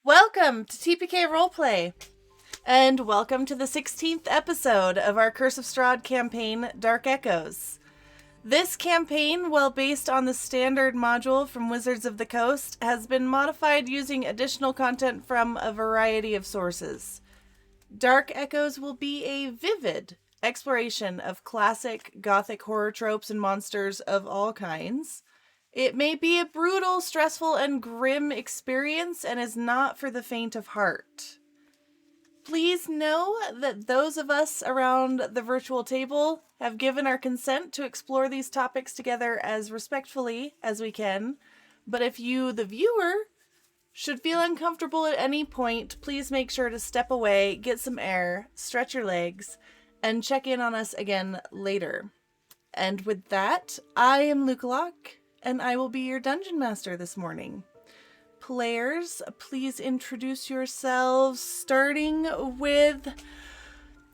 Welcome to TPK Roleplay, and welcome to the 16th episode of our Curse of Strahd campaign, Dark Echoes. This campaign, while based on the standard module from Wizards of the Coast, has been modified using additional content from a variety of sources. Dark Echoes will be a vivid exploration of classic Gothic horror tropes and monsters of all kinds. It may be a brutal, stressful, and grim experience and is not for the faint of heart. Please know that those of us around the virtual table have given our consent to explore these topics together as respectfully as we can, but if you, the viewer, should feel uncomfortable at any point, please make sure to step away, get some air, stretch your legs, and check in on us again later. And with that, I am Lukalok, and I will be your Dungeon Master this morning. Players, please introduce yourselves, starting with...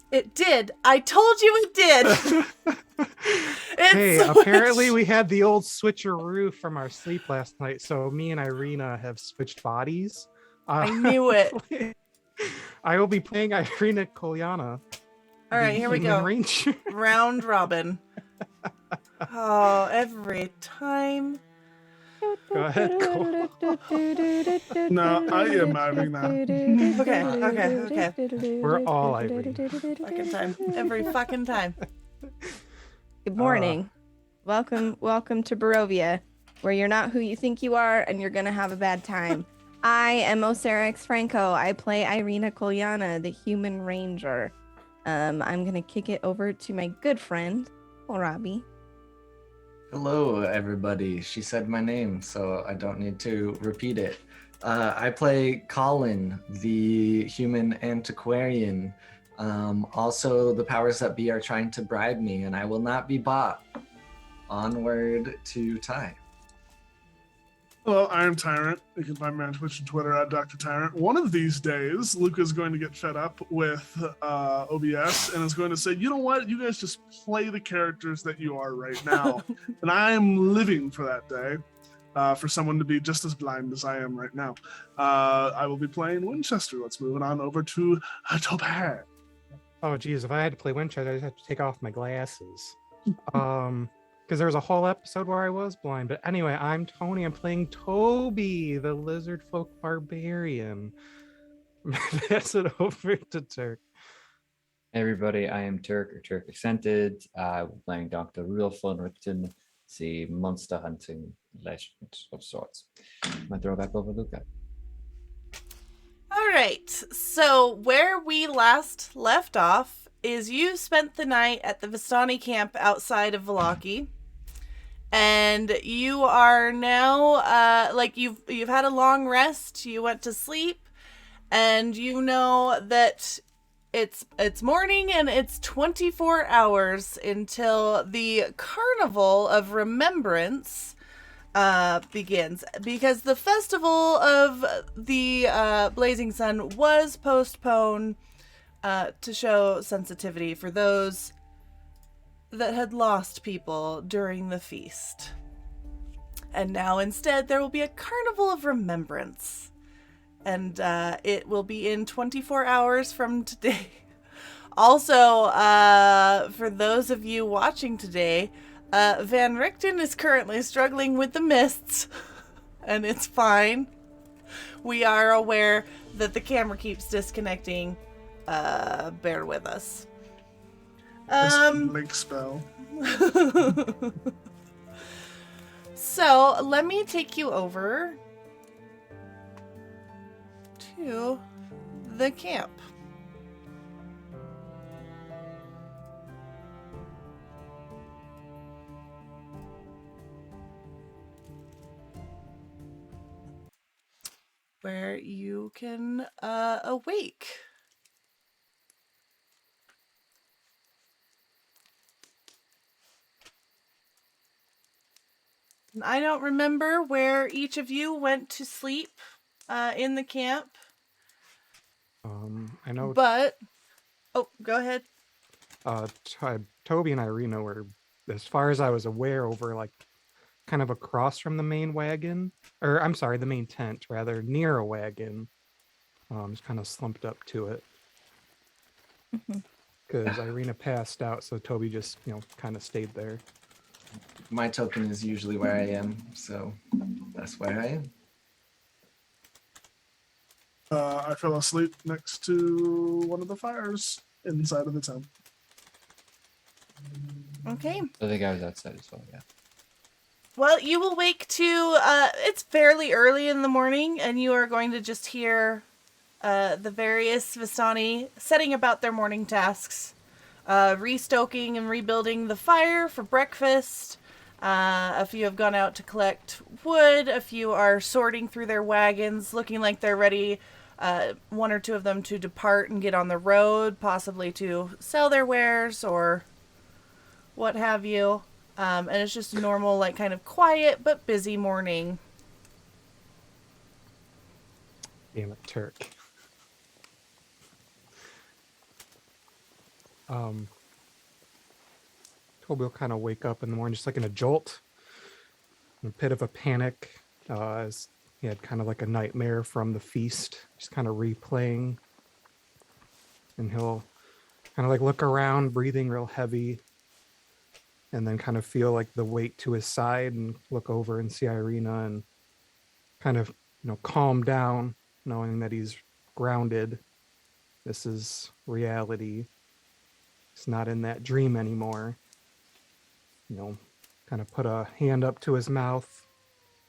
It did! I told you it did! Hey, apparently we had the old switcheroo from our sleep last night, so me and Irina have switched bodies. I knew it. I will be playing Irina Kolyana. All right, here we go. Ranger. Round robin. Oh, every time. Go ahead, Cole. No, I am Irina. Okay. We're all Irina. Fucking time. Every fucking time. Good morning. Welcome to Barovia, where you're not who you think you are and you're gonna have a bad time. I am Osirix Franco. I play Irina Kolyana, the human ranger. I'm gonna kick it over to my good friend, Robbie. Hello, everybody. She said my name, so I don't need to repeat it. I play Colin, the human antiquarian. Also, the powers that be are trying to bribe me, and I will not be bought. Onward to Ty. Hello, I'm Tyrant. You can find me on Twitch and Twitter at Dr. Tyrant. One of these days, Luca is going to get fed up with OBS and is going to say, you know what? You guys just play the characters that you are right now. And I am living for that day, for someone to be just as blind as I am right now. I will be playing Winchester. Let's move on over to Topaz. Oh, geez, if I had to play Winchester, I'd just have to take off my glasses. Because there was a whole episode where I was blind. But anyway, I'm Tony. I'm playing Toby, the lizard folk barbarian. Pass it over to Turk. Hey everybody, I am Turk, or Turk Accented. We're playing Dr. Real Fun Richten, the monster hunting legend of sorts. My throwback over Luca. All right. So where we last left off is you spent the night at the Vistani camp outside of Vallaki. And you are now, you've had a long rest. You went to sleep, and you know that it's morning and it's 24 hours until the Carnival of Remembrance begins, because the Festival of the Blazing Sun was postponed to show sensitivity for those that had lost people during the feast. And now instead there will be a Carnival of Remembrance. And it will be in 24 hours from today. Also, for those of you watching today, Van Richten is currently struggling with the mists. And it's fine. We are aware that the camera keeps disconnecting. Bear with us. Link spell. So let me take you over to the camp. where you can awake. And I don't remember where each of you went to sleep in the camp. I know But, oh, go ahead. Toby and Irina were, as far as I was aware, over like kind of across from the main wagon, or I'm sorry, the main tent, rather, near a wagon. Just kind of slumped up to it. Because Irina passed out, so Toby just, kind of stayed there. My token is usually where I am, so that's where I am. I fell asleep next to one of the fires inside of the tent. Okay. I think I was outside as well, yeah. Well, you will wake to, it's fairly early in the morning, and you are going to just hear the various Vistani setting about their morning tasks. Restoking and rebuilding the fire for breakfast. A few have gone out to collect wood. A few are sorting through their wagons, looking like they're ready, one or two of them to depart and get on the road, possibly to sell their wares or what have you. And it's just a normal, like, kind of quiet but busy morning. Damn it, Turk. Toby will kind of wake up in the morning just like in a jolt, in a bit of a panic, as he had kind of like a nightmare from the feast, just kind of replaying. And he'll kind of like look around, breathing real heavy, and then kind of feel like the weight to his side and look over and see Irina and kind of, calm down, knowing that he's grounded. This is reality. He's not in that dream anymore. Kind of put a hand up to his mouth,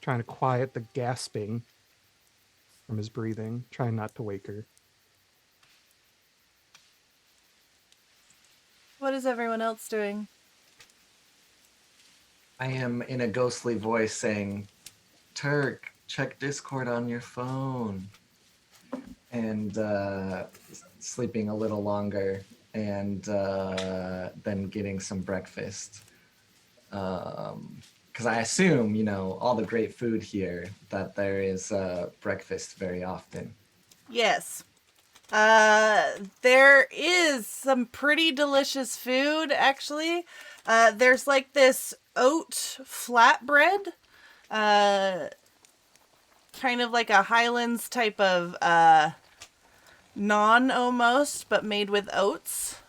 trying to quiet the gasping from his breathing, trying not to wake her. What is everyone else doing? I am in a ghostly voice saying, Turk, check Discord on your phone. And sleeping a little longer and then getting some breakfast. Because I assume, all the great food here, that there is breakfast very often. Yes. There is some pretty delicious food, actually. There's like this oat flatbread, kind of like a Highlands type of naan almost, but made with oats.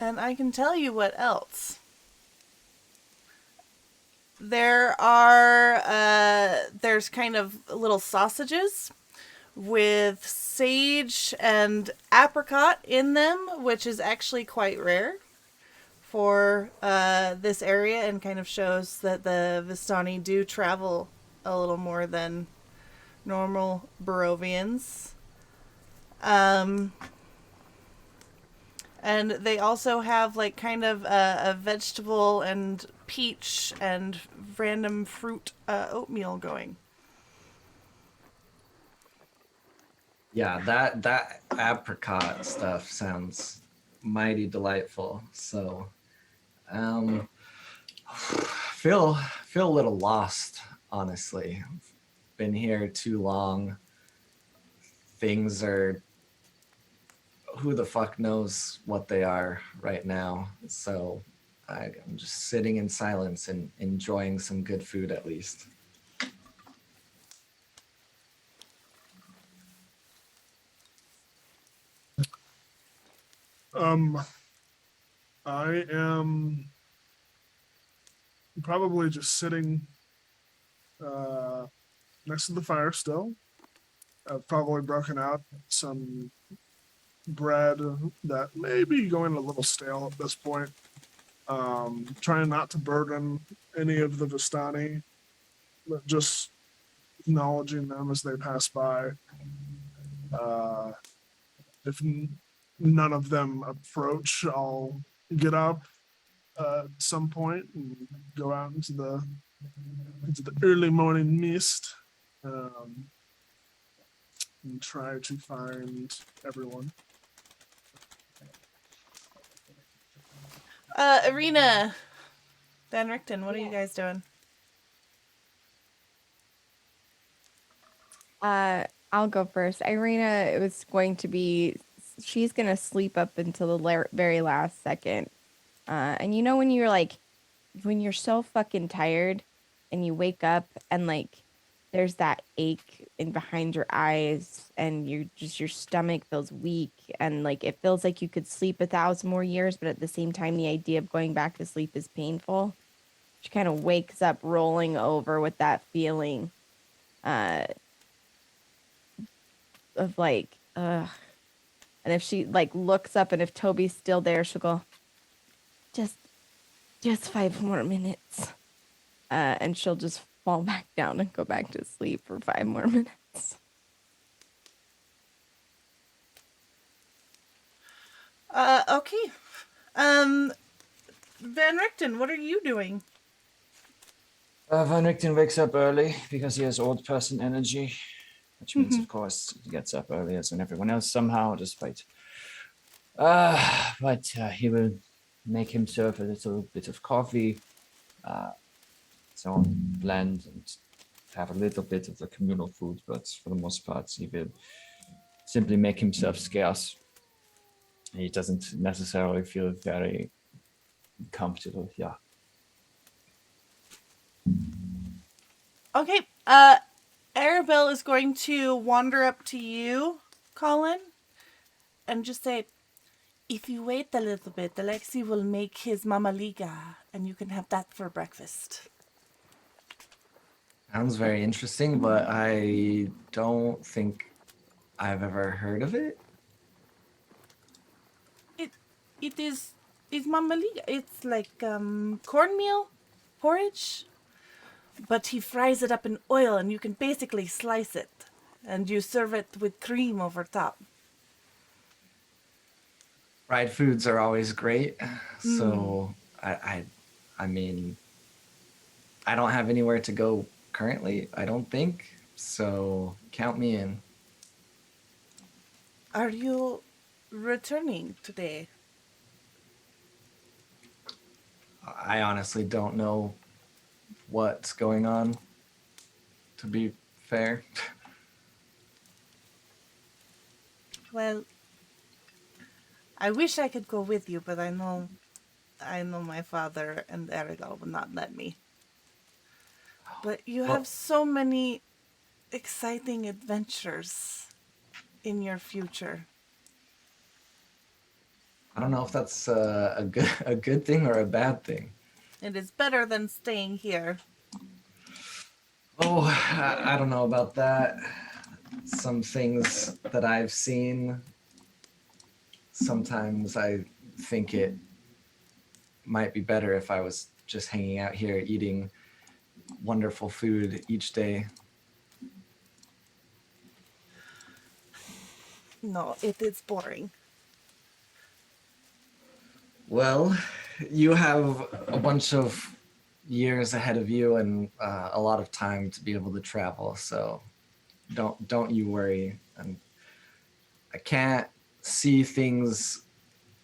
And I can tell you what else. There's kind of little sausages with sage and apricot in them, which is actually quite rare for this area and kind of shows that the Vistani do travel a little more than normal Barovians. And they also have like kind of a vegetable and peach and random fruit oatmeal going. Yeah, that apricot stuff sounds mighty delightful. So, feel a little lost, honestly. Been here too long. Things are, who the fuck knows what they are right now. So I'm just sitting in silence and enjoying some good food at least. I am probably just sitting next to the fire still. I've probably broken out some bread that may be going a little stale at this point. Trying not to burden any of the Vistani, but just acknowledging them as they pass by. If none of them approach, I'll get up at some point and go out into the early morning mist and try to find everyone. Arena, Van Richten, what are you guys doing? I'll go first. Irina was going to be, she's going to sleep up until the very last second. And you know when you're like, when you're so fucking tired and you wake up and like there's that ache in behind your eyes and your stomach feels weak and like it feels like you could sleep 1,000 more years, but at the same time the idea of going back to sleep is painful. She kind of wakes up rolling over with that feeling of like and if she like looks up and if Toby's still there, she'll go, just 5 more minutes, and she'll just fall back down and go back to sleep for 5 more minutes. Okay. Van Richten, what are you doing? Van Richten wakes up early because he has old person energy, which means, of course, he gets up earlier than everyone else somehow, despite. But he will make himself a little bit of coffee, his own blend, and have a little bit of the communal food, but for the most part, he will simply make himself scarce. He doesn't necessarily feel very comfortable here. Okay. Arabelle is going to wander up to you, Colin, and just say, if you wait a little bit, Alexei will make his mamaliga, and you can have that for breakfast. Sounds very interesting, but I don't think I've ever heard of it. It is mamaliga. It's like cornmeal porridge, but he fries it up in oil, and you can basically slice it, and you serve it with cream over top. Fried foods are always great, so I mean, I don't have anywhere to go currently, I don't think, so count me in. Are you returning today? I honestly don't know what's going on, to be fair. Well, I wish I could go with you, but I know my father and Ariel would not let me. But you have so many exciting adventures in your future. I don't know if that's a good thing or a bad thing. It is better than staying here. Oh, I don't know about that. Some things that I've seen, sometimes I think it might be better if I was just hanging out here eating wonderful food each day. No, it is boring. Well, you have a bunch of years ahead of you and a lot of time to be able to travel, so don't you worry. And I can't see things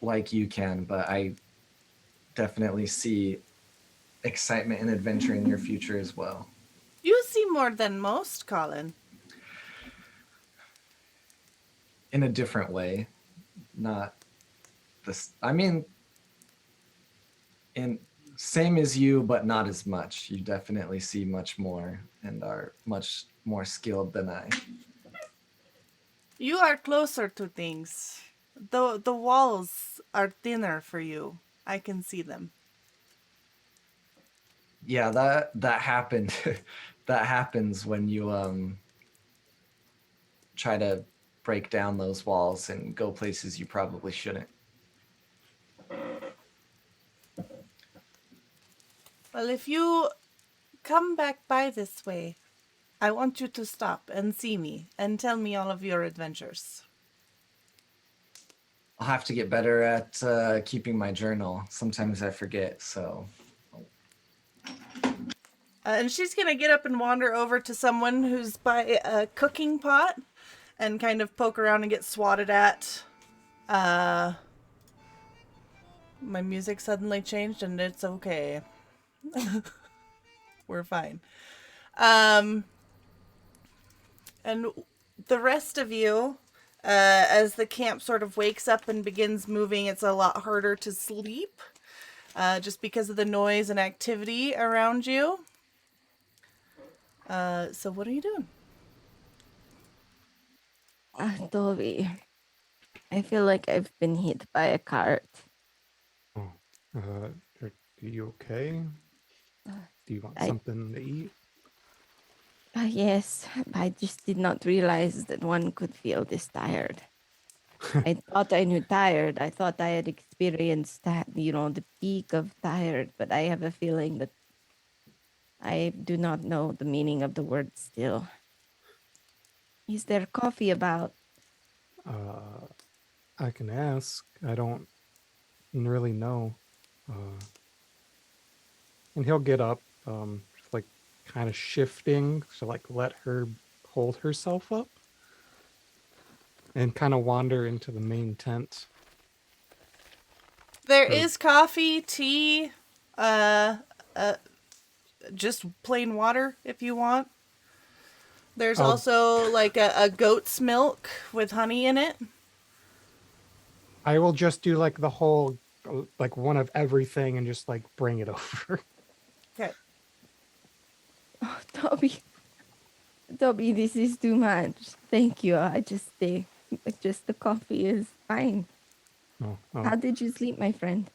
like you can, but I definitely see excitement and adventure in your future as well. You see more than most, Colin. In a different way, not this. I mean, in same as you, but not as much. You definitely see much more and are much more skilled than I. You are closer to things. The walls are thinner for you. I can see them. Yeah, that happened. That happens when you try to break down those walls and go places you probably shouldn't. Well, if you come back by this way, I want you to stop and see me and tell me all of your adventures. I'll have to get better at keeping my journal. Sometimes I forget, so. And she's going to get up and wander over to someone who's by a cooking pot and kind of poke around and get swatted at. My music suddenly changed and it's okay. We're fine. And the rest of you, as the camp sort of wakes up and begins moving, it's a lot harder to sleep just because of the noise and activity around you. So what are you doing? Toby, I feel like I've been hit by a cart. Oh, are you okay? Do you want I- something to eat? Yes, I just did not realize that one could feel this tired. I thought I knew tired. I thought I had experienced that, the peak of tired, but I have a feeling that I do not know the meaning of the word still. Is there coffee about? I can ask. I don't really know. And he'll get up, just like kind of shifting to like let her hold herself up and kind of wander into the main tent. There is coffee, tea, just plain water if you want. There's Oh. also like a goat's milk with honey in it. I will just do like the whole, like one of everything and just like bring it over. Okay. Oh, Toby, this is too much. Thank you. The coffee is fine. Oh, How did you sleep, my friend?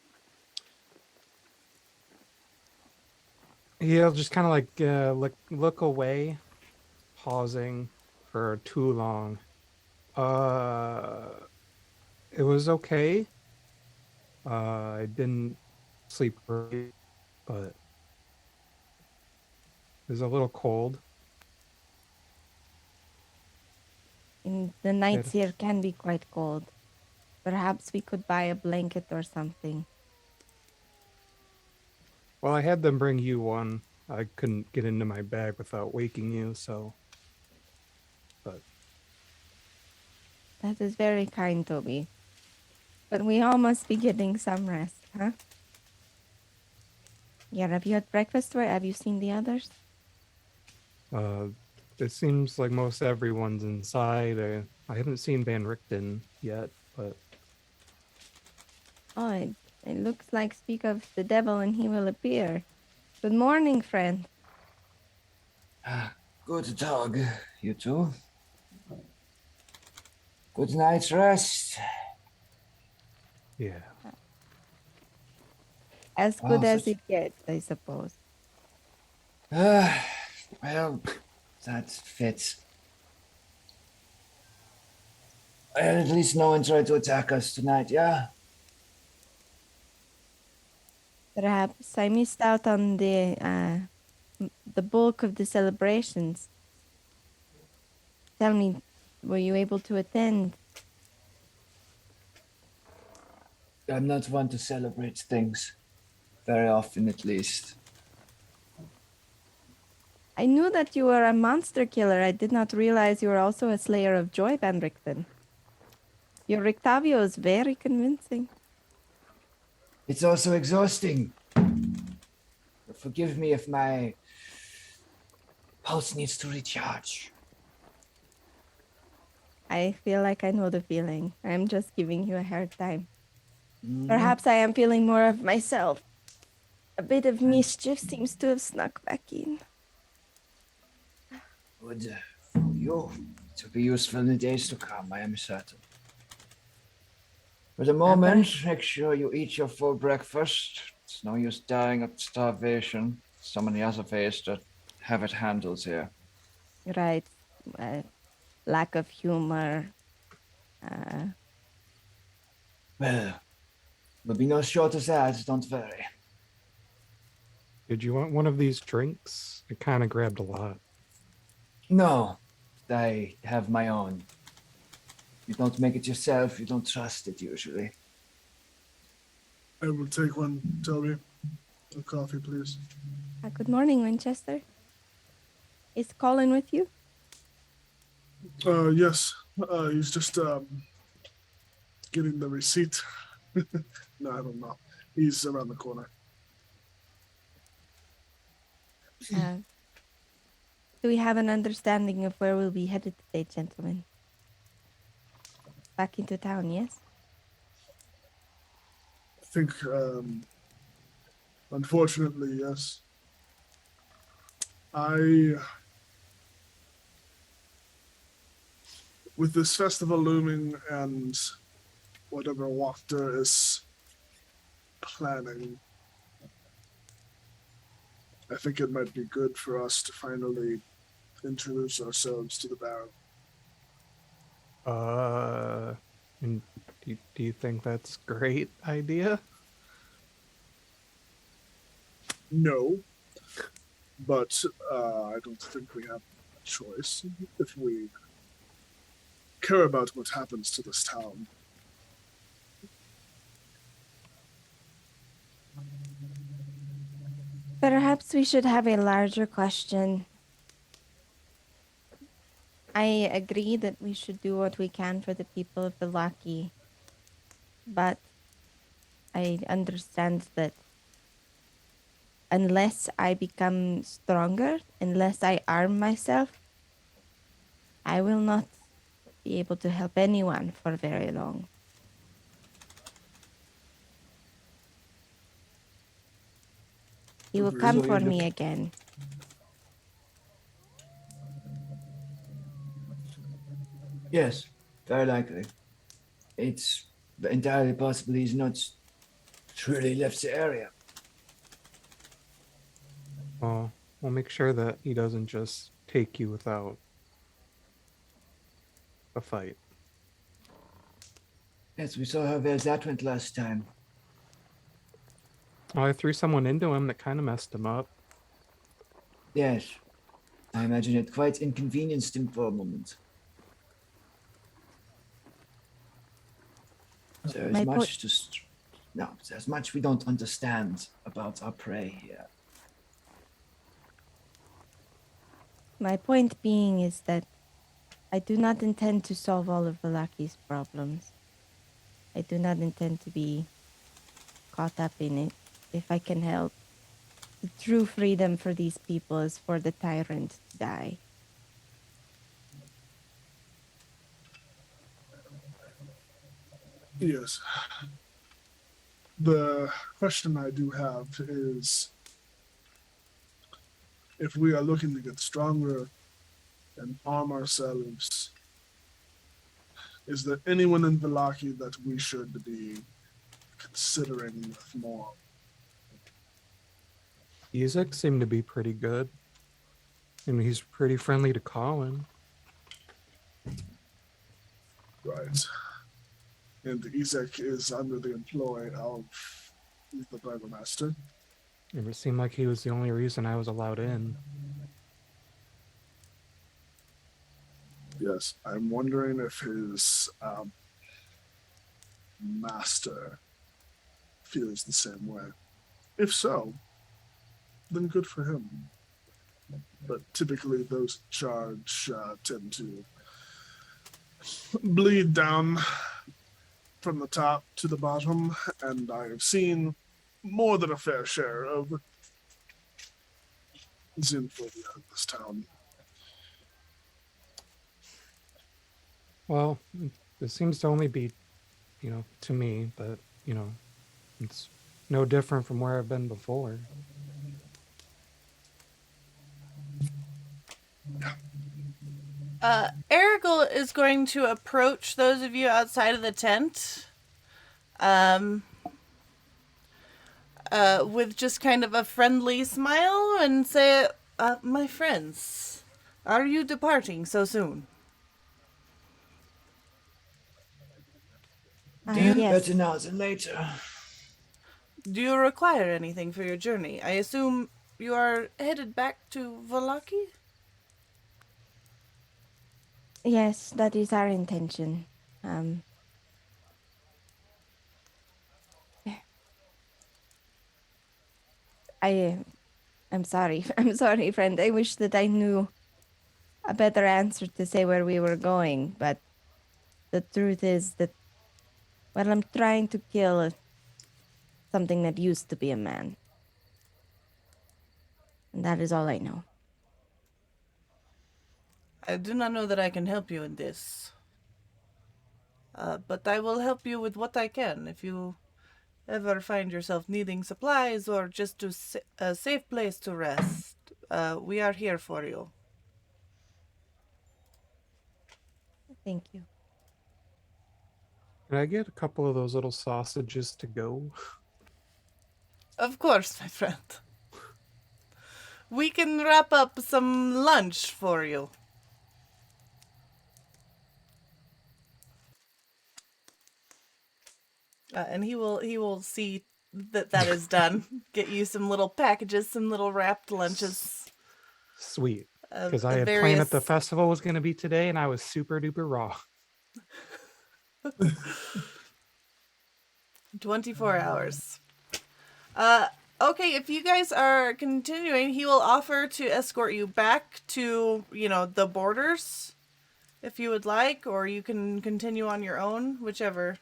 He'll just kind of like look away, pausing for too long. It was okay. I didn't sleep great, but it was a little cold. And the nights here can be quite cold. Perhaps we could buy a blanket or something. Well, I had them bring you one. I couldn't get into my bag without waking you, so. But That is very kind, Toby. But we all must be getting some rest, huh? Yeah, have you had breakfast or have you seen the others? it seems like most everyone's inside. I haven't seen Van Richten yet, but Oh, it looks like speak of the devil and he will appear. Good morning, friend. Good dog, you two. Good night's rest. yeah. As good as it gets, I suppose. Well, that fits. Well, at least no one tried to attack us tonight, yeah? Perhaps I missed out on the bulk of the celebrations. Tell me, were you able to attend? I'm not one to celebrate things. Very often, at least. I knew that you were a monster killer. I did not realize you were also a slayer of joy, Van Richten. Your Rictavio is very convincing. It's also exhausting. Forgive me if my pulse needs to recharge. I feel like I know the feeling. I'm just giving you a hard time. Mhm. Perhaps I am feeling more of myself. A bit of mischief seems to have snuck back in. Good for you. It will be useful in the days to come, I am certain. For the moment, make sure you eat your full breakfast. It's no use dying of starvation. So many other ways to have it handled here. Right. Lack of humor. Well, there'll be no short of that, don't worry. Did you want one of these drinks? I kind of grabbed a lot. No, I have my own. You don't make it yourself, you don't trust it usually. I will take one, Toby. A coffee, please. Good morning, Winchester. Is Colin with you? Yes. He's just getting the receipt. No, I don't know. He's around the corner. Do we have an understanding of where we'll be headed today, gentlemen? Back into town, yes? I think, unfortunately, yes. With this festival looming and whatever Wachter is planning, I think it might be good for us to finally introduce ourselves to the Baron. And do you think that's a great idea? No, but I don't think we have a choice if we care about what happens to this town. Perhaps we should have a larger question. I agree that we should do what we can for the people of Vallaki, but I understand that unless I become stronger, unless I arm myself, I will not be able to help anyone for very long. He will come So for you me look- again. Yes, very likely. It's entirely possible he's not truly left the area. Well, we'll make sure that he doesn't just take you without a fight. Yes, we saw how well that went last time. Oh, I threw someone into him that kind of messed him up. Yes, I imagine it quite inconvenienced him for a moment. There's My much there's much we don't understand about our prey here. My point being is that I do not intend to solve all of Vallaki's problems. I do not intend to be caught up in it. If I can help, the true freedom for these people is for the tyrant to die. Yes. The question I do have is, if we are looking to get stronger and arm ourselves, is there anyone in Vallaki that we should be considering more? Isaac seemed to be pretty good. And he's pretty friendly to Colin. Right. And Isaac is under the employ of the Burgomaster. It seemed like he was the only reason I was allowed in. Yes, I'm wondering if his master feels the same way. If so, then good for him. But typically those in charge tend to bleed down from the top to the bottom, and I have seen more than a fair share of xenophobia in this town. Well, it seems to only be, to me, but, it's no different from where I've been before. Arigel is going to approach those of you outside of the tent with just kind of a friendly smile and say, my friends, are you departing so soon? Yes. Better now than later. Do you require anything for your journey? I assume you are headed back to Vallaki? Yes, that is our intention. I'm sorry. I'm sorry, friend. I wish that I knew a better answer to say where we were going, but the truth is that, well, I'm trying to kill something that used to be a man. And that is all I know. I do not know that I can help you in this. But I will help you with what I can. If you ever find yourself needing supplies or just to a safe place to rest, we are here for you. Thank you. Can I get a couple of those little sausages to go? Of course, my friend. We can wrap up some lunch for you. And he will see that is done. Get you some little packages, some little wrapped lunches. Sweet. of Because I had various... planned that the festival was going to be today, and I was super duper raw. 24 hours. Okay, if you guys are continuing, he will offer to escort you back to, the borders, if you would like, or you can continue on your own, whichever.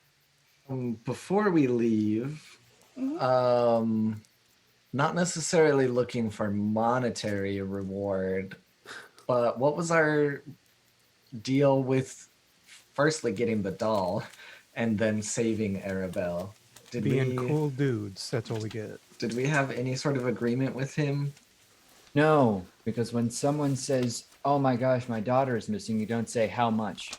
Before we leave, not necessarily looking for monetary reward, but what was our deal with firstly getting the doll and then saving Arabelle? Being cool dudes, that's all we get. Did we have any sort of agreement with him? No, because when someone says, "Oh my gosh, my daughter is missing," you don't say how much.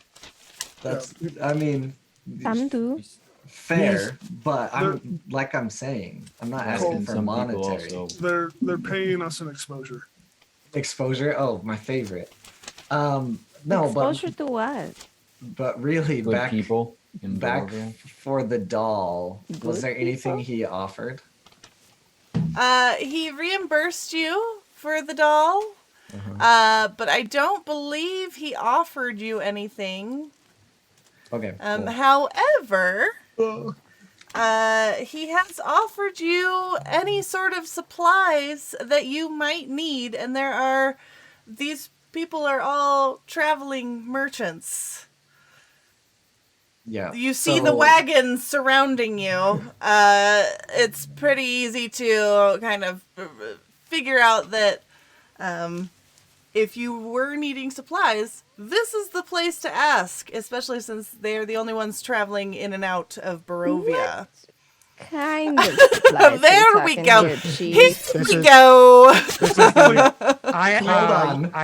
That's, I mean, Some do. fair, but I'm saying, I'm not asking for Some people monetary. also- They're paying us an exposure. Exposure? Oh, my favorite. No, Exposure to what? but really Good back people in back Barovia. for the doll. Was Good there anything people? he offered? He reimbursed you for the doll, but I don't believe he offered you anything. Okay. Cool. However, he has offered you any sort of supplies that you might need, and these people are all traveling merchants. Yeah. You see the wagons surrounding you. It's pretty easy to kind of figure out that if you were needing supplies, this is the place to ask, especially since they're the only ones traveling in and out of Barovia. Kind of supplies There we go. Here, Chief. Here we go. This is the, I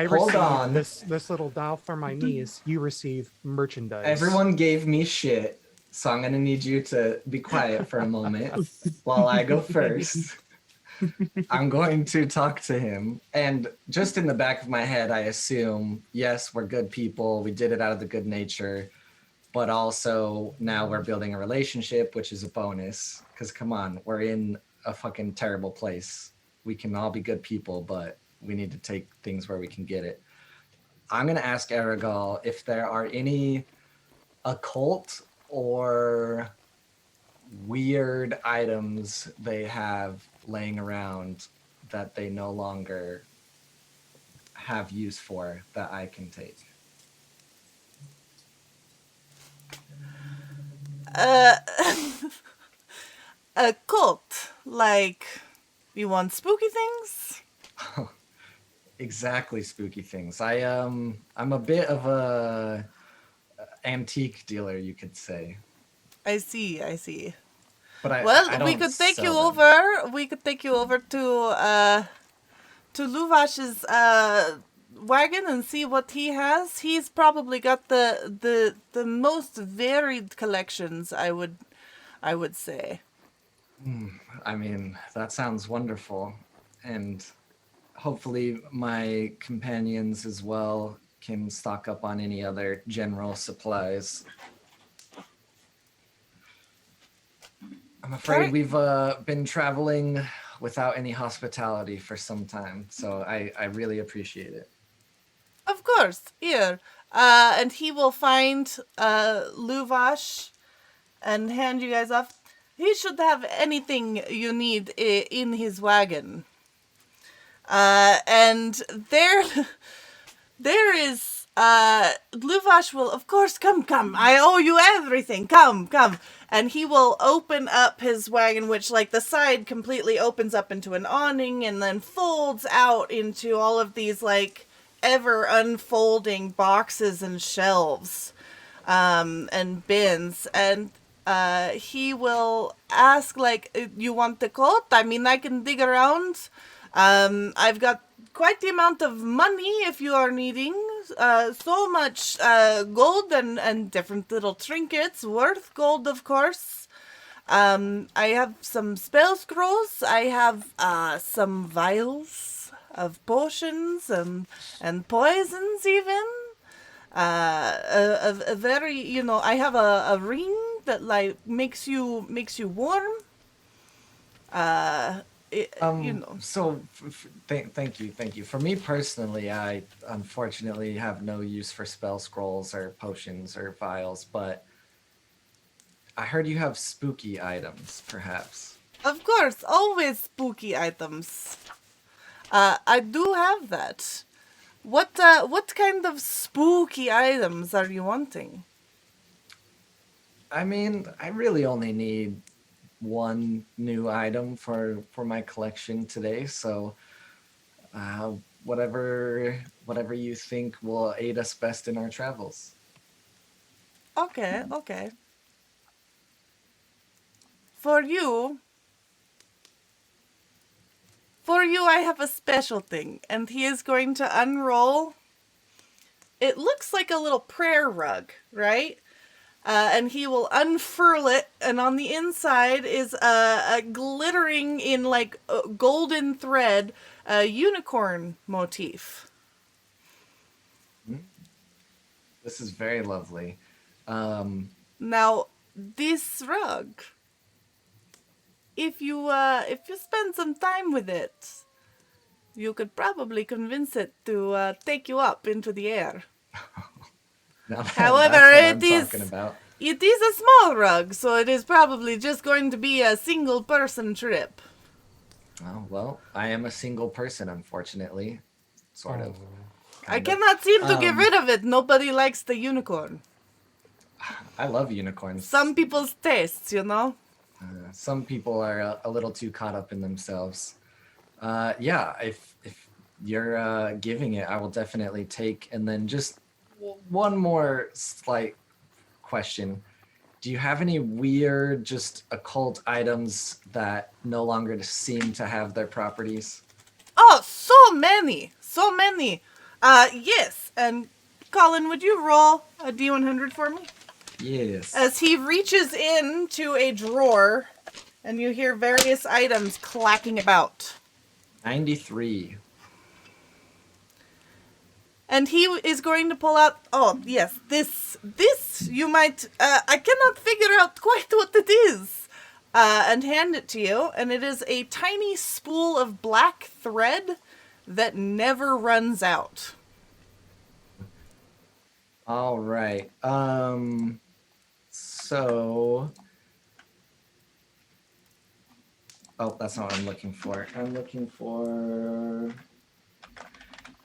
Hold received on. this little doll for my niece. You receive merchandise. Everyone gave me shit, so I'm gonna need you to be quiet for a moment while I go first. I'm going to talk to him, and just in the back of my head, I assume, yes, we're good people. We did it out of the good nature, but also now we're building a relationship, which is a bonus. Because come on, we're in a fucking terrible place. We can all be good people, but we need to take things where we can get it. I'm gonna ask Aragal if there are any occult or weird items they have laying around that they no longer have use for that I can take. A cult, like, you want spooky things? Exactly, spooky things. I'm a bit of a antique dealer, you could say. I see. But I We don't could take you sell them. over. We could take you over to Luvash's wagon and see what he has. He's probably got the most varied collections, I would say. I mean, that sounds wonderful. And hopefully my companions as well can stock up on any other general supplies. I'm afraid we've been traveling without any hospitality for some time, so I really appreciate it. Of course, here. And he will find Luvash and hand you guys off. He should have anything you need in his wagon. And there is, Luvash will, of course, come, I owe you everything, come. And he will open up his wagon, which, like, the side completely opens up into an awning and then folds out into all of these, like, ever unfolding boxes and shelves, and bins. And he will ask, like, you want the coat? I mean, I can dig around. I've got quite the amount of money if you are needing. So much gold and different little trinkets, worth gold, of course. I have some spell scrolls. I have some vials of potions and poisons even. A very, you know, I have a ring that like makes you warm. You know. So thank you. For me personally, I unfortunately have no use for spell scrolls or potions or vials, but I heard you have spooky items, perhaps. Of course, always spooky items. I do have that. What kind of spooky items are you wanting? I mean, I really only need one new item for my collection today, so whatever you think will aid us best in our travels. Okay. For you, I have a special thing, and he is going to unroll. It looks like a little prayer rug, right? And he will unfurl it, and on the inside is a glittering in like golden thread unicorn motif. This is very lovely. Now, this rug, if you spend some time with it, you could probably convince it to take you up into the air. However, it is a small rug, so it is probably just going to be a single person trip. Oh, well, I am a single person, unfortunately. Sort of. I cannot seem to get rid of it. Nobody likes the unicorn. I love unicorns. Some people's tastes, you know? Some people are a little too caught up in themselves. Yeah, if you're giving it, I will definitely take. And then just one more slight question. Do you have any weird, just occult items that no longer seem to have their properties? Oh, so many. Yes. And Colin, would you roll a D100 for me? Yes. As he reaches into a drawer, and you hear various items clacking about. 93. And he is going to pull out, oh, yes, this, you might, I cannot figure out quite what it is, and hand it to you. And it is a tiny spool of black thread that never runs out. All right. So... Oh, that's not what I'm looking for.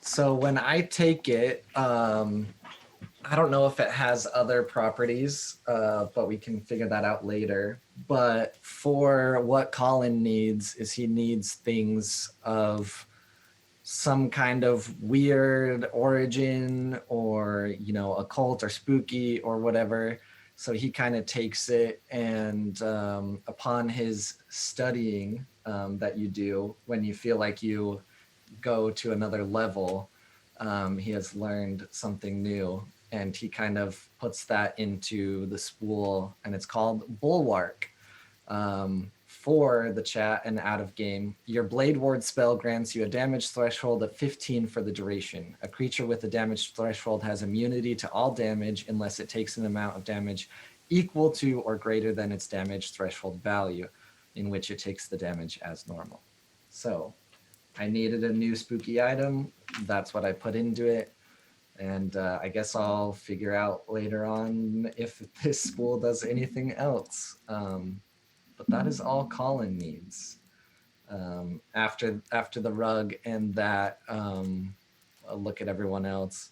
So when I take it, I don't know if it has other properties, but we can figure that out later. But for what Colin needs is he needs things of some kind of weird origin or, you know, occult or spooky or whatever. So he kind of takes it and upon his studying that you do when you feel like you go to another level, he has learned something new, and he kind of puts that into the spool, and it's called Bulwark. For the chat and out of game, your Blade Ward spell grants you a damage threshold of 15 for the duration. A creature with a damage threshold has immunity to all damage unless it takes an amount of damage equal to or greater than its damage threshold value, in which it takes the damage as normal. So I needed a new spooky item. That's what I put into it. And I guess I'll figure out later on if this spool does anything else. But that is all Colin needs. After the rug and that, I'll look at everyone else.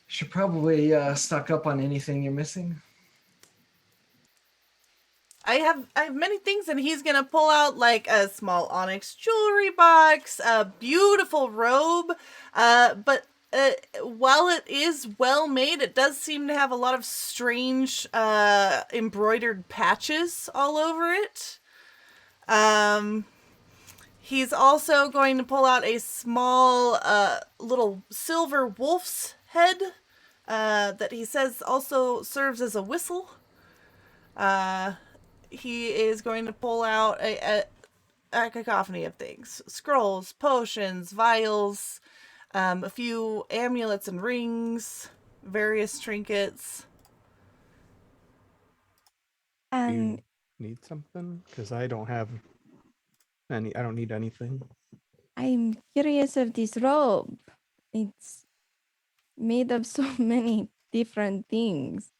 Should probably stock up on anything you're missing. I have many things, and he's gonna pull out like a small onyx jewelry box, a beautiful robe, but while it is well made, it does seem to have a lot of strange embroidered patches all over it. He's also going to pull out a small little silver wolf's head that he says also serves as a whistle. He is going to pull out a cacophony of things. Scrolls, potions, vials, a few amulets and rings, various trinkets. You need something? Because I don't have any. I don't need anything. I'm curious of this robe. It's made of so many different things.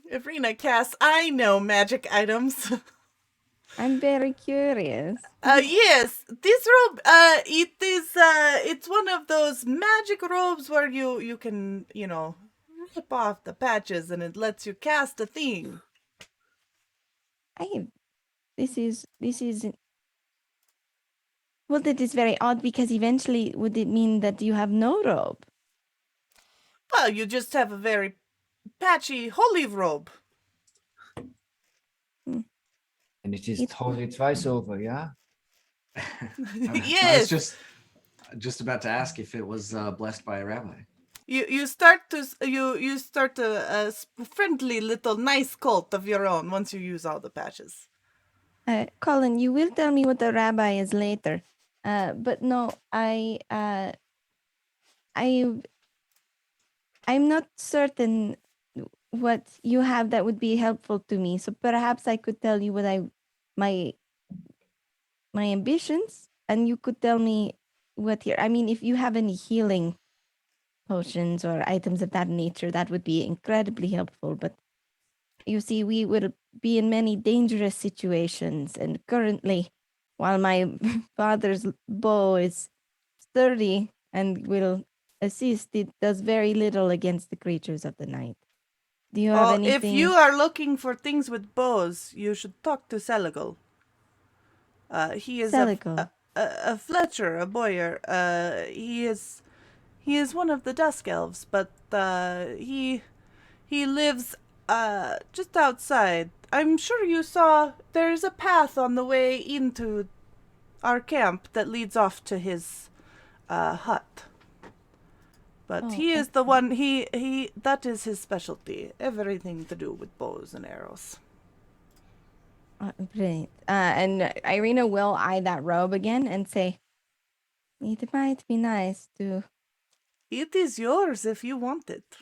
Irina casts, I know magic items. I'm very curious. Yes, this robe, it is, it's one of those magic robes where you can, rip off the patches and it lets you cast a thing. This is well, that is very odd because eventually would it mean that you have no robe? Well, you just have a very patchy holy robe. And it is totally twice over, yeah? Yes. I was just about to ask if it was blessed by a rabbi. You start a friendly little nice cult of your own once you use all the patches. Colin, you will tell me what the rabbi is later. But no, I'm not certain what you have that would be helpful to me. So perhaps I could tell you what my ambitions, and you could tell me what your. I mean, if you have any healing potions or items of that nature, that would be incredibly helpful. But you see, we will be in many dangerous situations, and currently, while my father's bow is sturdy and will assist, it does very little against the creatures of the night. Do you have anything? If you are looking for things with bows, you should talk to Seligal. He is a Fletcher, a Boyer. He is one of the Dusk Elves, but he lives just outside. I'm sure you saw there is a path on the way into our camp that leads off to his hut. But he is the one, he that is his specialty. Everything to do with bows and arrows. Brilliant. And Irina will eye that robe again and say, it might be nice to... It is yours if you want it.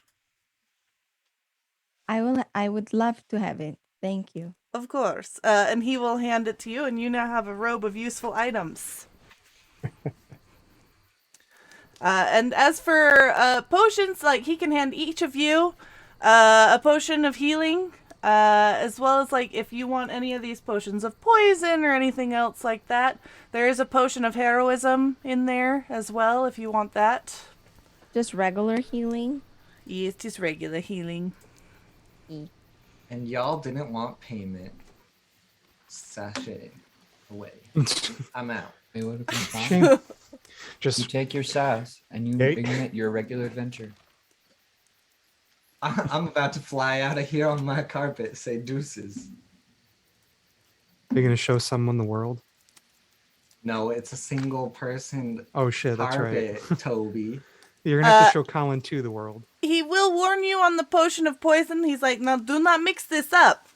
I would love to have it. Thank you. Of course. And he will hand it to you, and you now have a robe of useful items. And as for potions, like he can hand each of you a potion of healing, as well as like if you want any of these potions of poison or anything else like that. There is a potion of heroism in there as well if you want that. Just regular healing? Yes, just regular healing. And y'all didn't want payment. Sashay away. I'm out. It would have been fine. You Just take your sass and you bring it your regular adventure. I'm about to fly out of here on my carpet, say deuces. you're gonna show someone the world. No, it's a single person Oh shit, that's right. carpet, Toby. You're gonna have to show Colin to the world. He will warn you on the potion of poison. He's like, now do not mix this up.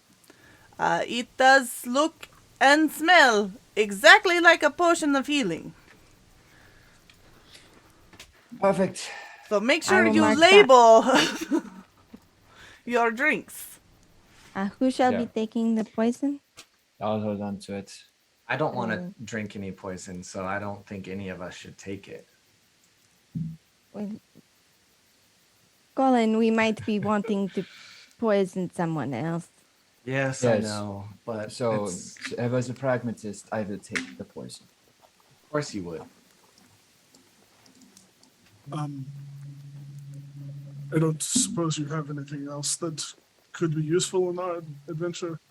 It does look and smell exactly like a potion of healing. Perfect. So make sure will you mark label your drinks. Who shall Yeah. be taking the poison? I'll hold on to it. I don't want to drink any poison, so I don't think any of us should take it. Well, Colin, we might be wanting to poison someone else. Yes, I Yes. know, but So, it's, as a pragmatist, I will take the poison. of course you would. I don't suppose you have anything else that could be useful in our adventure.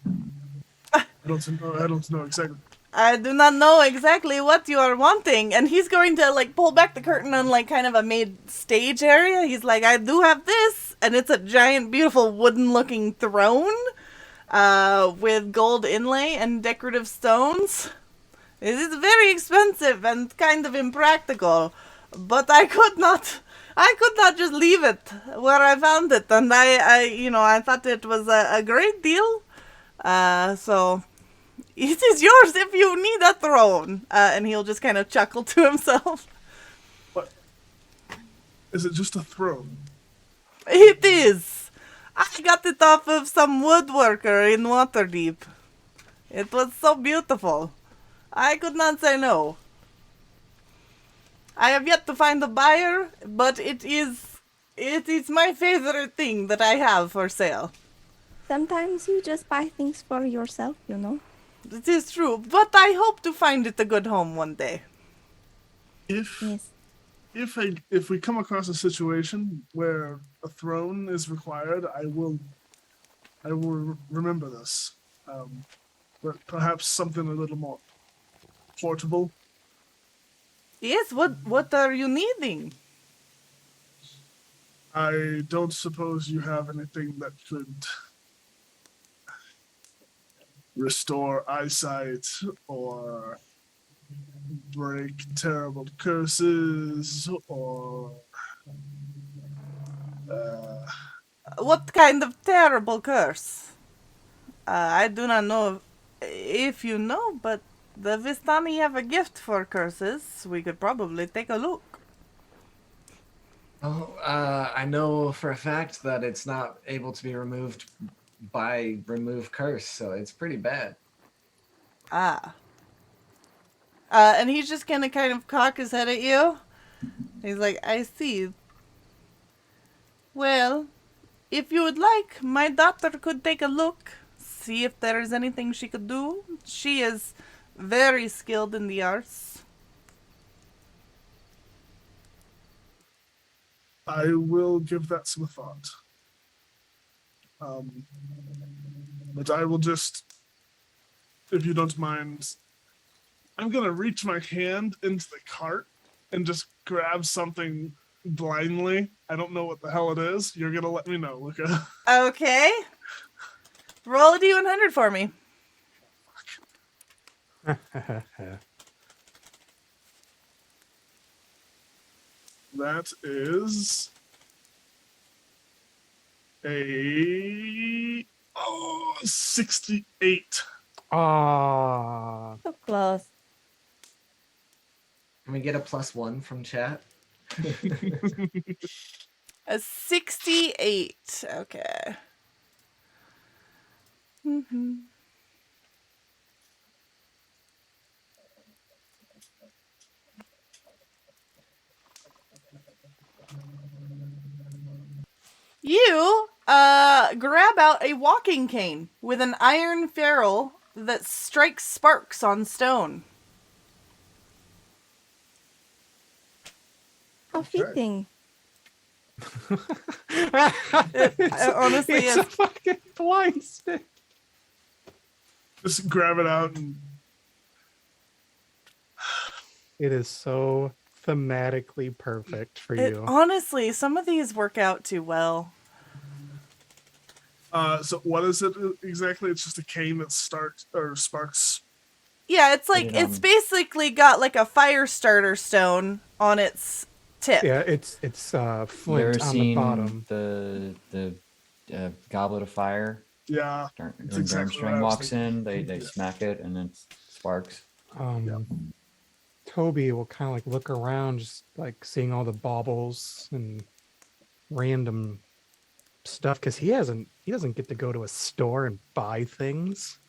I don't know exactly. I do not know exactly what you are wanting. And he's going to, like, pull back the curtain on, like, kind of a made stage area. He's like, I do have this. And it's a giant, beautiful, wooden-looking throne with gold inlay and decorative stones. It is very expensive and kind of impractical. But I could not just leave it where I found it. And I thought it was a great deal. So... it is yours if you need a throne. And he'll just kind of chuckle to himself. What? Is it just a throne? It is. I got it off of some woodworker in Waterdeep. It was so beautiful. I could not say no. I have yet to find a buyer, but it is my favorite thing that I have for sale. Sometimes you just buy things for yourself, you know? It is true, but I hope to find it a good home one day. If Yes. if we come across a situation where a throne is required, I will remember this. But perhaps something a little more portable. Yes, what are you needing? I don't suppose you have anything that could restore eyesight or break terrible curses or What kind of terrible curse? I do not know if you know, but the Vistani have a gift for curses. We could probably take a look. Oh, I know for a fact that it's not able to be removed by remove curse, so it's pretty bad. Ah. And he's just gonna kind of cock his head at you. He's like, I see. Well, if you would like, my daughter could take a look, see if there is anything she could do. She is very skilled in the arts. I will give that some thought. But I will just, if you don't mind, I'm gonna reach my hand into the cart and just grab something blindly. I don't know what the hell it is. You're gonna let me know, Luca. Okay. Roll a D100 for me. That is a 68. Ah, So close. Can we get a +1 from chat? A 68. Okay. You grab out a walking cane with an iron ferrule that strikes sparks on stone. How Okay. fitting. Honestly, it's a fucking blind stick. Just grab it out and It is so thematically perfect for you. Honestly, some of these work out too well. so what is it exactly? It's just a cane that sparks. Yeah, it's like, Put it it's on. basically got like a fire starter stone on its tip. Yeah, it's You ever flint on the seen bottom. the Goblet of Fire? Yeah. When That's exactly what I Durmstrang was walks in, they Yeah. smack it and it sparks. Toby will kind of like look around, just like seeing all the baubles and random stuff, because he doesn't get to go to a store and buy things.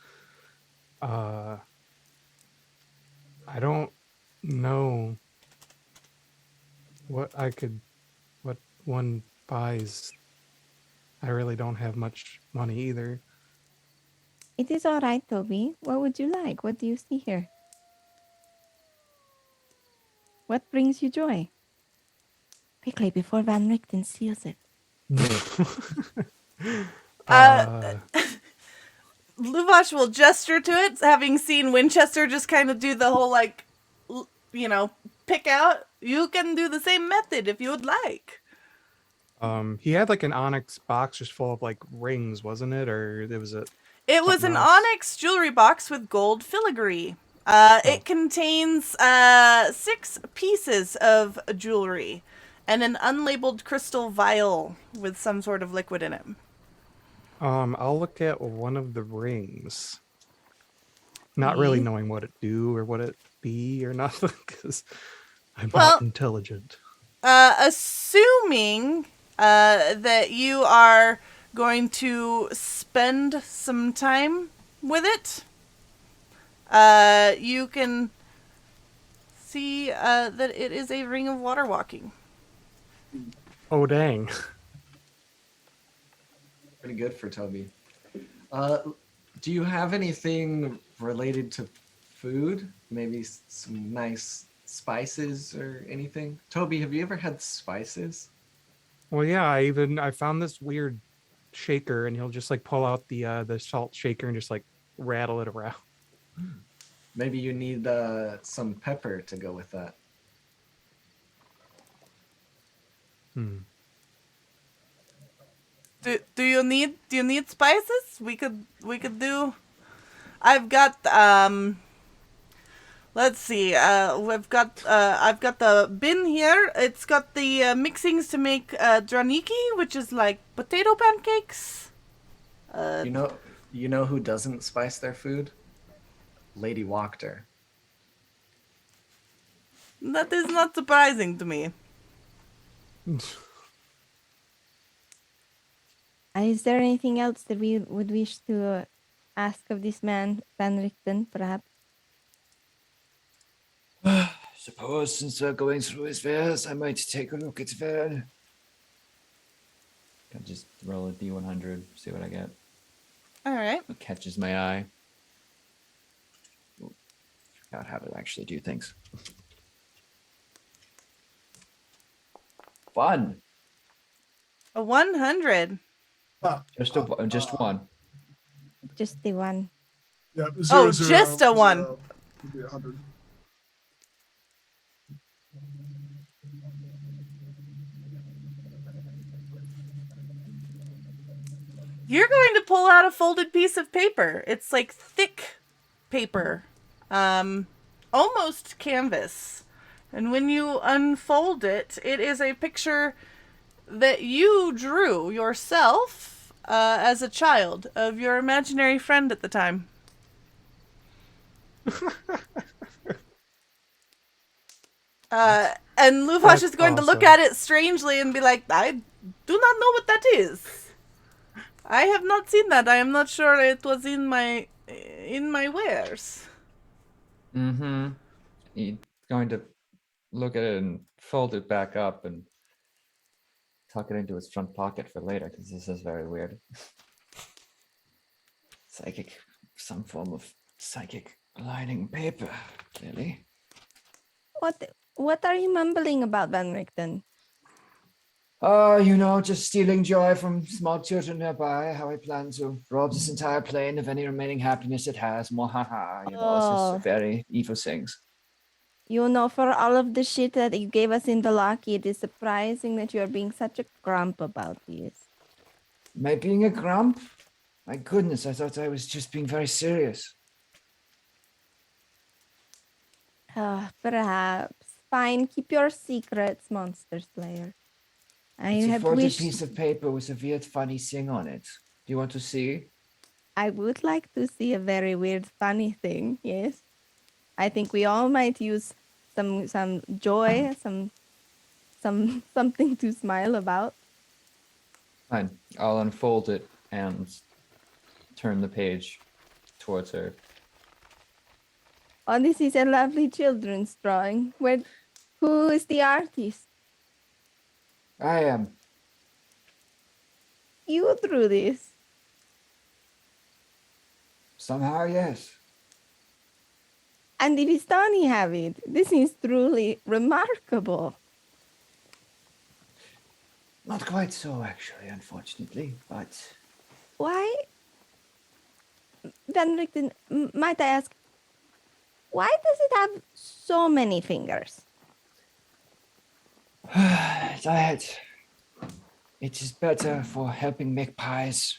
I don't know what one buys. I really don't have much money either. It is all right, Toby. What would you like? What do you see here? What brings you joy? Quickly, before Van Richten steals it. Luvash will gesture to it, having seen Winchester just kind of do the whole, like, pick out. You can do the same method if you would like. He had like an onyx box just full of like rings, wasn't it? Or there was a. It was Something an else. onyx jewelry box with gold filigree. It contains 6 pieces of jewelry and an unlabeled crystal vial with some sort of liquid in it. I'll look at one of the rings. Not really knowing what it do or what it be or nothing, because I'm not intelligent. Assuming that you are going to spend some time with it, you can see that it is a ring of water walking. Oh, dang. Pretty good for Toby. Do you have anything related to food? Maybe some nice spices or anything? Toby, have you ever had spices? Well, yeah, I found this weird shaker, and he'll just like pull out the salt shaker and just like rattle it around. Maybe you need some pepper to go with that. Do you need spices? We could do. I've got let's see. I've got the bin here. It's got the mixings to make draniki, which is like potato pancakes. You know who doesn't spice their food? Lady Wachter. That is not surprising to me. Is there anything else that we would wish to ask of this man, Van Richten, perhaps? Suppose since we're going through his wares, I might take a look at Val. I'll just roll a D100, see what I get. All right. What catches my eye. Forgot how to actually do things. 1. A 100. Just one. Just the one. Yeah, just a 1. Would be 100. You're going to pull out a folded piece of paper. It's like thick paper, almost canvas. And when you unfold it, it is a picture that you drew yourself as a child of your imaginary friend at the time. And Luvash is going to look at it strangely and be like, I do not know what that is. I have not seen that. I am not sure it was in my wares. Mm-hmm. He's going to look at it and fold it back up and tuck it into his front pocket for later, because this is very weird. Some form of psychic lining paper, clearly. What are you mumbling about, Van Richten? Just stealing joy from small children nearby, how I plan to rob this entire plane of any remaining happiness it has. Mwahaha, it's just very evil things. For all of the shit that you gave us in Vallaki, it is surprising that you are being such a grump about this. Am I being a grump? My goodness, I thought I was just being very serious. Perhaps. Fine, keep your secrets, Monster Slayer. It's a folded piece of paper with a weird funny thing on it. Do you want to see? I would like to see a very weird funny thing, yes. I think we all might use some joy, something to smile about. Fine. I'll unfold it and turn the page towards her. Oh, this is a lovely children's drawing. Who is the artist? I am. You drew this. Somehow, yes. And the Vistani have it. This is truly remarkable. Not quite so, actually, unfortunately, but Why, Van Richten, might I ask, why does it have so many fingers? that it is better for helping make pies.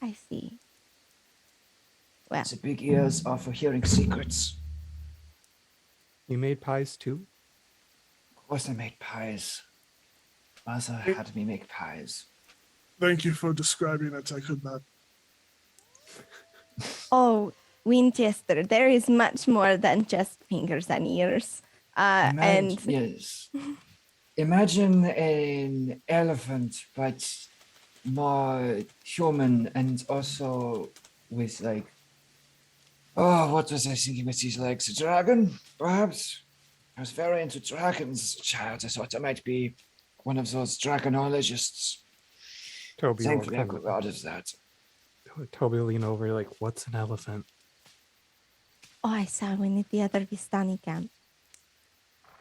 I see. Well, The big ears are for hearing secrets. You made pies too? Of course I made pies. Mother had me make pies. Thank you for describing it. I could not. oh, Winchester, there is much more than just fingers and ears. And Yes. Imagine an elephant, but more human and also with like, oh, what was I thinking with these legs? A dragon, perhaps? I was very into dragons as a child. I thought I might be one of those dragonologists. Toby will Thankfully, I kind grew out of that. Toby will lean over like, what's an elephant? oh, I saw one at the other Vistani camp.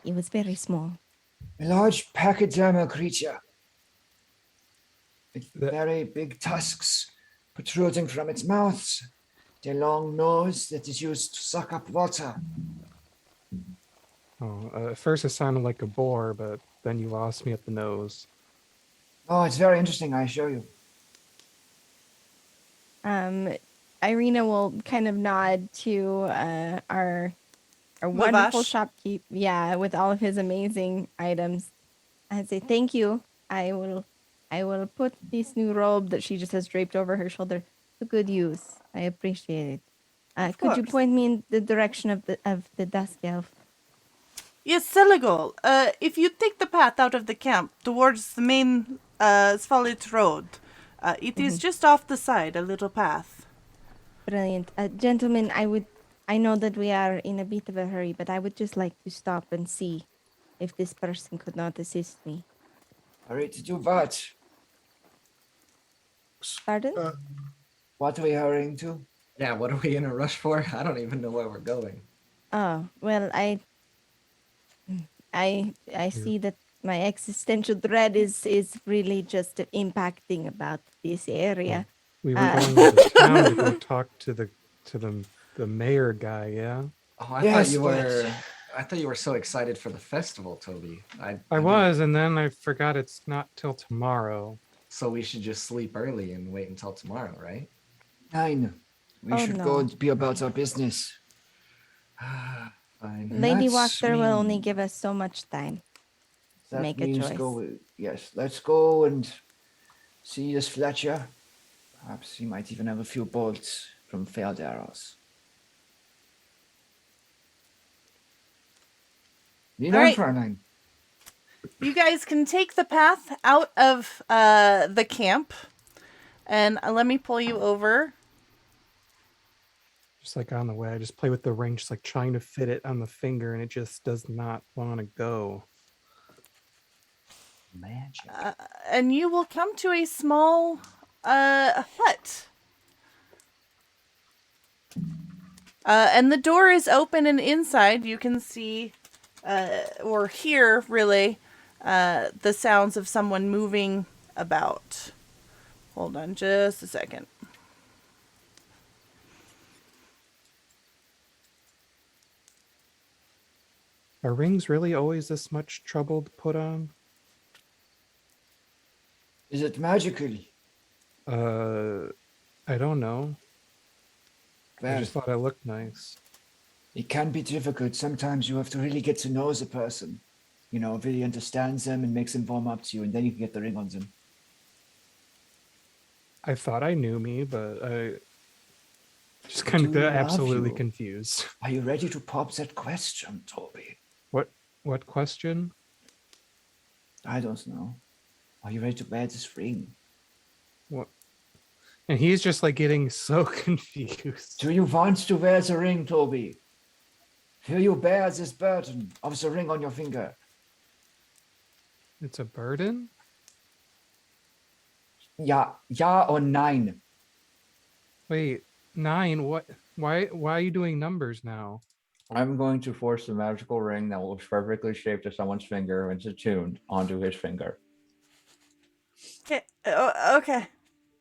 It was very small. A large pachydermal creature with That- very big tusks protruding from its mouth, the long nose that is used to suck up water. Oh, at first it sounded like a boar, but then you lost me at the nose. Oh, it's very interesting, I assure you. Irina will kind of nod to our wonderful shopkeep. Yeah, with all of his amazing items. I'd say thank you. I will put this new robe that she just has draped over her shoulder to good use. I appreciate it. Could you course. point me in the direction of the dusk elf? Yes, Seligol. If you take the path out of the camp towards the main Svalit road, it is just off the side, a little path. Brilliant. Gentlemen, I know that we are in a bit of a hurry, but I would just like to stop and see if this person could not assist me. Hurry to do what? Pardon? What are we hurrying to? Yeah, what are we in a rush for? I don't even know where we're going. Oh, well, I see that my existential dread is really just impacting about this area. We were going to town to go talk to the mayor guy, yeah? Oh, I Yes, thought you but- were. I thought you were so excited for the festival, Toby. I didn't- was, and then I forgot it's not till tomorrow. So we should just sleep early and wait until tomorrow, right? 9. We Oh, should no. go and be about our business. Fine. Lady Let's Walker will only mean- give us so much time. That Make a means choice. Yes, let's go and see this Fletcher. Perhaps he might even have a few bolts from failed arrows. Lean All on, right. Fräulein. You guys can take the path out of the camp, and let me pull you over. Just like on the way, I just play with the ring, just like trying to fit it on the finger, and it just does not want to go. Magic. And you will come to a small hut. And the door is open, and inside you can see or hear really the sounds of someone moving about. Hold on just a second. Are rings really always this much trouble to put on? Is it magical? I don't know. I Well, just thought I looked nice. it can be difficult. Sometimes you have to really get to know the person. You know, really understand them and makes them warm up to you, and then you can get the ring on them. I thought I knew me, but I just kind of do got love absolutely you. confused. Are you ready to pop that question, Toby? What question? I don't know. Are you ready to wear this ring? What? And he's just like getting so confused. Do you want to wear the ring, Toby? Will you bear this burden of the ring on your finger? It's a burden? Ja or nein? Wait, 9. What? Why are you doing numbers now? I'm going to force a magical ring that looks perfectly shaped to someone's finger and it's attuned onto his finger. Okay. Okay.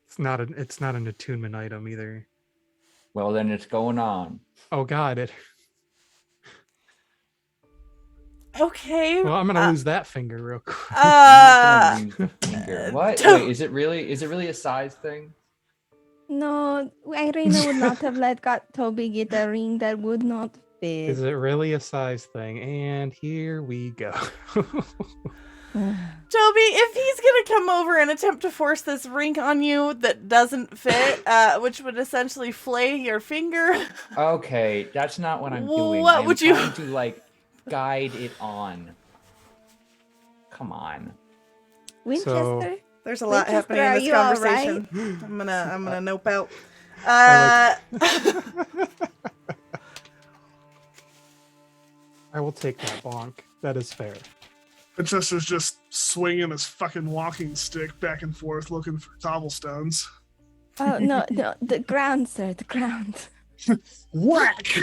It's not an attunement item either. Well, then it's going on. Oh god, it. Okay. Well, I'm gonna lose that finger real quick. I'm not gonna lose the finger. What? to- Wait, is it really a size thing? No, Irina would not have let Toby get a ring that would not fit. Is it really a size thing? And here we go. Toby, if he's gonna come over and attempt to force this ring on you that doesn't fit, which would essentially flay your finger. Okay, that's not what I'm doing. What I'm would you- trying to like guide it on. Come on. Winchester? There's a lot Winchester, happening in are this you all conversation. I'm gonna nope out. I will take that bonk. That is fair. Winchester's just swinging his fucking walking stick back and forth looking for cobblestones. Oh, no, the ground, sir, the ground. Whack!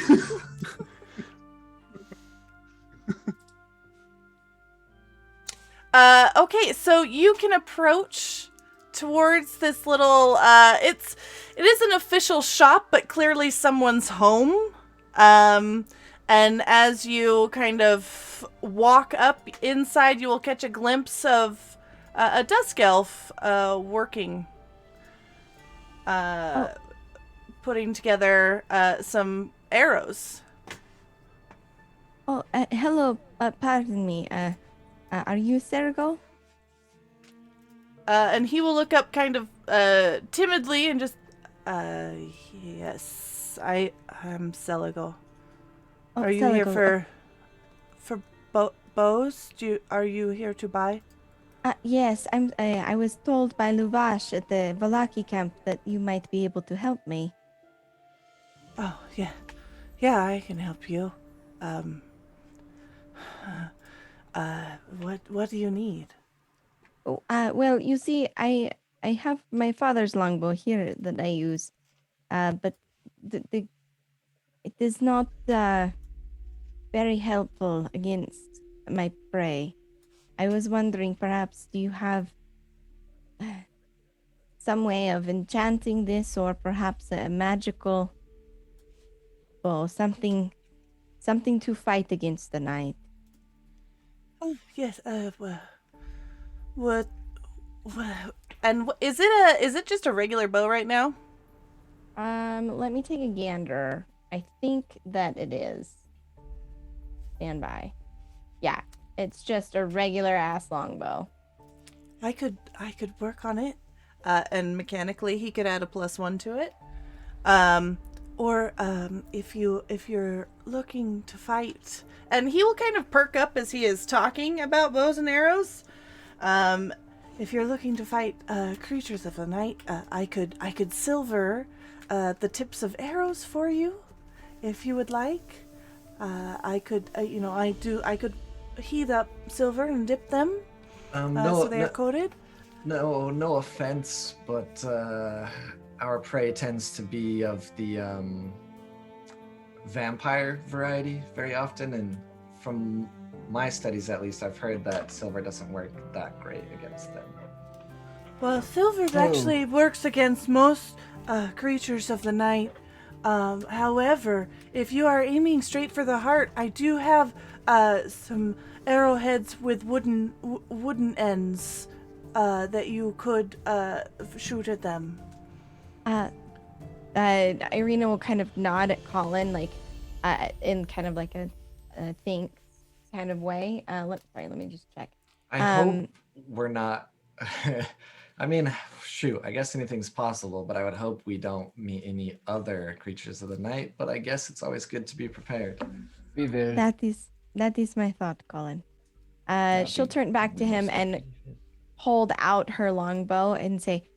Okay, so you can approach towards this little it is an official shop, but clearly someone's home. And as you kind of walk up inside, you will catch a glimpse of a dusk elf working, putting together some arrows. Oh, hello, pardon me. Are you Sergo? And he will look up kind of timidly and just, yes, I'm Celigo. Oh, Are you here Celigo. for bows? Are you here to buy? Yes, I was told by Luvash at the Vallaki camp that you might be able to help me. Oh, yeah. Yeah, I can help you. What do you need? Oh, well, you see, I have my father's longbow here that I use, but it is not very helpful against my prey. I was wondering, perhaps, do you have some way of enchanting this, or perhaps a magical bow, something to fight against the night? Oh, yes. What? And is it just a regular bow right now? Let me take a gander. I think that it is. Stand by. Yeah, it's just a regular ass longbow. I could work on it. And mechanically he could add a +1 to it. Or if you're looking to fight, and he will kind of perk up as he is talking about bows and arrows. If you're looking to fight creatures of the night, I could silver the tips of arrows for you, if you would like. I could heat up silver and dip them, so they are coated. No offense, but our prey tends to be of the vampire variety very often, and from my studies at least, I've heard that silver doesn't work that great against them. Well, silver actually works against most creatures of the night. However, if you are aiming straight for the heart, I do have some arrowheads with wooden ends that you could shoot at them. Irina will kind of nod at Colin, like in kind of like a thanks kind of way. Let me just check. I hope we're not. I mean, shoot, I guess anything's possible, but I would hope we don't meet any other creatures of the night. But I guess it's always good to be prepared. Be there. That is my thought, Colin. She'll turn back to him and hold out her longbow and say,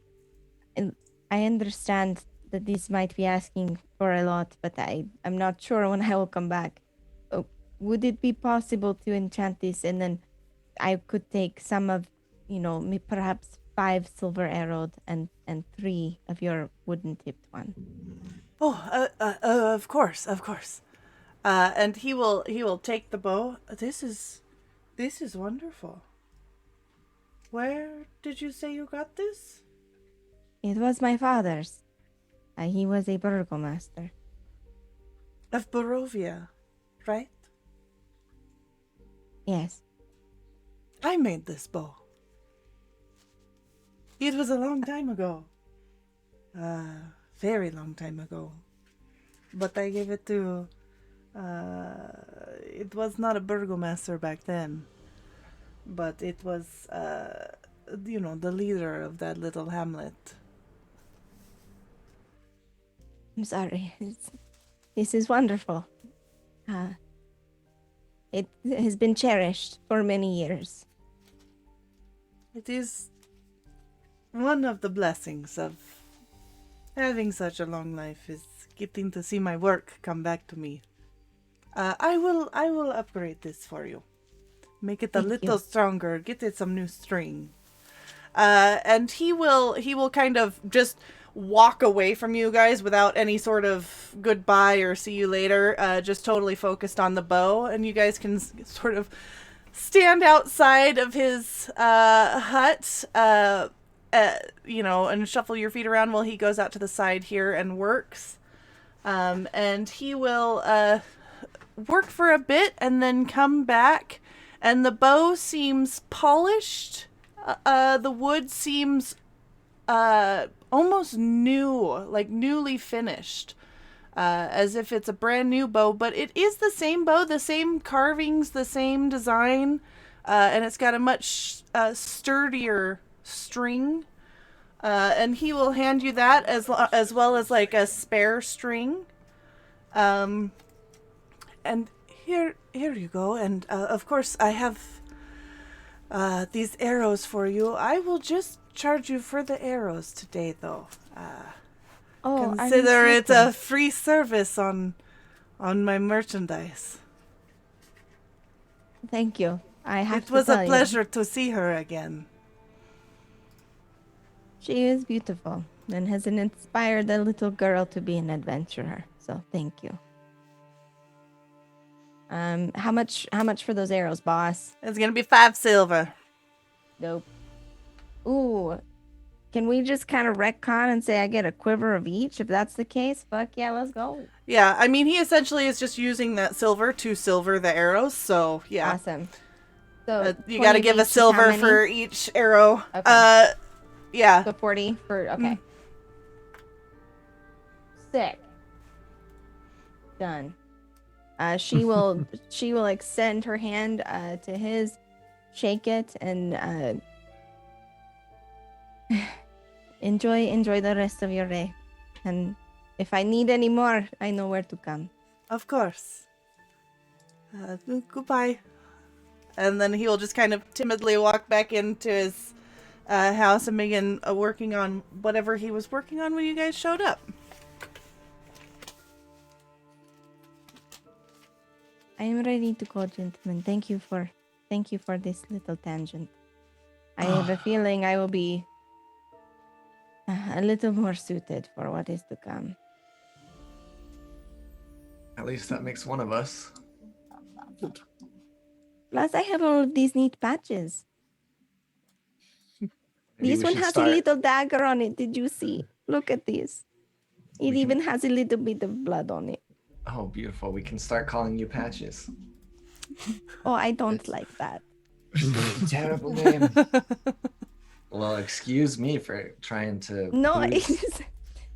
I understand that this might be asking for a lot, but I'm not sure when I will come back. Would it be possible to enchant this, and then I could take some of, perhaps 5 silver arrowed and 3 of your wooden tipped one. Oh, of course. And he will take the bow. This is wonderful. Where did you say you got this? It was my father's. He was a burgomaster. Of Barovia, right? Yes. I made this bow. It was a long time ago. Very long time ago. But I gave it to... it was not a burgomaster back then. But it was, the leader of that little hamlet. I'm sorry. This is wonderful. It has been cherished for many years. It is one of the blessings of having such a long life, is getting to see my work come back to me. I will upgrade this for you. Make it a little stronger. Get it some new string. And he will kind of just walk away from you guys without any sort of goodbye or see you later. Just totally focused on the bow, and you guys can sort of stand outside of his hut, and shuffle your feet around while he goes out to the side here and works. And he will work for a bit and then come back, and the bow seems polished. The wood seems almost new, like newly finished, as if it's a brand new bow, but it is the same bow, the same carvings, the same design, and it's got a much sturdier string, and he will hand you that as well as like a spare string, and here you go, and of course I have these arrows for you. I will just charge you for the arrows today, though. Consider it a free service on my merchandise. Thank you. It was a pleasure to see her again. She is beautiful and has inspired a little girl to be an adventurer. So thank you. How much for those arrows, boss? It's gonna be 5 silver. Nope. Ooh. Can we just kind of retcon and say I get a quiver of each? If that's the case, fuck yeah, let's go. Yeah, I mean, he essentially is just using that silver to silver the arrows, so yeah. Awesome. So you gotta give a silver for each arrow. Okay. Yeah. So 40 for, okay. Sick. Done. She will extend her hand to his, shake it, and enjoy the rest of your day. And if I need any more, I know where to come. Of course. Goodbye. And then he will just kind of timidly walk back into his house and begin working on whatever he was working on when you guys showed up. I am ready to go, gentlemen. Thank you for this little tangent. I have a feeling I will be a little more suited for what is to come. At least that makes one of us. Plus, I have all of these neat patches. Maybe This we one should has start- a little dagger on it. Did you see? Look at this. It We even has a little bit of blood on it. Oh, beautiful. We can start calling you Patches. Oh, I don't like that. Terrible name. Well, excuse me for trying to. No, boost-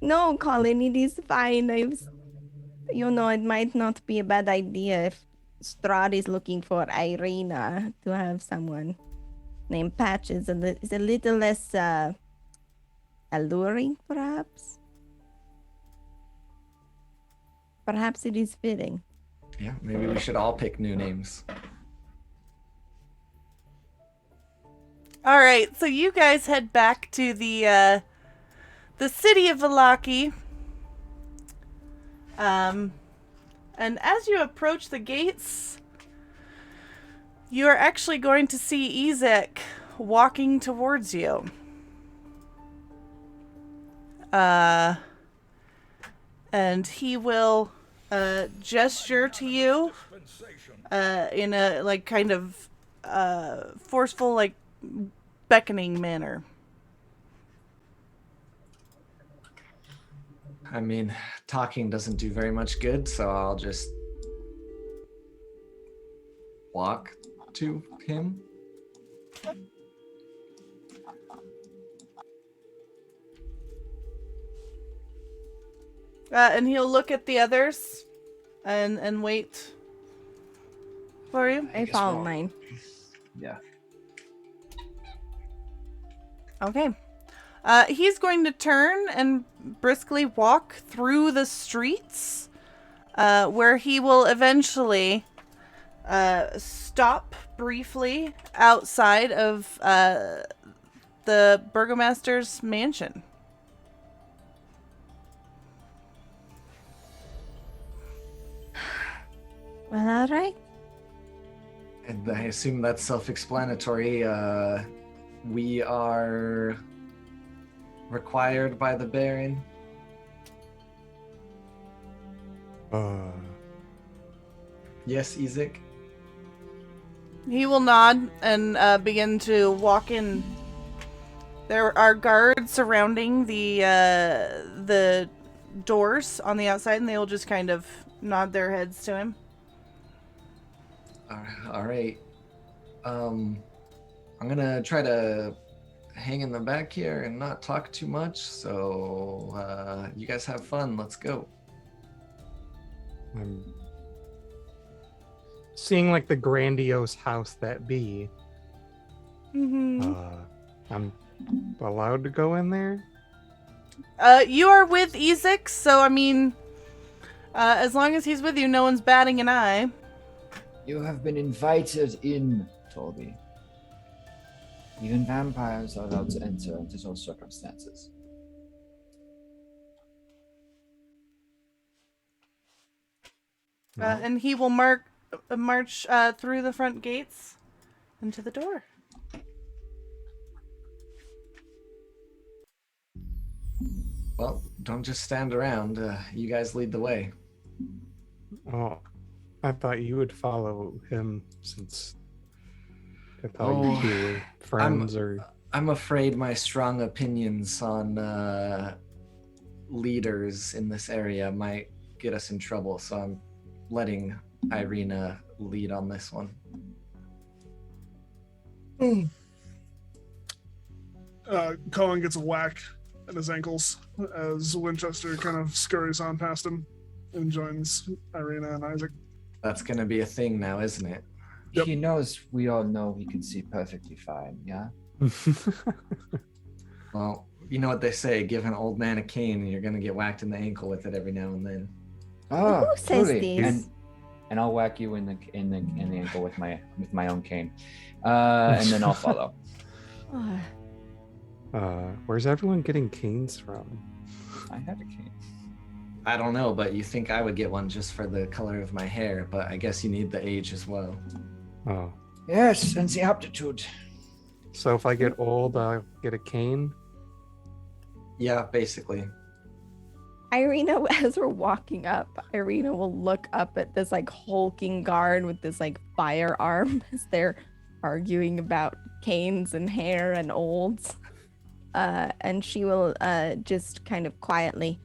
no, Colin, it is fine. It might not be a bad idea if Strahd is looking for Irina to have someone named Patches, and it's a little less alluring, perhaps. Perhaps it is fitting. Yeah, maybe we should all pick new names. All right, so you guys head back to the city of Vallaki. And as you approach the gates, you are actually going to see Ezek walking towards you. And he will gesture to you in a like kind of forceful, like beckoning manner. I mean, talking doesn't do very much good, so I'll just walk to him. And he'll look at the others and wait for you. I follow mine. Yeah. Okay. He's going to turn and briskly walk through the streets, where he will eventually stop briefly outside of the Burgomaster's mansion. Well, all right. And I assume that's self-explanatory. We are required by the Baron. Yes, Ezek? He will nod and begin to walk in. There are guards surrounding the doors on the outside, and they will just kind of nod their heads to him. All right. I'm gonna try to hang in the back here and not talk too much. So you guys have fun. Let's go. I'm seeing like the grandiose house that be. Mm-hmm. I'm allowed to go in there. You are with Ezek, so I mean, as long as he's with you, no one's batting an eye. You have been invited in, Toby. Even vampires are allowed to enter under those circumstances. And he will march through the front gates into the door. Well, don't just stand around. You guys lead the way. Oh, I thought you would follow him since I thought Oh, you two were friends I'm afraid my strong opinions on leaders in this area might get us in trouble, so I'm letting Irina lead on this one. Colin gets a whack at his ankles as Winchester kind of scurries on past him and joins Irina and Isaac. That's gonna be a thing now, isn't it? Yep. He knows we all know he can see perfectly fine, yeah? Well, you know what they say, give an old man a cane and you're gonna get whacked in the ankle with it every now and then. Oh, Who says truly. this? And I'll whack you in the ankle with my own cane. And then I'll follow. Where's everyone getting canes from? I have a cane. I don't know, but you think I would get one just for the color of my hair, but I guess you need the age as well. Oh, Yes, and the aptitude. so if I get old, I'll get a cane? Yeah, basically. Irina, as we're walking up, Irina will look up at this like hulking guard with this like firearm as they're arguing about canes and hair and olds. And she will just kind of quietly,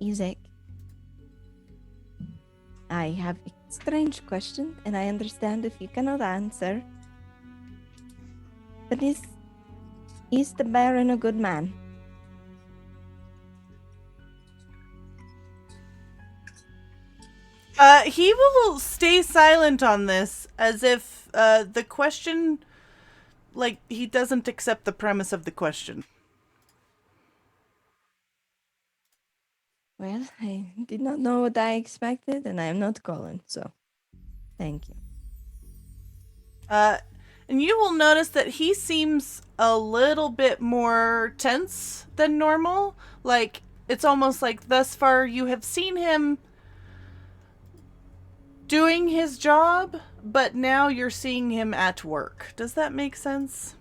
Ezek, I have a strange question, and I understand if you cannot answer. But is the Baron a good man? He will stay silent on this, as if the question, like, he doesn't accept the premise of the question. Well, I did not know what I expected, and I am not Colin, so thank you. And you will notice that he seems a little bit more tense than normal. Like, it's almost like thus far you have seen him doing his job, but now you're seeing him at work. Does that make sense?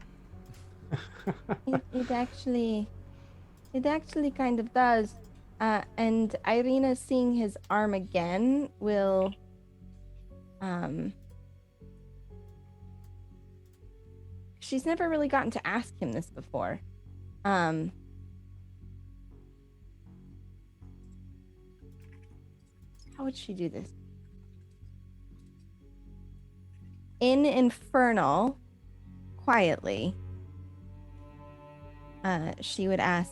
It actually It actually kind of does. And Irina, seeing his arm again, will she's never really gotten to ask him this before. How would she do this? In Infernal, quietly, she would ask,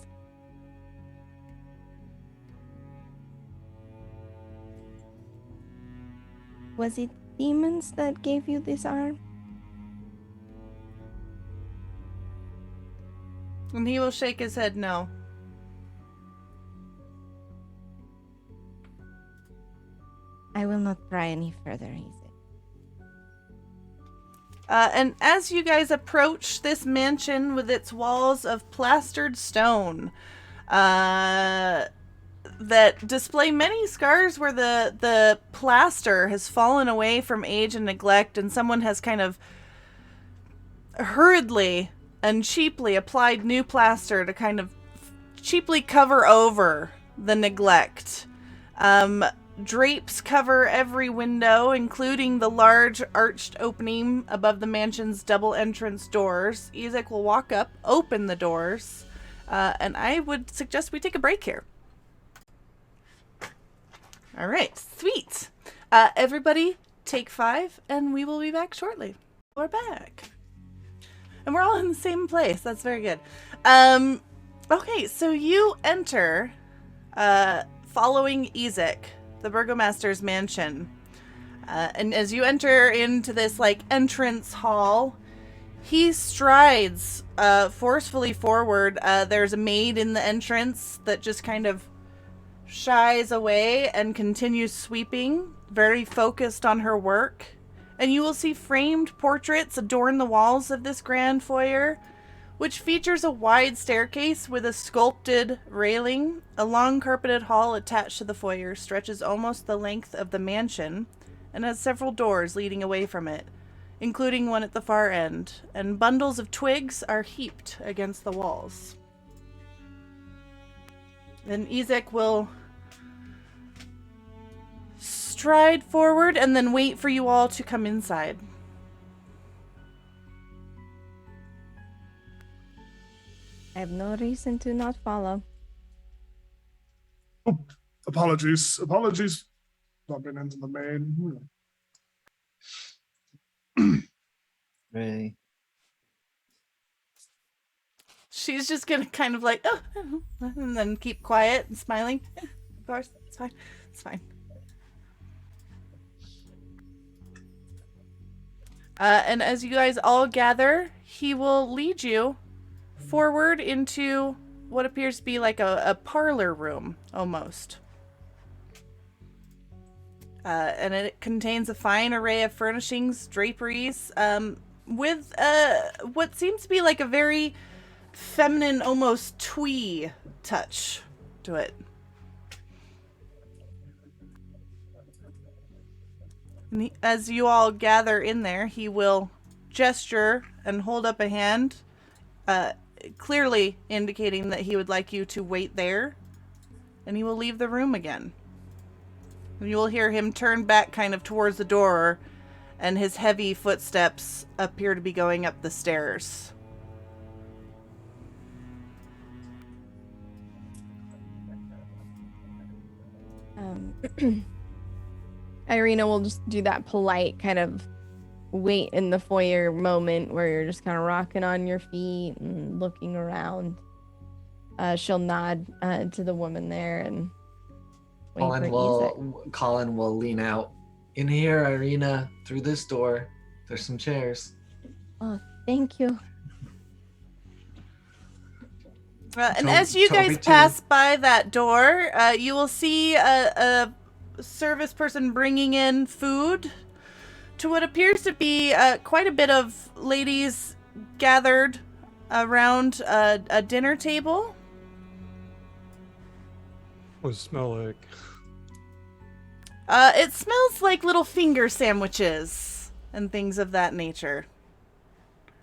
was it demons that gave you this arm? And he will shake his head no. I will not pry any further, he said. And as you guys approach this mansion with its walls of plastered stone, that display many scars where the plaster has fallen away from age and neglect, and someone has kind of hurriedly and cheaply applied new plaster to kind of cheaply cover over the neglect. Drapes cover every window, including the large arched opening above the mansion's double entrance doors. Ezek will walk up, open the doors, and I would suggest we take a break here. All right, sweet. Everybody, take 5, and we will be back shortly. We're back. And we're all in the same place. That's very good. Okay, so you enter, following Ezek, the Burgomaster's mansion. And as you enter into this, entrance hall, he strides forcefully forward. There's a maid in the entrance that just kind of shies away and continues sweeping, very focused on her work. And you will see framed portraits adorn the walls of this grand foyer, which features a wide staircase with a sculpted railing. A long carpeted hall attached to the foyer stretches almost the length of the mansion and has several doors leading away from it, including one at the far end, and bundles of twigs are heaped against the walls. Then Ezek will stride forward and then wait for you all to come inside. I have no reason to not follow. Oh, apologies. Not been into the maid. Really? She's just gonna kind of and then keep quiet and smiling. Of course, it's fine. It's fine. And as you guys all gather, he will lead you forward into what appears to be like a parlor room, almost. And it contains a fine array of furnishings, draperies, with what seems to be like a very feminine, almost twee touch to it. And as you all gather in there, he will gesture and hold up a hand, clearly indicating that he would like you to wait there, and he will leave the room again. And you will hear him turn back kind of towards the door, and his heavy footsteps appear to be going up the stairs. Irina will just do that polite kind of wait in the foyer moment where you're just kind of rocking on your feet and looking around. She'll nod to the woman there and wait for Ezek. Colin will lean out. In here, Irina, through this door. There's some chairs. Oh, thank you. And as you guys pass by that door, you will see a service person bringing in food to what appears to be quite a bit of ladies gathered around a dinner table. What does it smell like? It smells like little finger sandwiches and things of that nature.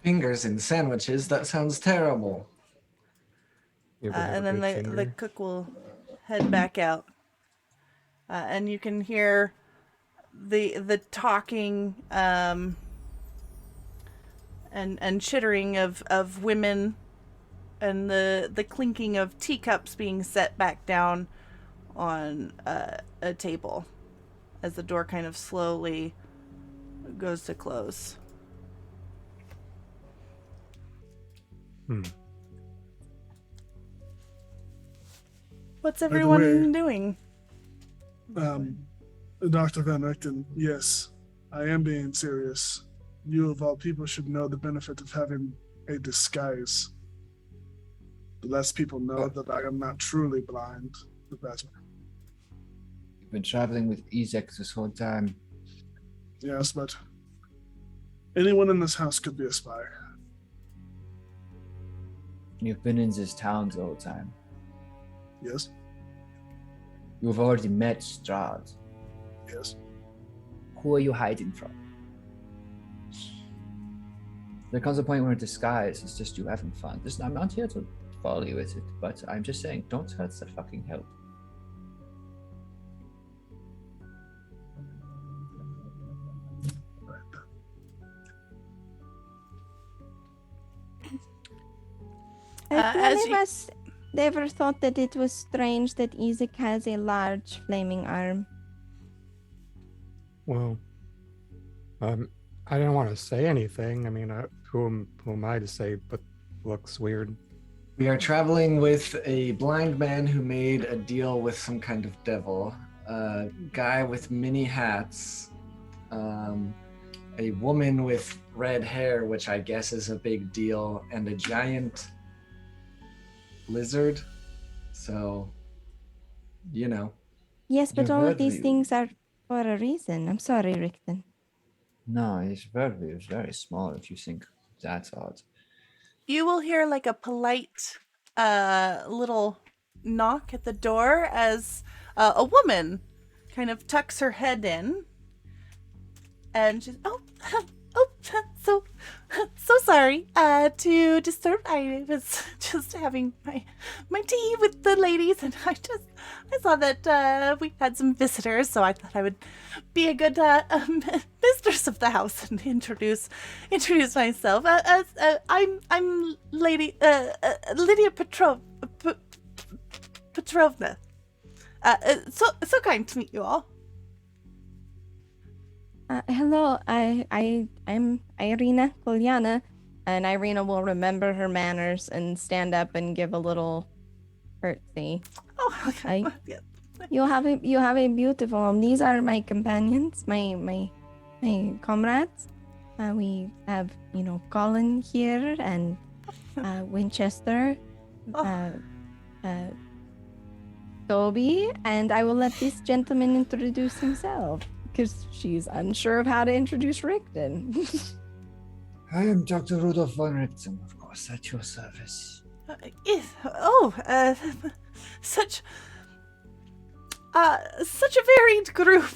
Fingers in sandwiches? That sounds terrible. Yeah, we have and a then big the finger. cook will head back out. And you can hear the talking and chittering of women, and the clinking of teacups being set back down on a table as the door kind of slowly goes to close. What's the way- everyone doing? Dr. Van Richten, yes, I am being serious. You, of all people, should know the benefit of having a disguise. The less people know that I am not truly blind, the better. You've been traveling with Ezek this whole time. Yes, but anyone in this house could be a spy. You've been in this town the whole time. Yes, You've already met Strahd. yes. Who are you hiding from? There comes a point where disguise is just you having fun. I'm not here to follow you with it, but I'm just saying, don't hurt the fucking help. Have as any of you- us ever thought that it was strange that Ezek has a large flaming arm? Well, I didn't want to say anything. I mean, who am I to say? But looks weird. We are traveling with a blind man who made a deal with some kind of devil, a guy with many hats, a woman with red hair, which I guess is a big deal, and a giant lizard. So, you know. Yes, but You've all of heard these me. things are for a reason. I'm sorry, Richten. No, it's very small if you think that's odd. You will hear like a polite little knock at the door as a woman kind of tucks her head in, and she's so sorry to disturb. I was just having my tea with the ladies, and I saw that we had some visitors, so I thought I would be a good mistress of the house and introduce myself. I'm Lady Lydia Petrovna. So kind to meet you all. Hello, I'm Irina Kolyana, and Irina will remember her manners and stand up and give a little curtsy. Oh, okay. Yeah. You have a beautiful. These are my companions, my comrades. We have Colin here and Winchester, Toby, and I will let this gentleman introduce himself because she's unsure of how to introduce Richten. I am Dr. Rudolf von Richten, of course, at your service. Yes. Oh, such a varied group.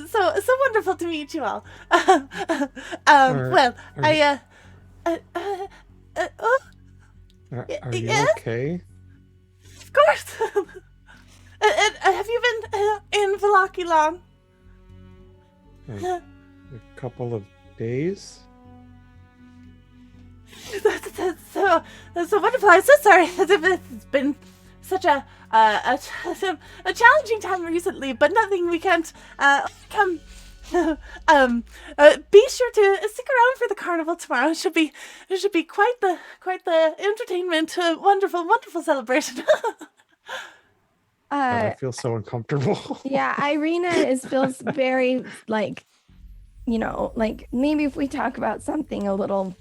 So wonderful to meet you all. Well, Are yeah. you okay? Of course. Have you been in Vallaki long? A couple of days. That's so wonderful. I'm so sorry. It's been such a challenging time recently, but nothing we can't overcome. Be sure to stick around for the carnival tomorrow. It should be quite the entertainment. Wonderful celebration. I feel so uncomfortable. Yeah, Irina feels very like maybe if we talk about something a little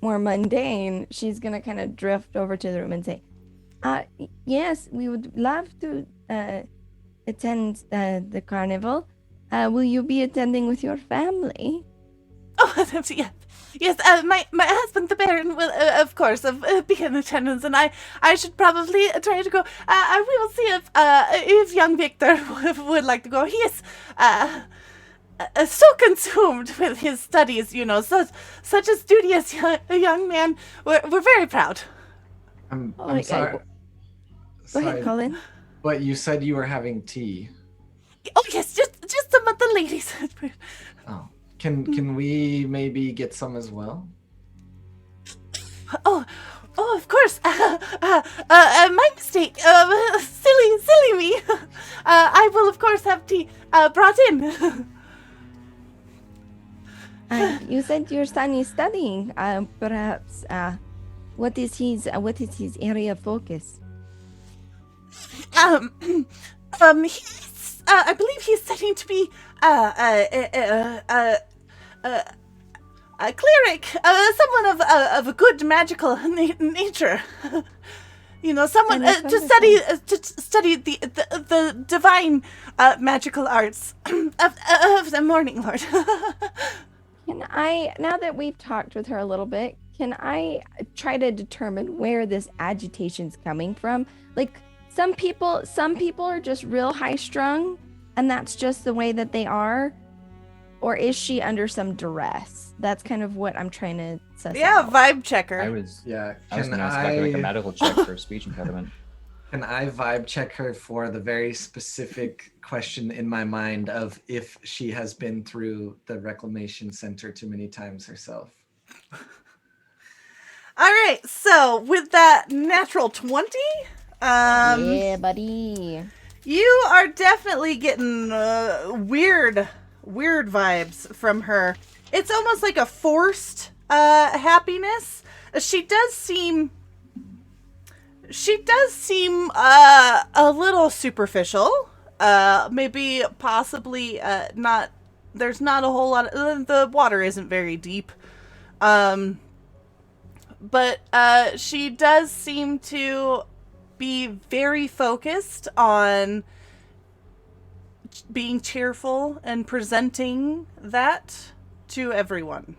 more mundane, she's gonna kind of drift over to the room and say, yes, we would love to attend the carnival. Will you be attending with your family? Oh, yeah. Yes, my husband, the Baron, will, of course, be in attendance, and I should probably try to go. We will see if young Victor would like to go. He is, so consumed with his studies, you know, such a studious young man. We're very proud. I'm Okay. sorry. Go ahead, Colin. But you said you were having tea. Oh yes, just some of the ladies. Oh, can we maybe get some as well? Oh, of course. My mistake. Silly me. I will of course have tea brought in. You said your son is studying. Perhaps. What is his area of focus? He's, I believe he's studying to be a cleric, someone of a good magical nature. You know, someone to study the divine magical arts of the Morning Lord. Can I, now that we've talked with her a little bit, can I try to determine where this agitation's coming from? Like, some people are just real high strung, and that's just the way that they are. Or is she under some duress? That's kind of what I'm trying to suss out. Vibe checker. I was Yeah. going to ask if I could make a medical check for a speech impediment. Can I vibe check her for the very specific question in my mind of if she has been through the Reclamation Center too many times herself? All right, so with that natural 20, Yeah, buddy. you are definitely getting weird vibes from her. It's almost like a forced happiness. She does seem a little superficial. Maybe possibly not. There's not a whole lot. The water isn't very deep. But she does seem to be very focused on being cheerful and presenting that to everyone.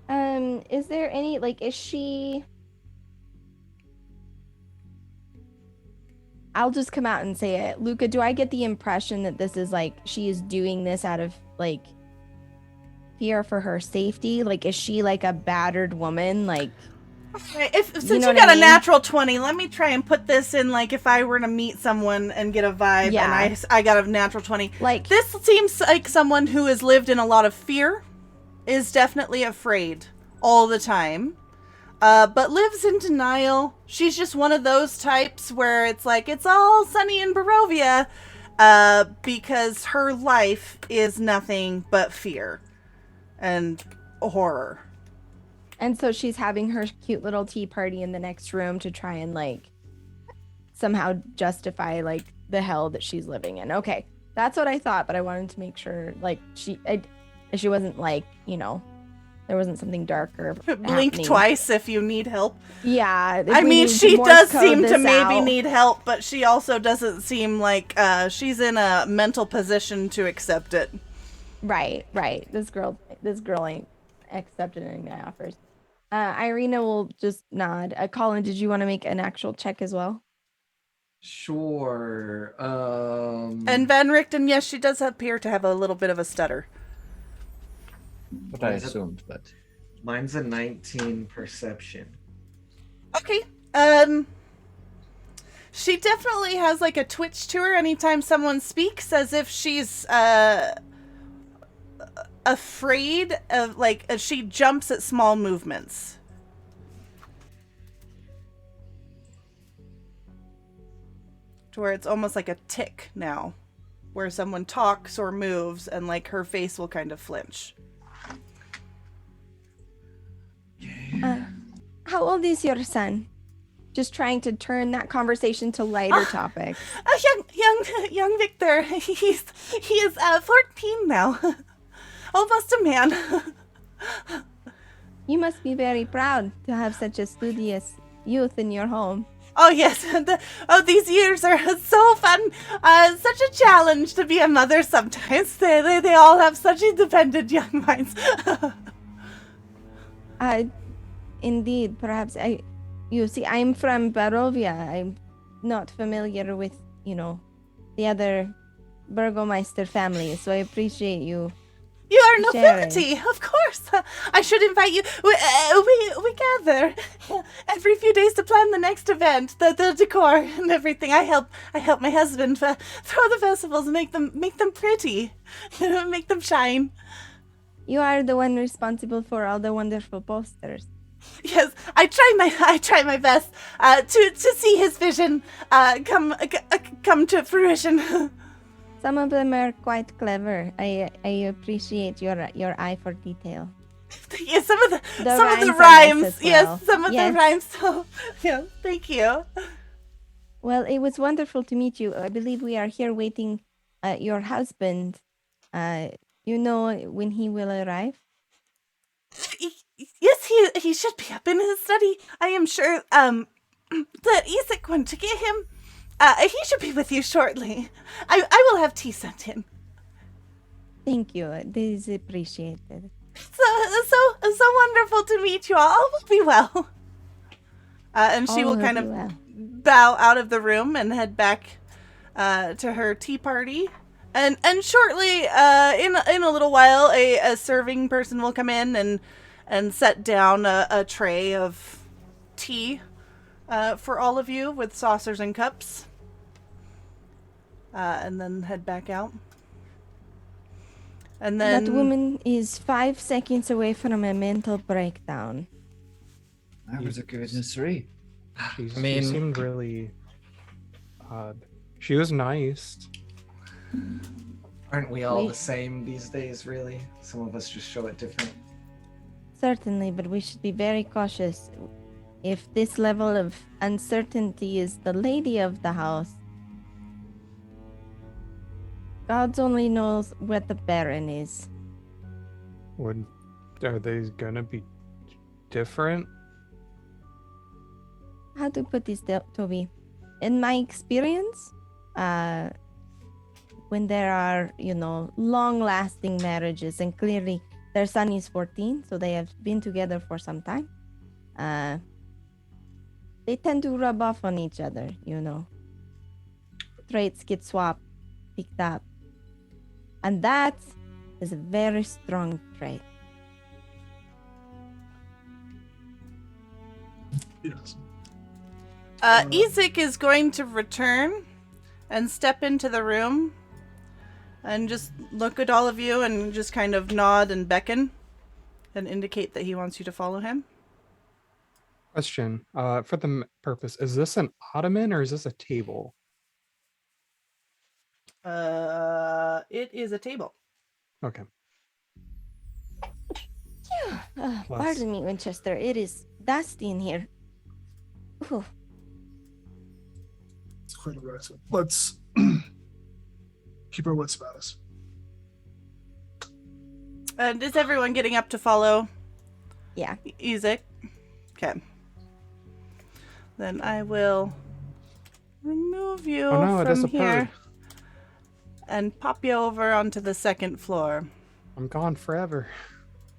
Is there any, like, is she... I'll just come out and say it. Luca, do I get the impression that this is, like, she is doing this out of, like, fear for her safety? Like, is she, like, a battered woman? Like... Since know you what got I a mean? natural 20, let me try and put this in, like, if I were to meet someone and get a vibe, Yeah. and I got a natural 20. Like... This seems like someone who has lived in a lot of fear, is definitely afraid all the time, but lives in denial. She's just one of those types where it's like, it's all sunny in Barovia, because her life is nothing but fear and horror. And so she's having her cute little tea party in the next room to try and, like, somehow justify, like, the hell that she's living in. Okay, that's what I thought, but I wanted to make sure, like, she wasn't, like, you know, there wasn't something darker Blink happening. twice if you need help. Yeah. if I we mean, need to she Morse does code seem to this maybe out. need help, but she also doesn't seem like she's in a mental position to accept it. Right. This girl ain't accepting any offers. Irina will just nod. Colin, did you want to make an actual check as well? Sure. And Van Richten, yes, she does appear to have a little bit of a stutter. What I assumed, but Mine's a 19 perception. Okay. She definitely has like a twitch to her anytime someone speaks, as if she's afraid of, like, she jumps at small movements. To where it's almost like a tick now, where someone talks or moves and, like, her face will kind of flinch. How old is your son? Just trying to turn that conversation to lighter topics. Young Victor, he is 14 now. Almost a man. You must be very proud to have such a studious youth in your home. Oh yes, these years are so fun. Such a challenge to be a mother sometimes. They all have such independent young minds. Indeed, perhaps you see, I'm from Barovia. I'm not familiar with, the other Burgomaster family, so I appreciate you. You are sharing. nobility, of course. I should invite you. We gather every few days to plan the next event, the decor and everything. I help my husband throw the festivals and make them pretty, make them shine. You are the one responsible for all the wonderful posters. Yes, I try my best to see his vision come to fruition. Some of them are quite clever. I appreciate your eye for detail. Yes, some of the are rhymes. nice as Yes, well. some of Yes. the rhymes. So, yeah, thank you. Well, it was wonderful to meet you. I believe we are here waiting your husband. You know when he will arrive? Yes, he should be up in his study. I am sure that Isaac went to get him. He should be with you shortly. I will have tea sent in. Thank you. This is appreciated. So wonderful to meet you all. All will be well. And she All will will kind be of well. bow out of the room and head back to her tea party. And shortly, in a little while, a serving person will come in and set down a tray of tea for all of you with saucers and cups. And then head back out. And then That woman is 5 seconds away from a mental breakdown. That was a good history. She mean- seemed really odd. She was nice. Aren't we all We- the same these days, really? Some of us just show it different. Certainly, but we should be very cautious. If this level of uncertainty is the lady of the house, God only knows what the Baron is. Are they gonna be different? How to put this, Toby? In my experience, when there are, long-lasting marriages, and clearly their son is 14, so they have been together for some time, they tend to rub off on each other, Traits get swapped, picked up. And that is a very strong trait. Yes. Isaac is going to return and step into the room and just look at all of you and just kind of nod and beckon and indicate that he wants you to follow him. Question. For the purpose, is this an ottoman or is this a table? It is a table. Okay. Plus. Pardon me, Winchester. It is dusty in here. Ooh. It's quite aggressive. Let's keep our wits about us. And is everyone getting up to follow Yeah. Isaac? Okay. Then I will remove you Oh no, it from disappeared. here and pop you over onto the second floor. I'm gone forever.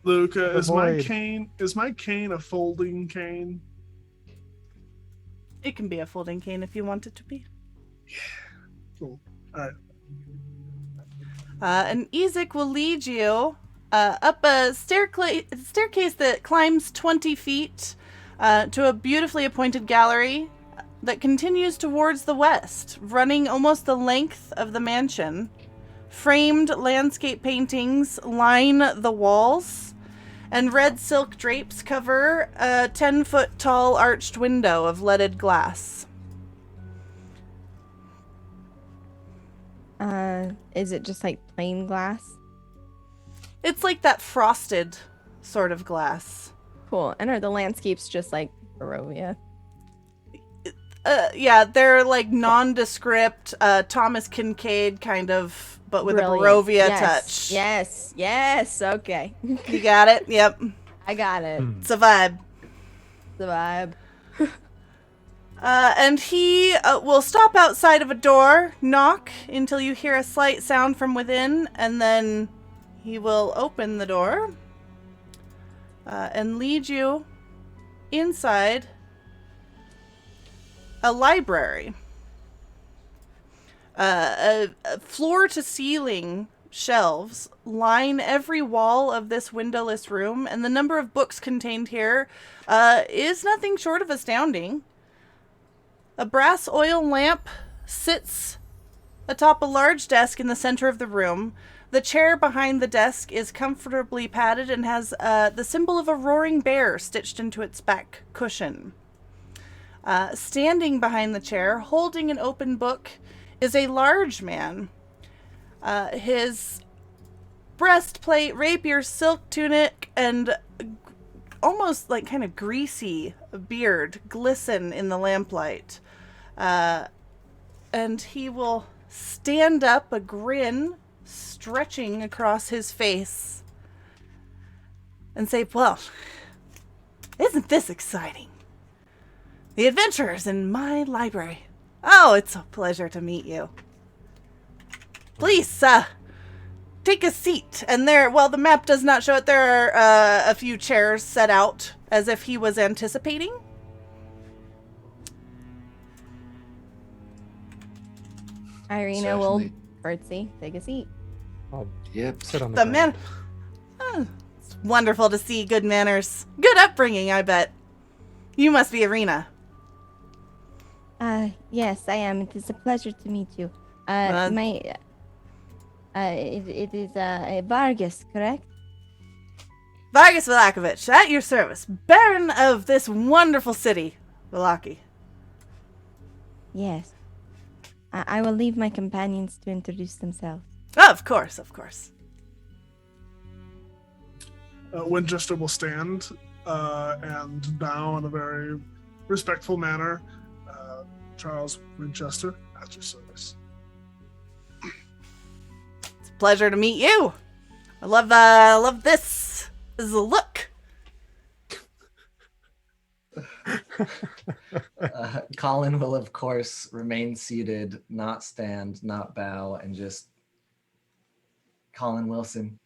Luca, is my Avoid. cane a folding cane? It can be a folding cane if you want it to be. Cool. All right. And Isaac will lead you up a staircase that climbs 20 feet to a beautifully appointed gallery that continues towards the west, running almost the length of the mansion. Framed landscape paintings line the walls, and red silk drapes cover a 10-foot tall arched window of leaded glass. Is it just like plain glass? It's like that frosted sort of glass. Cool. And are the landscapes just like Barovia? Yeah, they're like nondescript, Thomas Kincaid kind of, but with Brilliant. a Barovia Yes, touch. Yes. Okay. You got it? Yep. I got it. It's a vibe. The vibe. And he will stop outside of a door, knock until you hear a slight sound from within, and then he will open the door and lead you inside a library. Floor-to-ceiling shelves line every wall of this windowless room, and the number of books contained here is nothing short of astounding. A brass oil lamp sits atop a large desk in the center of the room. The chair behind the desk is comfortably padded and has the symbol of a roaring bear stitched into its back cushion. Standing behind the chair, holding an open book, is a large man. His breastplate, rapier, silk tunic, and almost like kind of greasy beard glisten in the lamplight. And he will stand up, a grin stretching across his face, and say, "Well, isn't this exciting? The adventurers in my library. Oh, it's a pleasure to meet you. Please, take a seat." And the map does not show it. There are a few chairs set out as if he was anticipating. Irina will Certainly. curtsy, take a seat. I'll Yep. sit on the The ground. man. It's wonderful to see good manners. Good upbringing, I bet. You must be Irina. Yes, I am. It is a pleasure to meet you. It is Vargas, correct? Vargas Vallakovich, at your service. Baron of this wonderful city, Vallaki. Yes. I will leave my companions to introduce themselves. Oh, of course, of course. Winchester will stand and bow in a very respectful manner. Charles Winchester, at your service. It's a pleasure to meet you. I love this. This is a look. Colin will, of course, remain seated, not stand, not bow, and just Colin Wilson.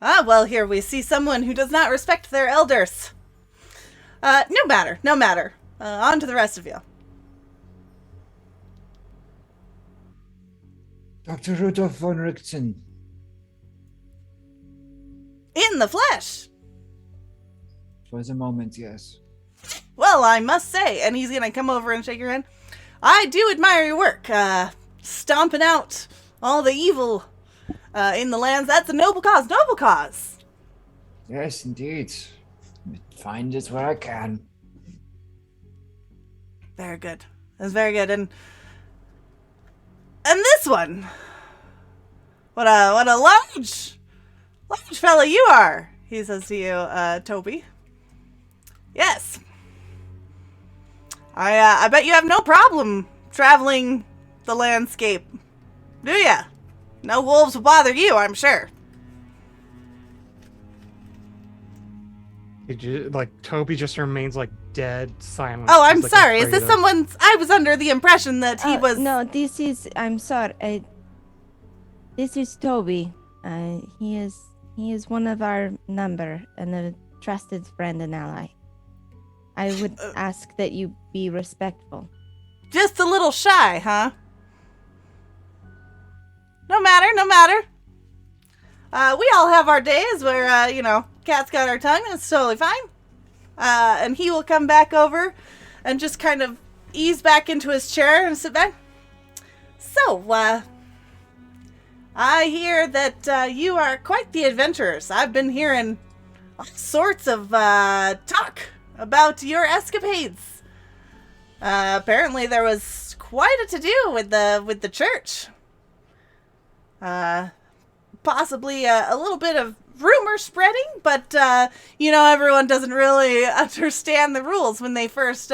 Ah, well, here we see someone who does not respect their elders. No matter. On to the rest of you. Dr. Rudolf von Richten. In the flesh. For the moment, yes. Well, I must say, and he's gonna come over and shake your hand. I do admire your work. Stomping out all the evil in the lands. That's a noble cause. Noble cause. Yes, indeed. Find it where I can. Very good. That's very good. And this one. What a large fella you are, he says to you, Toby. Yes. I bet you have no problem traveling the landscape, do ya? No wolves will bother you, I'm sure. Toby just remains dead silent. Oh, I'm He's, sorry. Is afraid this of- someone's... I was under the impression that he was... No, this is. I'm sorry. This is Toby. He is one of our number and a trusted friend and ally. I would ask that you be respectful. Just a little shy, huh? No matter. We all have our days where, cat's got our tongue. That's totally fine. And he will come back over and just kind of ease back into his chair and sit back. So, I hear that you are quite the adventurers. I've been hearing all sorts of talk about your escapades. Apparently there was quite a to-do with the church. Possibly a little bit of rumor spreading, but everyone doesn't really understand the rules when they first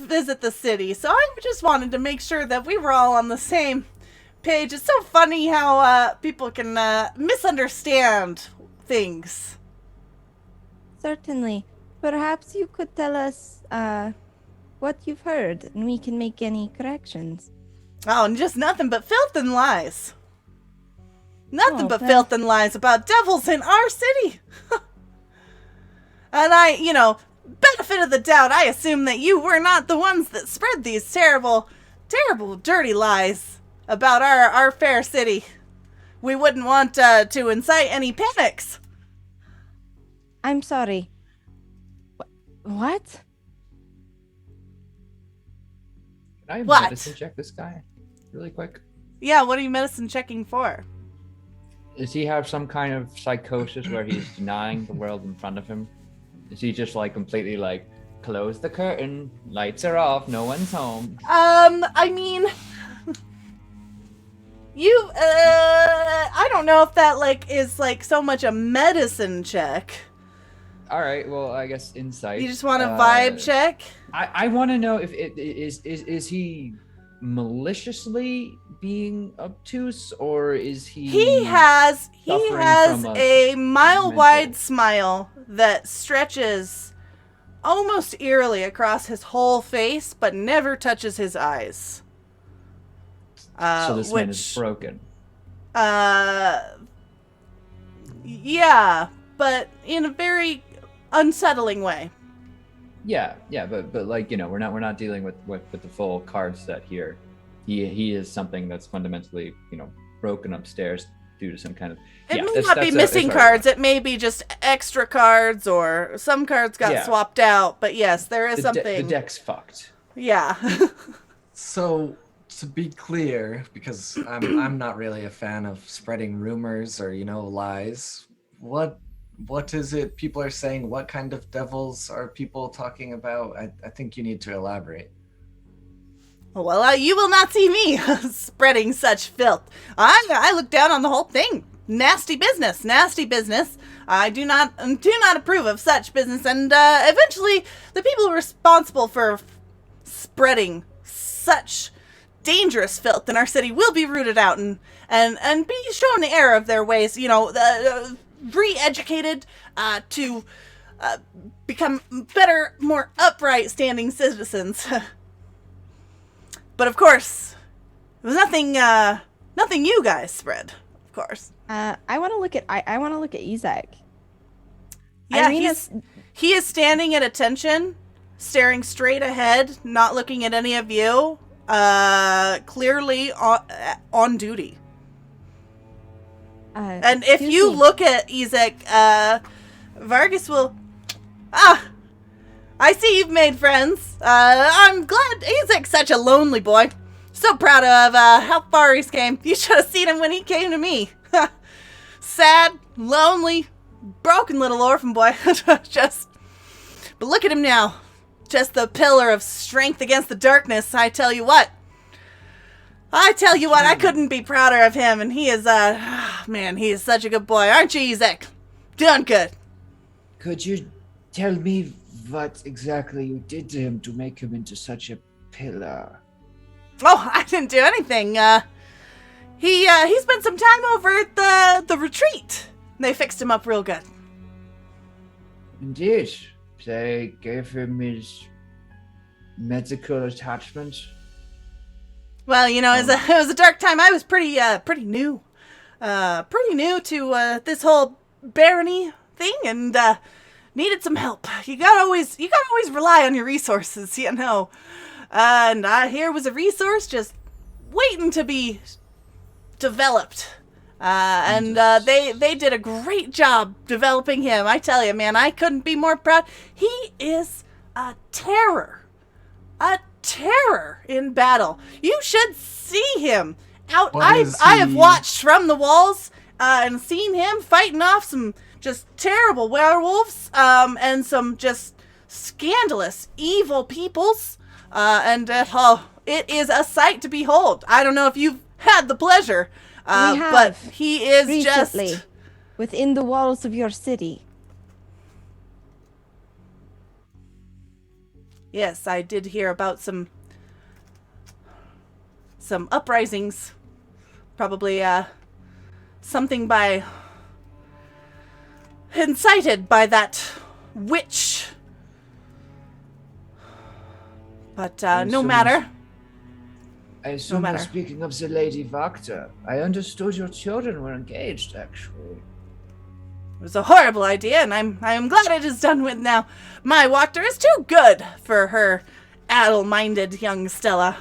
visit the city. So I just wanted to make sure that we were all on the same page. It's so funny how people can misunderstand things. Certainly. Perhaps you could tell us what you've heard, and we can make any corrections. Oh, and just nothing but filth and lies. Nothing Oh, but well. filth and lies about devils in our city. And I, benefit of the doubt, I assume that you were not the ones that spread these terrible terrible, dirty lies about our fair city. We wouldn't want to incite any panics. I'm sorry. What? Can I What? medicine check this guy really quick? Yeah, what are you medicine checking for? Does he have some kind of psychosis where he's denying the world in front of him? Is he just like completely like, close the curtain, lights are off, no one's home? I mean, I don't know if that like is like so much a medicine check. All right, well, I guess insight. You just want a vibe check? I want to know if it is he maliciously being obtuse, or is he? He has suffering from a mile-wide mental- smile that stretches almost eerily across his whole face, but never touches his eyes. So this man is broken. Yeah, but in a very unsettling way. Yeah, but like, you know, we're not dealing with the full card set here. He is something that's fundamentally, you know, broken upstairs due to some kind of. It may not be missing cards. It may be just extra cards, or some cards got swapped out. But yes, there is something. The deck's fucked. Yeah. So, to be clear, because I'm not really a fan of spreading rumors or, you know, lies. What is it people are saying? What kind of devils are people talking about? I think you need to elaborate. Well, you will not see me spreading such filth. I look down on the whole thing. Nasty business, nasty business. I do not approve of such business, and eventually the people responsible for spreading such dangerous filth in our city will be rooted out and be shown the error of their ways. You know, re-educated to become better, more upright standing citizens. But of course, it was nothing you guys spread, of course. I want to look at Izek. Yeah, Irina's... he is standing at attention, staring straight ahead, not looking at any of you, clearly on duty. And if you look at Izek, Vargas will... I see you've made friends. I'm glad Izek's such a lonely boy. So proud of how far he's came. You should have seen him when he came to me. Sad, lonely, broken little orphan boy. But look at him now. Just the pillar of strength against the darkness. I tell you what, I couldn't be prouder of him. And he is, man, he is such a good boy. Aren't you, Izek? Doing good. Could you tell me what exactly you did to him to make him into such a pillar? Oh, I didn't do anything. He spent some time over at the retreat. They fixed him up real good. Indeed. They gave him his medical attachment. Well, you know, it was a dark time. I was pretty new to this whole barony thing, and needed some help. You gotta always rely on your resources, you know. And here was a resource just waiting to be developed. And they did a great job developing him. I tell you, man, I couldn't be more proud. He is a terror in battle. You should see him out. I have watched from the walls and seen him fighting off some just terrible werewolves, and some just scandalous, evil peoples. It is a sight to behold. I don't know if you've had the pleasure, but he is recently, just within the walls of your city. Yes, I did hear about some uprisings. Probably something incited by that witch. But no matter. I assume you're speaking of the Lady Vakta. I understood your children were engaged, actually. It was a horrible idea, and I am glad it is done with now. My Wakter is too good for her addle-minded young Stella.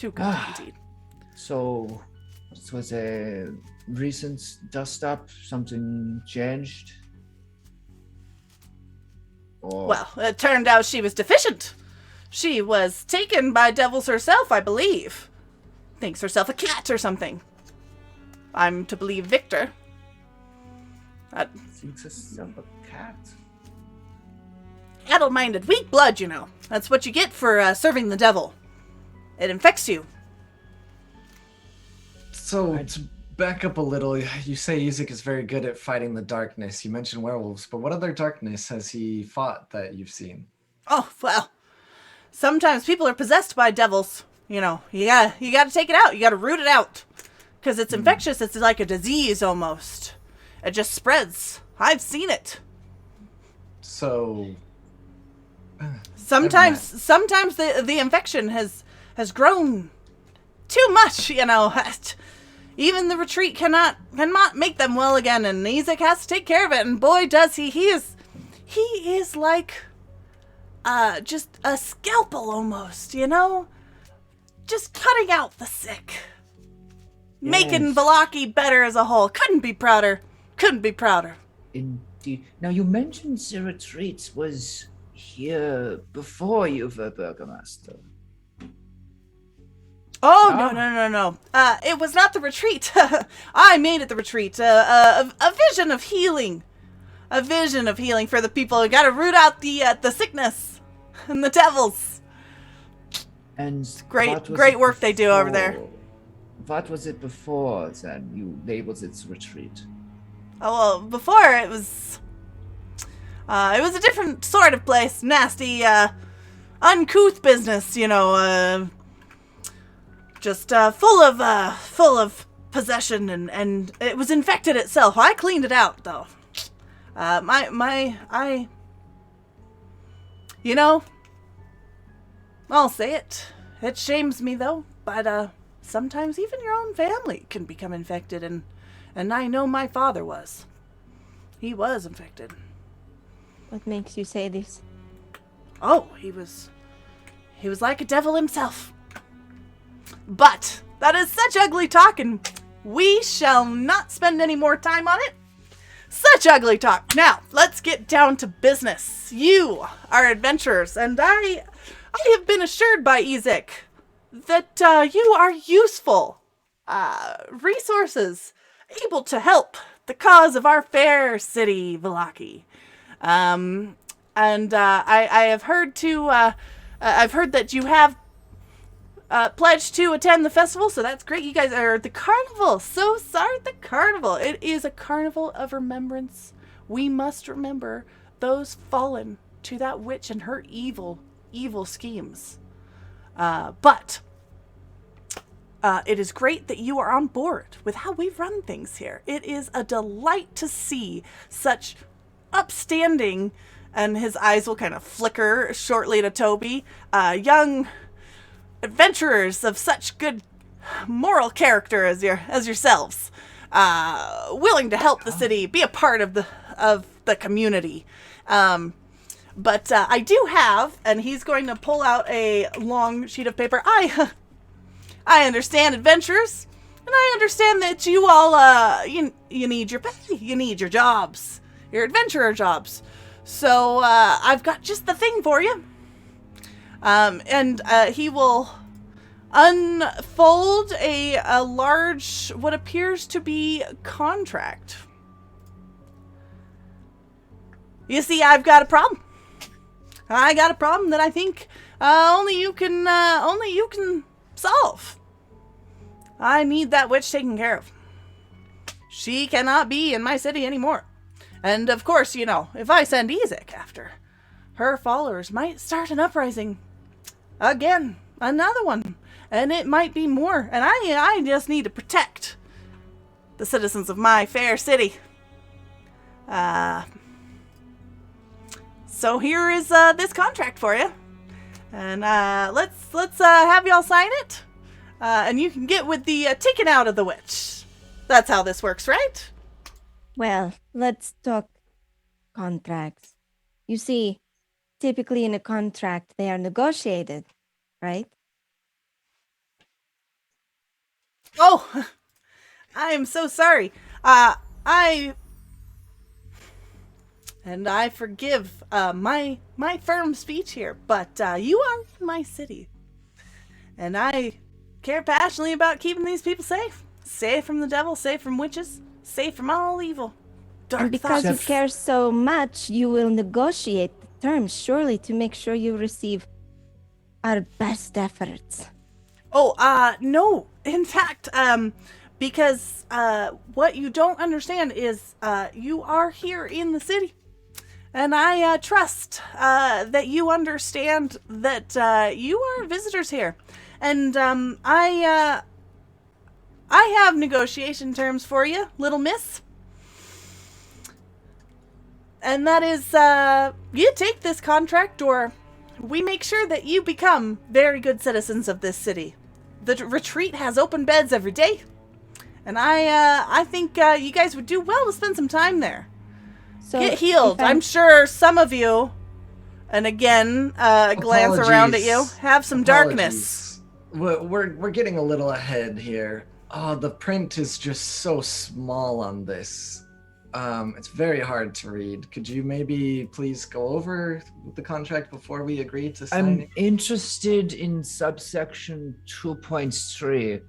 Too Gothic indeed. So, this was a recent dust up? Something changed? Or... Well, it turned out she was deficient. She was taken by devils herself, I believe. Thinks herself a cat or something. I'm to believe Victor. Thinks herself a cat? Addle-minded, weak blood, you know. That's what you get for serving the devil. It infects you. So, to back up a little, you say Isaac is very good at fighting the darkness. You mentioned werewolves, but what other darkness has he fought that you've seen? Oh, well, sometimes people are possessed by devils. You know, you gotta take it out. You gotta root it out. Because it's infectious. It's like a disease, almost. It just spreads. I've seen it. So... Sometimes the infection has grown too much, you know. Even the retreat cannot make them well again, and Isaac has to take care of it, and boy does he. He is like just a scalpel almost, you know? Just cutting out the sick. Yes. Making Vallaki better as a whole. Couldn't be prouder. Indeed. Now you mentioned the retreat was here before you were Burgomaster. Oh, no. It was not the retreat. I made it the retreat. A vision of healing. A vision of healing for the people. You gotta root out the sickness and the devils. And great work they do over there. What was it before then you labeled it retreat? Oh, well, before it was a different sort of place. Nasty, uncouth business, you know, just full of possession, and it was infected itself. I cleaned it out, though. You know, I'll say it. It shames me, though, but sometimes even your own family can become infected, and I know my father was. He was infected. What makes you say this? Oh, he was like a devil himself. But that is such ugly talk, and we shall not spend any more time on it. Such ugly talk. Now, let's get down to business. You are adventurers, and I have been assured by Isaac that you are useful resources, able to help the cause of our fair city, Vallaki. And I have heard I've heard that you have pledged to attend the festival, so that's great. You guys are at the carnival. So sorry, the carnival. It is a carnival of remembrance. We must remember those fallen to that witch and her evil schemes. But it is great that you are on board with how we run things here. It is a delight to see such upstanding, and his eyes will kind of flicker shortly to Toby, young adventurers of such good moral character as yourselves, willing to help the city, be a part of the community. But I do have, and he's going to pull out a long sheet of paper. I understand, adventurers, and I understand that you all you need your pay, you need your jobs, your adventurer jobs. So I've got just the thing for you. And he will unfold a large, what appears to be contract. You see, I've got a problem. I got a problem that I think only you can solve. I need that witch taken care of. She cannot be in my city anymore. And of course, you know, if I send Isaac after, her followers might start an uprising. Again, another one. And it might be more. And I just need to protect the citizens of my fair city. So here is this contract for you. And let's have y'all sign it. And you can get with the taking out of the witch. That's how this works, right? Well, let's talk contracts. You see, typically in a contract, they are negotiated, right? Oh, I am so sorry. I forgive my firm speech here, but you are in my city, and I care passionately about keeping these people safe. Safe from the devil, safe from witches, safe from all evil. Dark And because thoughts. you care so much, you will negotiate the terms, surely, to make sure you receive our best efforts. Oh, no. In fact, because what you don't understand is you are here in the city. And I trust that you understand that you are visitors here. And I have negotiation terms for you, little miss. And that is, you take this contract, or we make sure that you become very good citizens of this city. The retreat has open beds every day. And I think you guys would do well to spend some time there. So get healed. I'm sure some of you, and again, glance around at you, have some darkness. We're getting a little ahead here. Oh, the print is just so small on this. It's very hard to read. Could you maybe please go over the contract before we agree to sign I'm it? interested in subsection 2.3.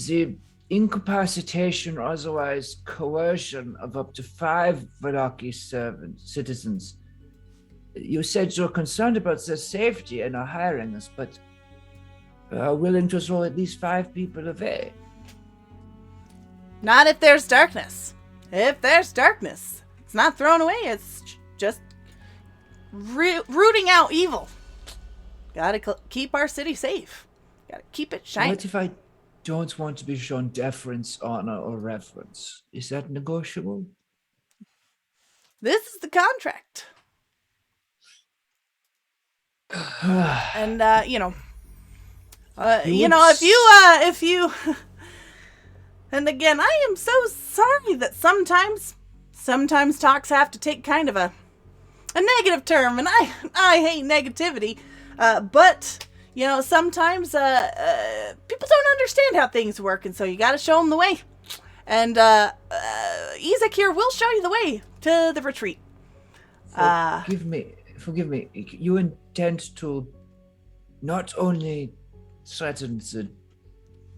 The incapacitation or otherwise coercion of up to 5 Vallaki citizens. You said you're concerned about their safety and are hiring us, but are willing to throw at least 5 people away. Not if there's darkness. If there's darkness, it's not thrown away. It's just rooting out evil. Gotta keep our city safe. Gotta keep it shining. What if I don't want to be shown deference, honor, or reverence? Is that negotiable? This is the contract. And, if you, and again, I am so sorry that sometimes talks have to take kind of a negative term, and I hate negativity, but, sometimes, people don't understand how things work, and so you gotta show them the way. And, Isaac here will show you the way to the retreat. Forgive me. You intend to not only threaten the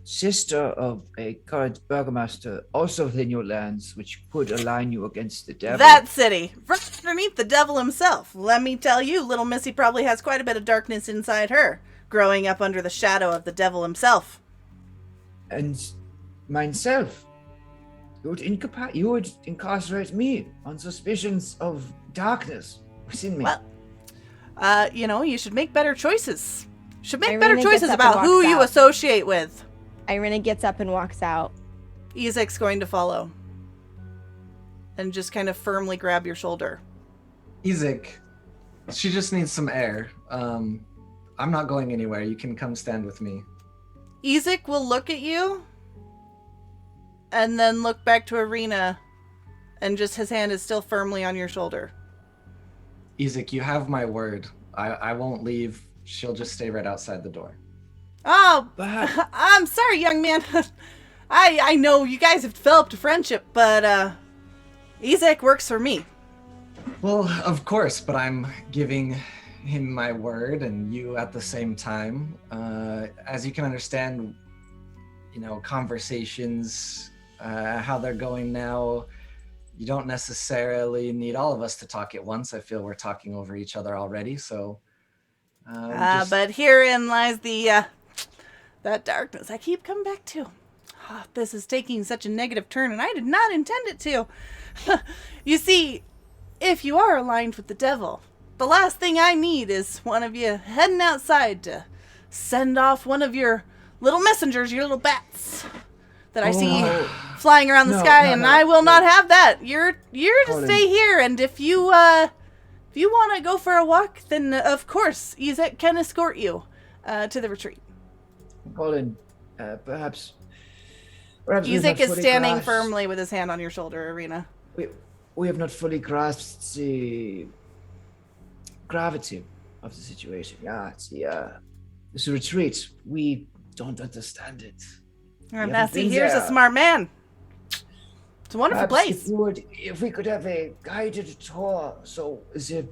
sister of a current burgomaster, also within your lands, which could align you against the devil. That city, right underneath the devil himself. Let me tell you, little Missy probably has quite a bit of darkness inside her, growing up under the shadow of the devil himself. And myself. You would incarcerate me on suspicions of darkness within me. Well, you should make better choices. Should make Irina better gets choices up about and who walks you out. associate with. Irina gets up and walks out. Isaac's going to follow. And just kind of firmly grab your shoulder. Isaac, she just needs some air. I'm not going anywhere. You can come stand with me. Isaac will look at you and then look back to Irina, and just his hand is still firmly on your shoulder. Isaac, you have my word. I won't leave. She'll just stay right outside the door. Oh, I'm sorry, young man. I know you guys have developed a friendship, but Isaac works for me. Well, of course, but I'm giving him my word and you at the same time. As you can understand, conversations, how they're going now, you don't necessarily need all of us to talk at once. I feel we're talking over each other already, so... But herein lies that darkness I keep coming back to. This is taking such a negative turn, and I did not intend it to. You see, if you are aligned with the devil, the last thing I need is one of you heading outside to send off one of your little messengers, your little bats that I see flying around the sky, and I will not have that. You're to stay here, and if you want to go for a walk, then of course Isaac can escort you to the retreat. Colin, perhaps Isaac is standing firmly with his hand on your shoulder, Irina. We have not fully grasped the gravity of the situation. It's a retreat. We don't understand it. And haven't now see, been here's a there. smart man. It's a wonderful Perhaps place. if we could have a guided tour, so the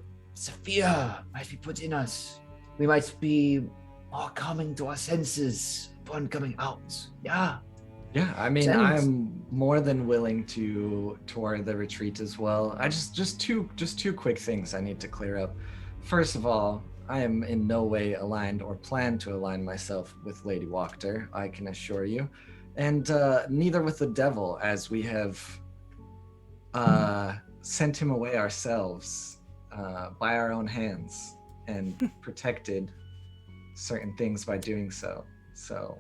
fear might be put in us. We might be more coming to our senses upon coming out. Yeah. Yeah, I mean, Sense. I'm more than willing to tour the retreat as well. I just two quick things I need to clear up. First of all, I am in no way aligned or plan to align myself with Lady Wachter, I can assure you. And neither with the devil, as we have sent him away ourselves by our own hands and protected certain things by doing so. So...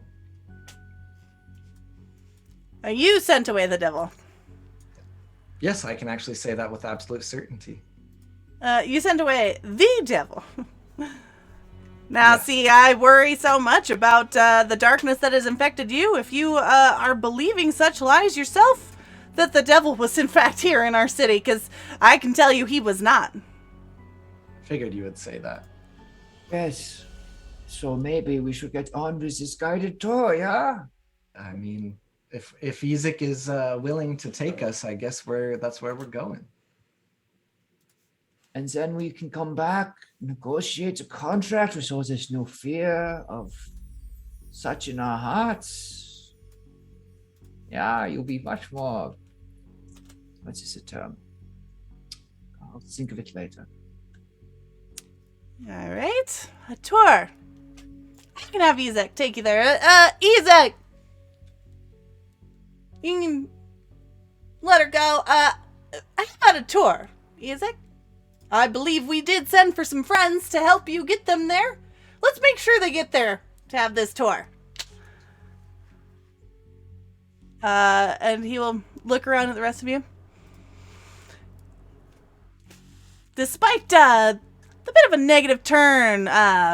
You sent away the devil. yes, I can actually say that with absolute certainty. You sent away the devil. Now, Yes. see, I worry so much about the darkness that has infected you. If you are believing such lies yourself, that the devil was in fact here in our city, because I can tell you he was not. Figured you would say that. Yes. So maybe we should get on with this guided tour, yeah? I mean, if Isaac is willing to take us, I guess that's where we're going. And then we can come back, negotiate a contract with all this new fear of such in our hearts. Yeah, you'll be much more... what is the term? I'll think of it later. All right, a tour. I can have Isaac take you there. Isaac! You can let her go. I had a tour, Isaac. I believe we did send for some friends to help you get them there. Let's make sure they get there to have this tour. And he will look around at the rest of you. Despite the bit of a negative turn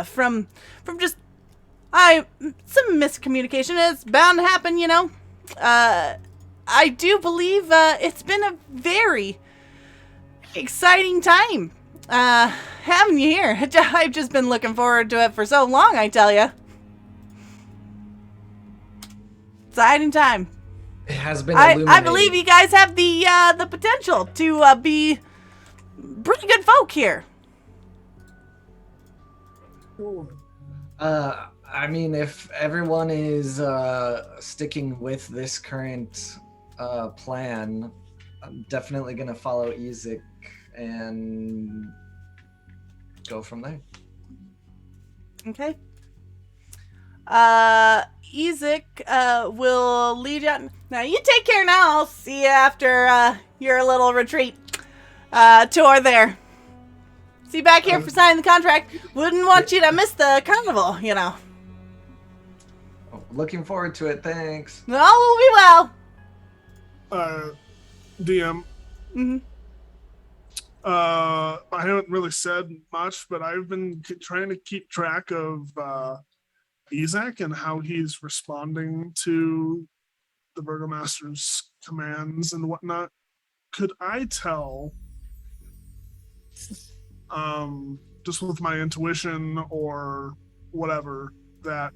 from just some miscommunication, it's bound to happen, you know. I do believe it's been a very exciting time having you here. I've just been looking forward to it for so long, I tell you. Exciting time. It has been I illuminated. believe you guys have the potential to be pretty good folk here. I mean, if everyone is sticking with this current plan, I'm definitely gonna follow Isaac and go from there. Okay. Isaac will lead you out. Now you take care now. I'll see you after your little retreat tour there. See you back here for signing the contract. Wouldn't want you to miss the carnival, you know. Looking forward to it, thanks. All will be well. DM. Mm-hmm. I haven't really said much, but I've been trying to keep track of Isaac and how he's responding to the Burgomaster's commands and whatnot. Could I tell, just with my intuition or whatever, that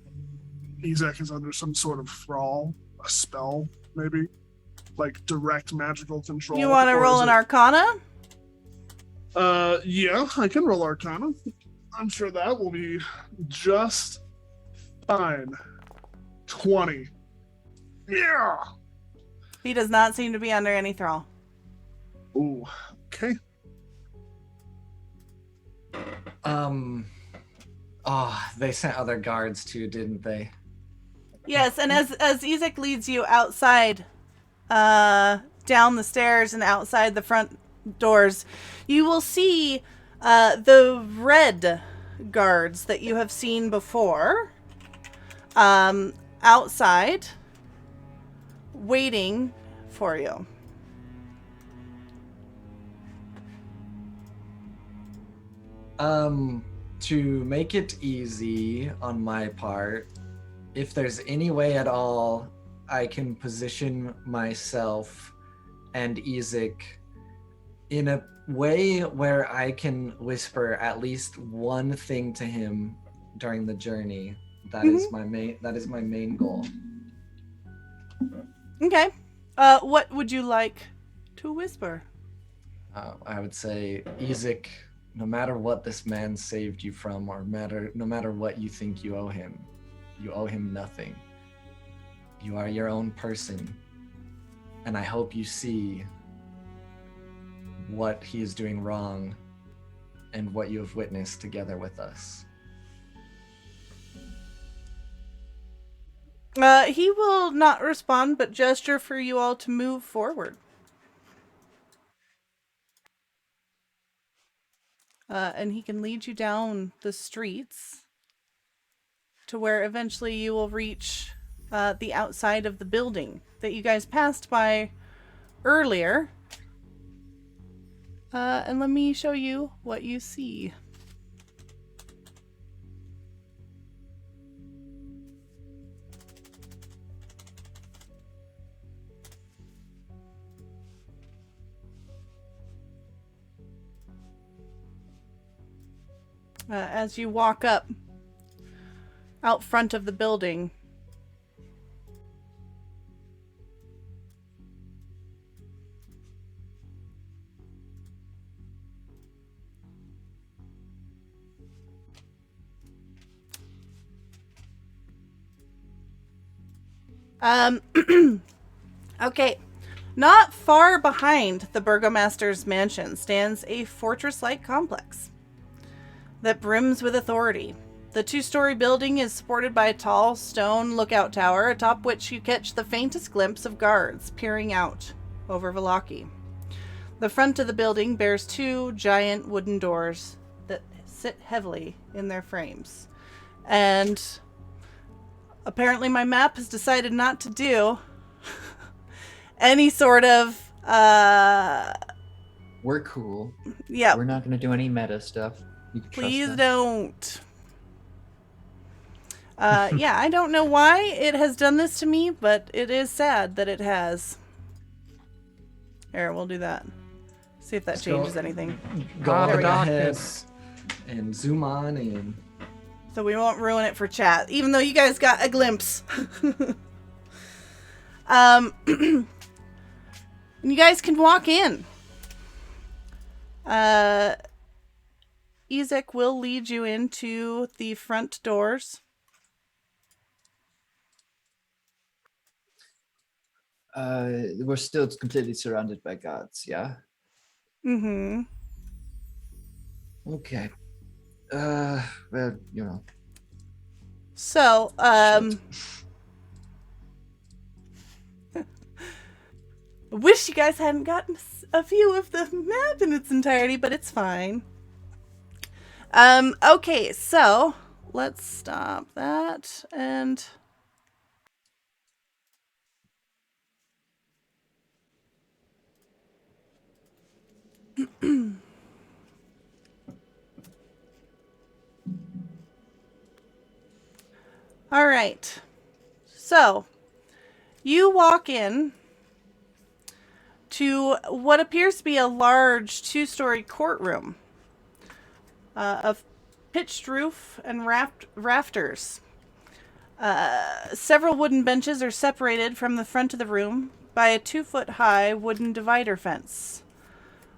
Isaac is under some sort of thrall, a spell, maybe? Like direct magical control? You want to or roll is an it- Arcana? Yeah, I can roll Arcana. I'm sure that will be just fine. 20. Yeah. He does not seem to be under any thrall. Ooh, okay. They sent other guards too, didn't they? Yes, and as Isaac leads you outside, down the stairs and outside the front doors, you will see the red guards that you have seen before outside waiting for you. To make it easy on my part, if there's any way at all I can position myself and Isaac in a way where I can whisper at least one thing to him during the journey, that is my main goal. Okay. What would you like to whisper? I would say, Ezek, no matter what this man saved you from, or no matter what you think you owe him nothing. You are your own person, and I hope you see what he is doing wrong and what you have witnessed together with us. He will not respond, but gesture for you all to move forward. And he can lead you down the streets to where eventually you will reach the outside of the building that you guys passed by earlier. And let me show you what you see. As you walk up out front of the building, okay, not far behind the Burgomaster's mansion stands a fortress-like complex that brims with authority. The two-story building is supported by a tall stone lookout tower, atop which you catch the faintest glimpse of guards peering out over Vallaki. The front of the building bears two giant wooden doors that sit heavily in their frames. And apparently my map has decided not to do any sort of We're cool. yeah. We're not going to do any meta stuff. You can trust Please us. don't. Yeah, I don't know why it has done this to me, but it is sad that it has. Here, we'll do that. See if that Let's go. changes anything. Go Ah, on the ahead darkness. and zoom on in. So we won't ruin it for chat, even though you guys got a glimpse. You guys can walk in. Ezek will lead you into the front doors. We're still completely surrounded by guards, yeah? Mm-hmm. Okay. Well, you know. So, I wish you guys hadn't gotten a view of the map in its entirety, but it's fine. Okay, so let's stop that and all right. So, you walk in to what appears to be a large two-story courtroom of pitched roof and rafters. Several wooden benches are separated from the front of the room by a 2-foot-high wooden divider fence.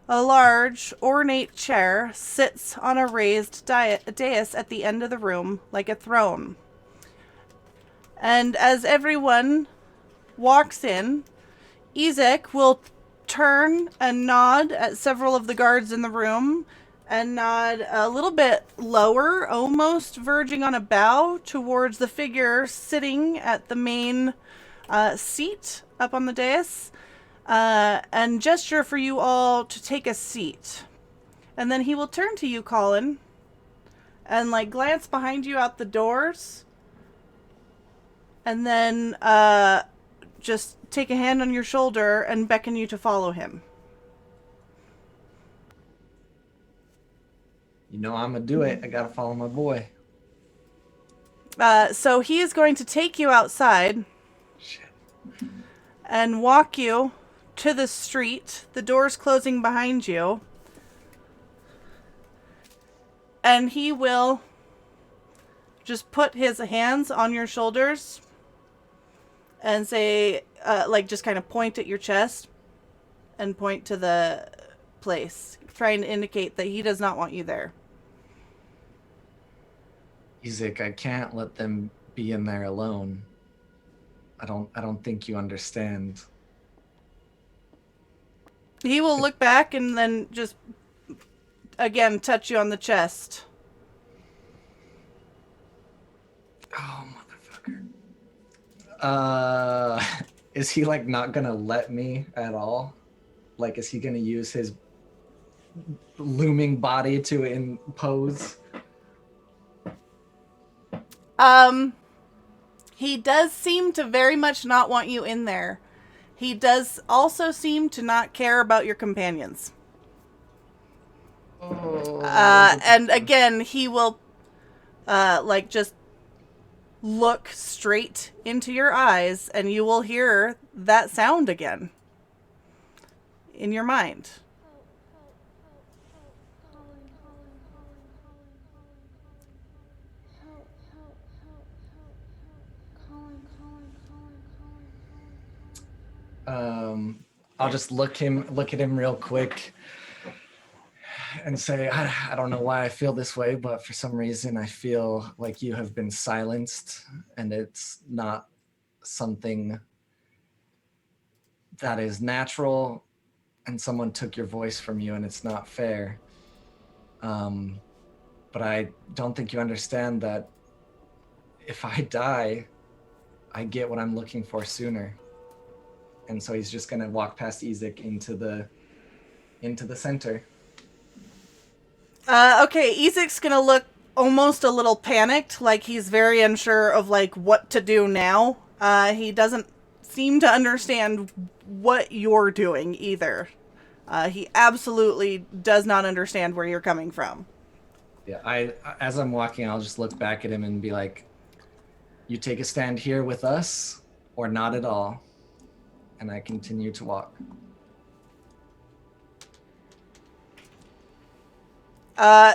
A large, ornate chair sits on a raised dais at the end of the room, like a throne. And as everyone walks in, Ezek will turn and nod at several of the guards in the room and nod a little bit lower, almost verging on a bow towards the figure sitting at the main seat up on the dais, and gesture for you all to take a seat. And then he will turn to you, Colin, and glance behind you out the doors, and then just take a hand on your shoulder and beckon you to follow him. You know I'm gonna do it. I gotta follow my boy. So he is going to take you outside. Shit. And walk you to the street, the doors closing behind you. And he will just put his hands on your shoulders and say, like, just kind of point at your chest and point to the place, trying to indicate that he does not want you there. Isaac, I can't let them be in there alone. I don't think you understand. He will look back and then just, again, touch you on the chest. Oh, motherfucker. Is he, like, not gonna let me at all? Like, is he gonna use his looming body to impose? He does seem to very much not want you in there. He does also seem to not care about your companions. Oh, And again, he will, like, just look straight into your eyes, and you will hear that sound again in your mind. I'll just look at him real quick and say, I don't know why I feel this way, but for some reason I feel like you have been silenced, and it's not something that is natural, and someone took your voice from you, and it's not fair. But I don't think you understand that if I die, I get what I'm looking for sooner. And so he's just gonna walk past Isaac into the center. Okay, Isaac's gonna look almost a little panicked, like he's very unsure of, like, what to do now. He doesn't seem to understand what you're doing either. He absolutely does not understand where you're coming from. Yeah, as I'm walking, I'll just look back at him and be like, you take a stand here with us, or not at all. And I continue to walk.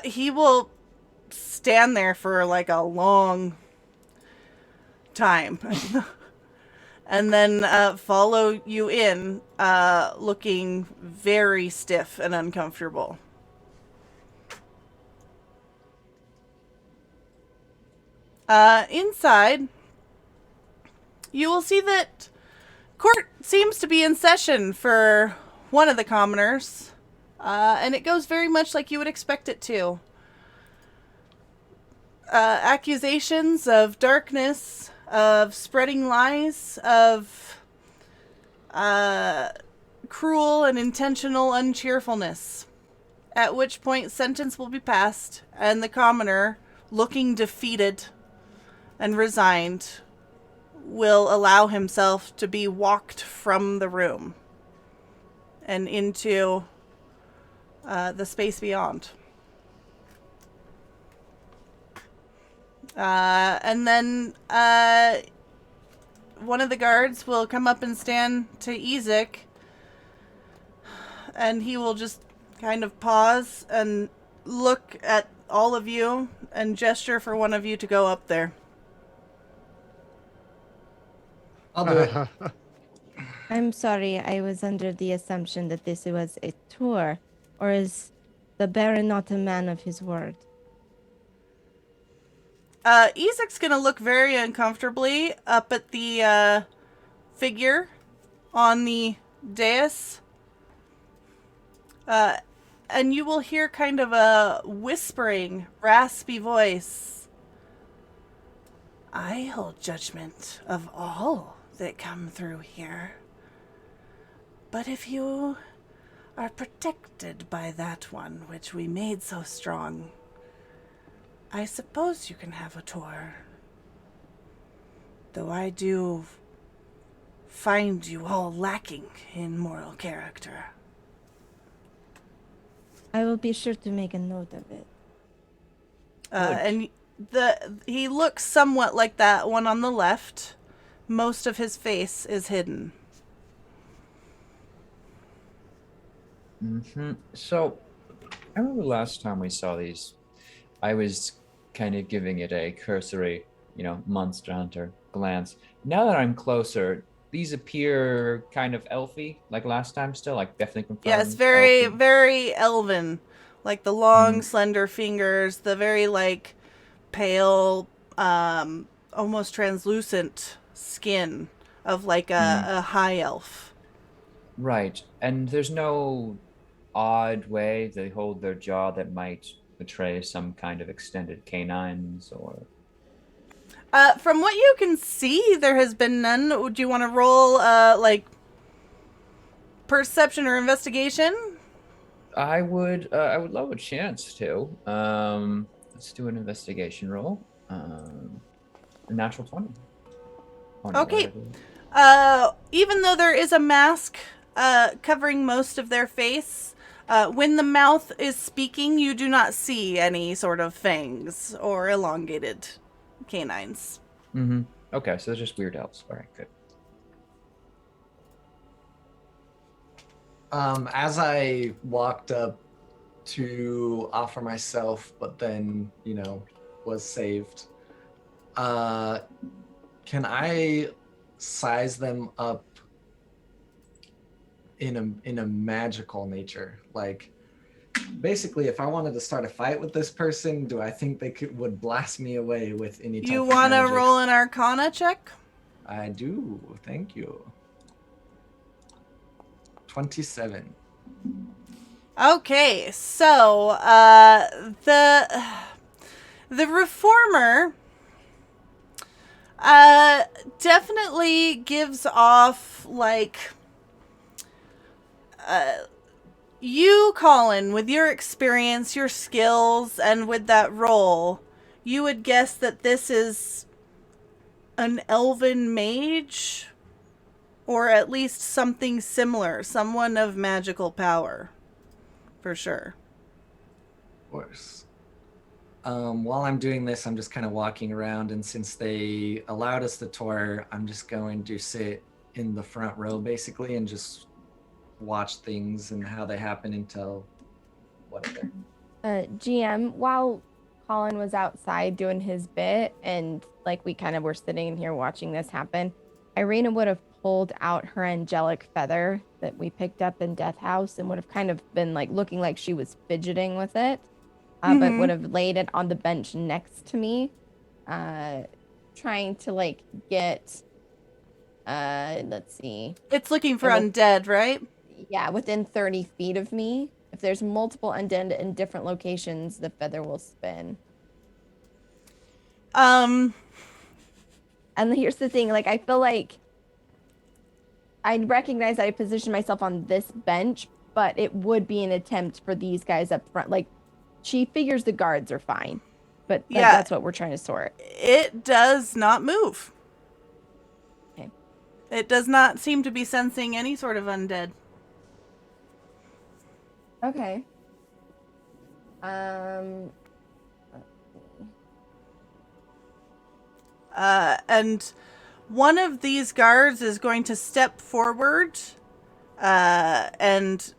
He will stand there for, like, a long time. And then follow you in, looking very stiff and uncomfortable. Inside, you will see that court seems to be in session for one of the commoners, and it goes very much like you would expect it to. Accusations of darkness, of spreading lies, of cruel and intentional uncheerfulness. At which point sentence will be passed, and the commoner, looking defeated and resigned, will allow himself to be walked from the room and into the space beyond. And then one of the guards will come up and stand to Isaac, and he will just kind of pause and look at all of you and gesture for one of you to go up there. I'll do it. I'm sorry, I was under the assumption that this was a tour. Or is the Baron not a man of his word? Isaac's gonna look very uncomfortably up at the figure on the dais. And you will hear kind of a whispering, raspy voice. I hold judgment of all that come through here. But if you are protected by that one which we made so strong, I suppose you can have a tour. Though I do find you all lacking in moral character. I will be sure to make a note of it. And he looks somewhat like that one on the left. Most of his face is hidden. So, I remember last time we saw these, I was kind of giving it a cursory Monster Hunter glance. Now that I'm closer, these appear kind of elfy, like last time still, like definitely confirmed. Yes, very, elfy. very elven. Like the long, slender fingers, the very, like, pale, almost translucent skin of, like, a high elf. Right. And there's no odd way they hold their jaw that might betray some kind of extended canines or... From what you can see, there has been none. Would you want to roll, like, perception or investigation? I would love a chance to. Let's do an investigation roll. A natural 20. Oh, no, Okay. whatever. Even though there is a mask covering most of their face, when the mouth is speaking, you do not see any sort of fangs or elongated canines. Mm-hmm. Okay, so they're just weird elves. All right, good. As I walked up to offer myself, but then, was saved, can I size them up in a magical nature? Like, basically, if I wanted to start a fight with this person, do I think they would blast me away with any type You of want to magics? roll an Arcana check? I do. Thank you. 27. Okay, so the reformer definitely gives off like you, Colin, with your experience, your skills, and with that role, you would guess that this is an elven mage, or at least something similar, someone of magical power, for sure. Of course. While I'm doing this, I'm just kind of walking around, and since they allowed us the tour, I'm just going to sit in the front row, basically, and just watch things and how they happen until whatever. GM, while Colin was outside doing his bit, and like we kind of were sitting in here watching this happen, Irina would have pulled out her angelic feather that we picked up in Death House and would have kind of been like looking like she was fidgeting with it, but would have laid it on the bench next to me, trying to like get, let's see. It's looking for undead, right? Yeah, within 30 feet of me. If there's multiple undead in different locations, the feather will spin. And here's the thing, like, I feel like I recognize I positioned myself on this bench, but it would be an attempt for these guys up front. Like, she figures the guards are fine, but Yeah. that's what we're trying to sort. It does not move. Okay. It does not seem to be sensing any sort of undead. Okay. Let's see. And one of these guards is going to step forward and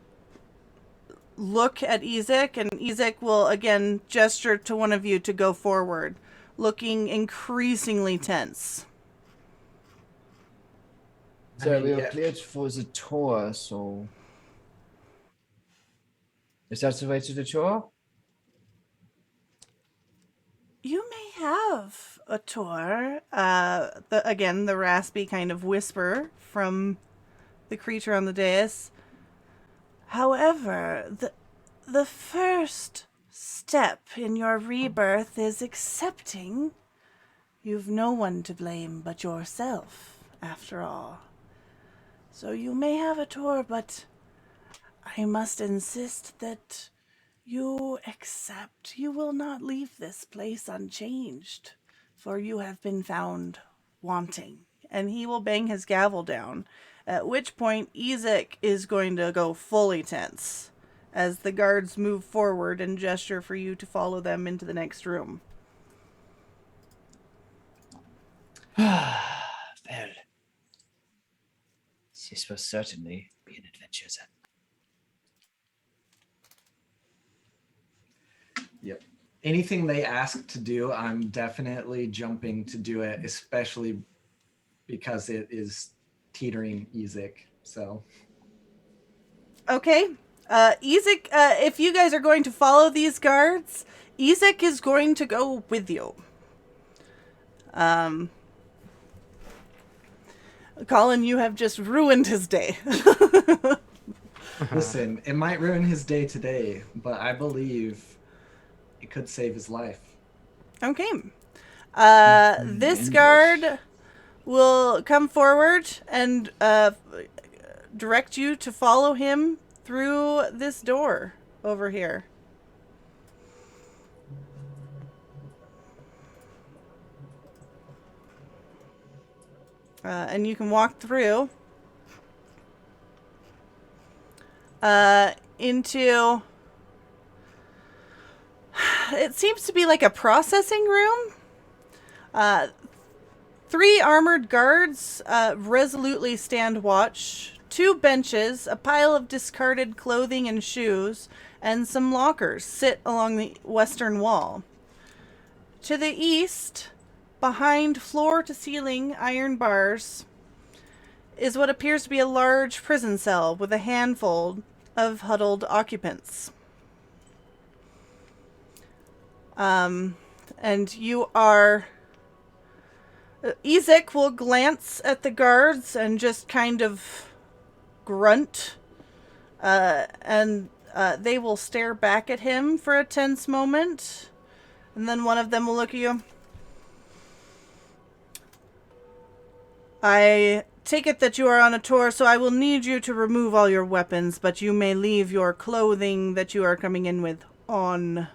look at Ezek, and Ezek will again gesture to one of you to go forward, looking increasingly tense. So we are cleared for the tour, so... Is that the way to the tour? You may have a tour. The raspy kind of whisper from the creature on the dais. However, the first step in your rebirth is accepting you've no one to blame but yourself, after all. So you may have a tour, but I must insist that you accept you will not leave this place unchanged, for you have been found wanting. And he will bang his gavel down, at which point Ezek is going to go fully tense as the guards move forward and gesture for you to follow them into the next room. Well, this will certainly be an adventure then. Yep. anything they ask to do, I'm definitely jumping to do it, especially because it is teetering Ezek. So. Okay. Ezek, if you guys are going to follow these guards, Ezek is going to go with you. Colin, you have just ruined his day. Listen, it might ruin his day today, but I believe it could save his life. Okay. This guard will come forward and direct you to follow him through this door over here. And you can walk through into... It seems to be like a processing room. 3 armored guards resolutely stand watch. 2 benches, a pile of discarded clothing and shoes, and some lockers sit along the western wall. To the east, behind floor-to-ceiling iron bars, is what appears to be a large prison cell with a handful of huddled occupants. And you are... Ezek will glance at the guards and just kind of grunt. And they will stare back at him for a tense moment. And then one of them will look at you. I take it that you are on a tour, so I will need you to remove all your weapons, but you may leave your clothing that you are coming in with on.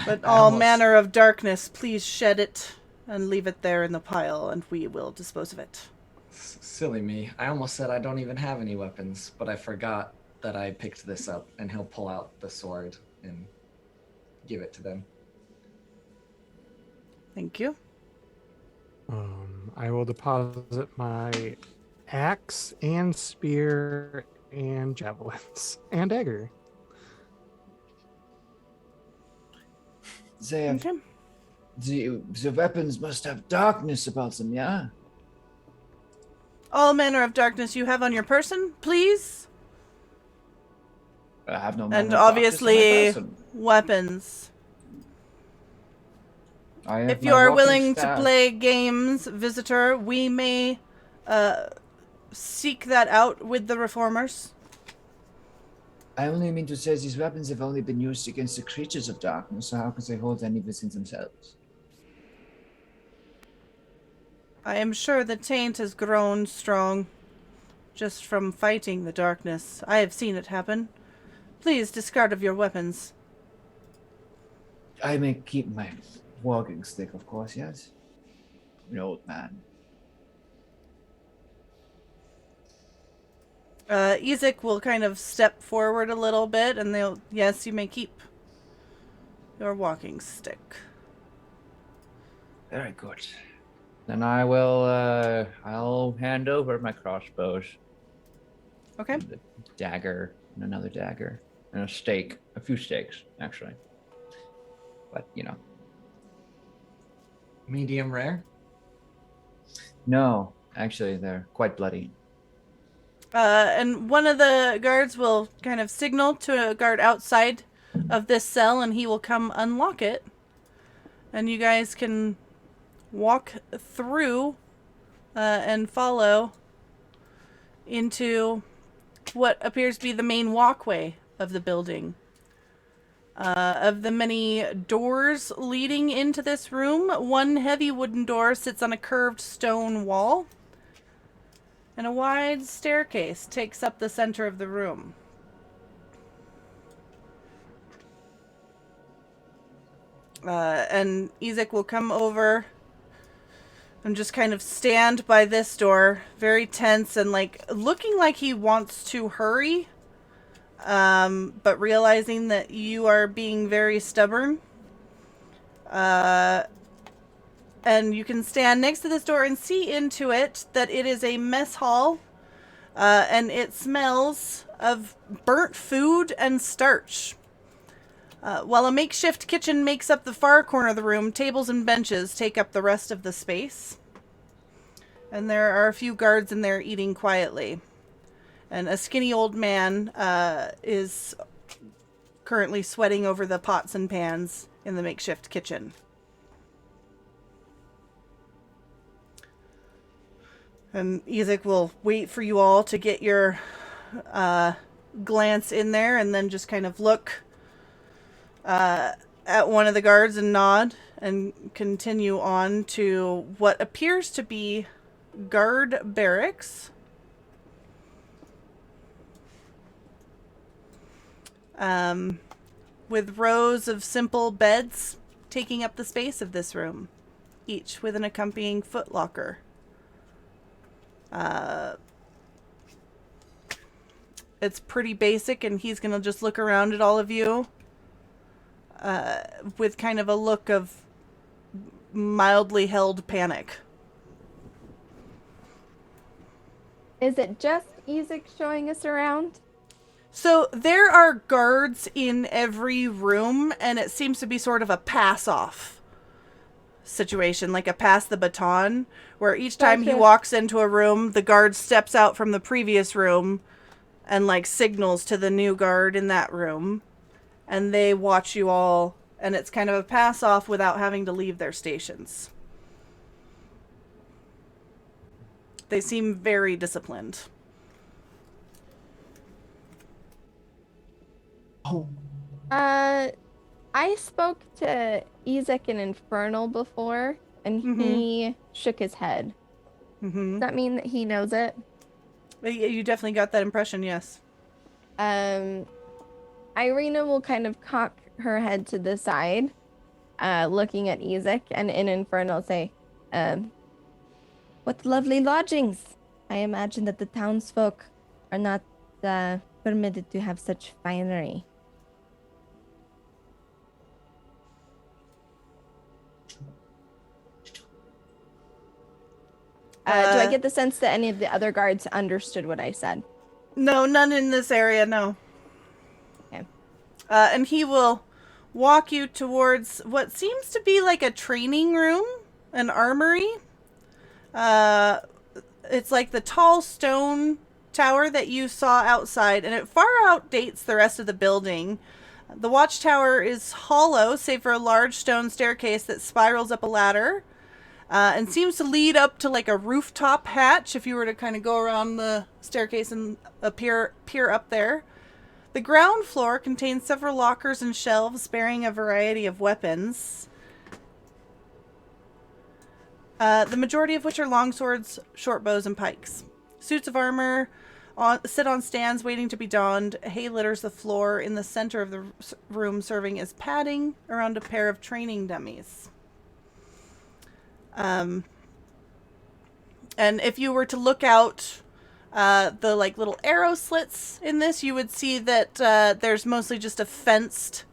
But all manner of darkness, please shed it and leave it there in the pile, and we will dispose of it. Silly me. I almost said I don't even have any weapons, but I forgot that I picked this up, and he'll pull out the sword and give it to them. Thank you. I will deposit my axe and spear and javelins and dagger. They have, the weapons must have darkness about them, yeah? All manner of darkness you have on your person, please. I have no manner And of darkness on my obviously, person. weapons. I have If my you are walking willing to staff. play games, visitor, we may seek that out with the reformers. I only mean to say these weapons have only been used against the creatures of darkness, so how could they hold any within themselves? I am sure the taint has grown strong just from fighting the darkness. I have seen it happen. Please discard of your weapons. I may keep my walking stick, of course, yes? I'm an old man. Ezek will kind of step forward a little bit, and they'll... Yes, you may keep your walking stick. Very good. Then I will, I'll hand over my crossbows. Okay. And a dagger, and another dagger, and a stake. A few stakes, actually. But, you know. Medium rare? No, actually, they're quite bloody. And one of the guards will kind of signal to a guard outside of this cell, and he will come unlock it. And you guys can walk through and follow into what appears to be the main walkway of the building. Of the many doors leading into this room, one heavy wooden door sits on a curved stone wall, and a wide staircase takes up the center of the room. And Ezek will come over and just kind of stand by this door, very tense and like looking like he wants to hurry, but realizing that you are being very stubborn. And you can stand next to this door and see into it that it is a mess hall, and it smells of burnt food and starch. While a makeshift kitchen makes up the far corner of the room, tables and benches take up the rest of the space. And there are a few guards in there eating quietly. And a skinny old man is currently sweating over the pots and pans in the makeshift kitchen. And Isaac will wait for you all to get your glance in there and then just kind of look at one of the guards and nod and continue on to what appears to be guard barracks. With rows of simple beds taking up the space of this room, each with an accompanying footlocker. It's pretty basic, and he's gonna just look around at all of you with kind of a look of mildly held panic. Is it just Isaac showing us around? So there are guards in every room, and it seems to be sort of a pass-off situation, like a pass the baton, where each time he walks into a room, the guard steps out from the previous room and like signals to the new guard in that room, and they watch you all, and it's kind of a pass-off without having to leave their stations. They seem very disciplined. Oh. I spoke to Isaac in Infernal before, and he shook his head. Does that mean that he knows it? You definitely got that impression, yes. Irina will kind of cock her head to the side, looking at Isaac, and in Infernal say, what lovely lodgings! I imagine that the townsfolk are not permitted to have such finery. Do I get the sense that any of the other guards understood what I said? No, none in this area, no. Okay. And he will walk you towards what seems to be like a training room, an armory. It's like the tall stone tower that you saw outside, and it far outdates the rest of the building. The watchtower is hollow, save for a large stone staircase that spirals up a ladder. And seems to lead up to like a rooftop hatch if you were to kind of go around the staircase and peer up there. The ground floor contains several lockers and shelves bearing a variety of weapons. The majority of which are longswords, short bows, and pikes. Suits of armor sit on stands waiting to be donned. Hay litters the floor in the center of the room, serving as padding around a pair of training dummies. And if you were to look out the like little arrow slits in this, you would see that there's mostly just a fenced,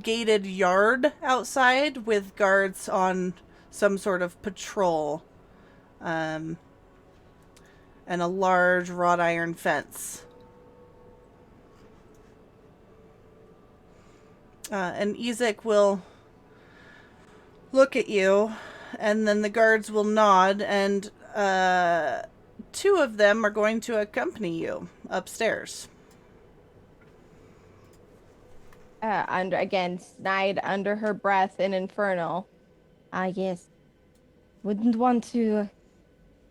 gated yard outside with guards on some sort of patrol, and a large wrought iron fence. And Isaac will look at you, and then the guards will nod, and two of them are going to accompany you upstairs. Again, snide under her breath in Infernal. Yes. Wouldn't want to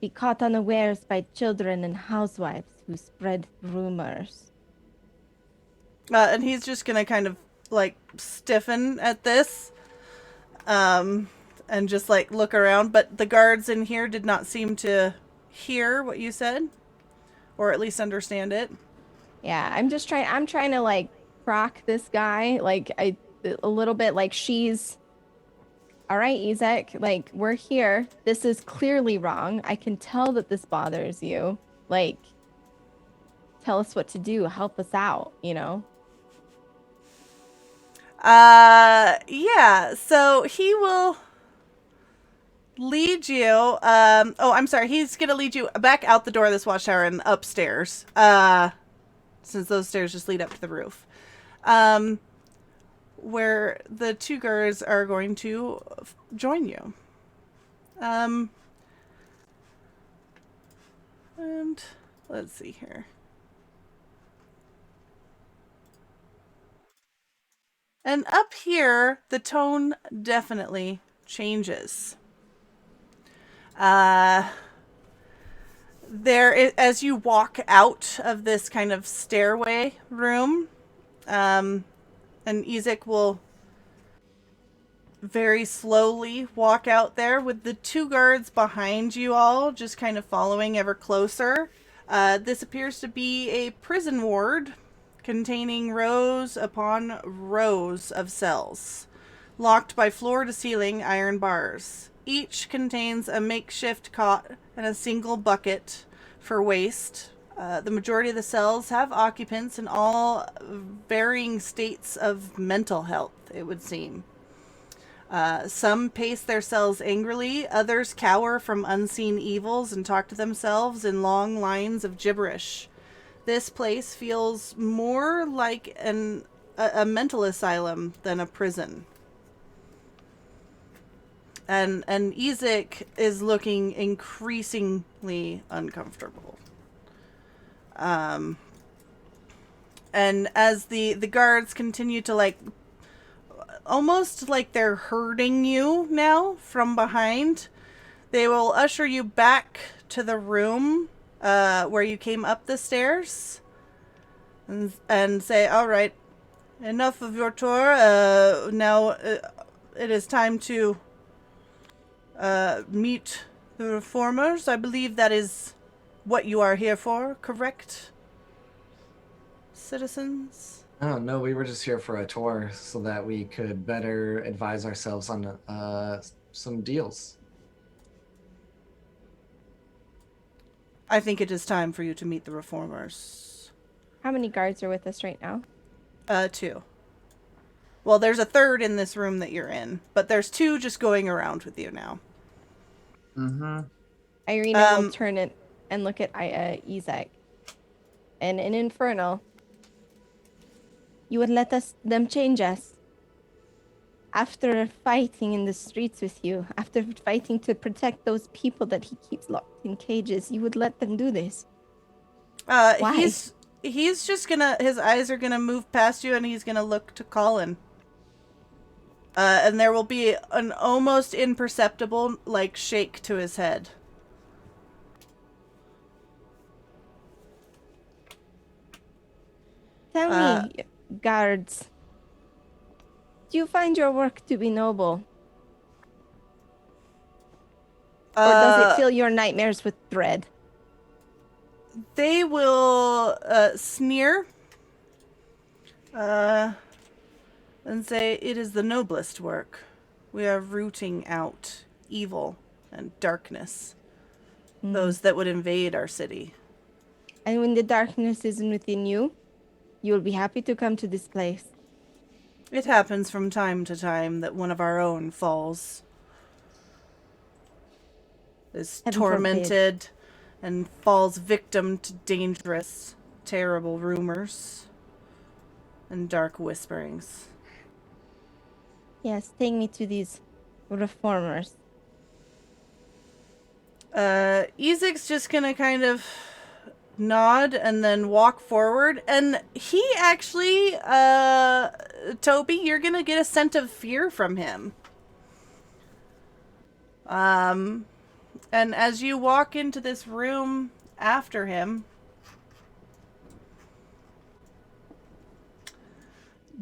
be caught unawares by children and housewives who spread rumors. And he's just gonna kind of like stiffen at this. And just like look around, but the guards in here did not seem to hear what you said, or at least understand it. Yeah, I'm trying to like proc this guy, like a little bit, like she's, all right, Isaac, like we're here. This is clearly wrong. I can tell that this bothers you. Like, tell us what to do. Help us out, you know? Yeah, so he will lead you, I'm sorry, he's gonna lead you back out the door of this watchtower and upstairs, since those stairs just lead up to the roof. where the two guards are going to join you. And let's see here. And up here, the tone definitely changes. As you walk out of this kind of stairway room, and Ezek will very slowly walk out there with the two guards behind you all, just kind of following ever closer. This appears to be a prison ward containing rows upon rows of cells, locked by floor-to-ceiling iron bars. Each contains a makeshift cot and a single bucket for waste. The majority of the cells have occupants in all varying states of mental health, it would seem. Some pace their cells angrily, others cower from unseen evils and talk to themselves in long lines of gibberish. This place feels more like a mental asylum than a prison. And Ezek is looking increasingly uncomfortable. And as the guards continue to almost like they're herding you now from behind, they will usher you back to the room where you came up the stairs and say, all right, enough of your tour. Now it is time to meet the reformers. I believe that is what you are here for, correct, citizens? Oh, no, we were just here for a tour so that we could better advise ourselves on some deals. I think it is time for you to meet the reformers. How many guards are with us right now? 2. Well, there's a third in this room that you're in, but there's 2 just going around with you now. Mm-hmm. Irina will turn it and look at Ezek. And in Infernal, you would let them change us. After fighting in the streets with you, after fighting to protect those people that he keeps locked in cages, you would let them do this. Why? He's just gonna, his eyes are gonna move past you and he's gonna look to Colin. And there will be an almost imperceptible, shake to his head. Tell me, guards, do you find your work to be noble? Or does it fill your nightmares with dread? They will sneer and say, it is the noblest work. We are rooting out evil and darkness. Those that would invade our city. And when the darkness isn't within you, you will be happy to come to this place. It happens from time to time that one of our own falls. Is Heaven tormented forbid. And falls victim to dangerous, terrible rumors and dark whisperings. Yes, take me to these reformers. Ezek's just gonna kind of nod and then walk forward, and he actually, Toby, you're gonna get a scent of fear from him. And as you walk into this room after him,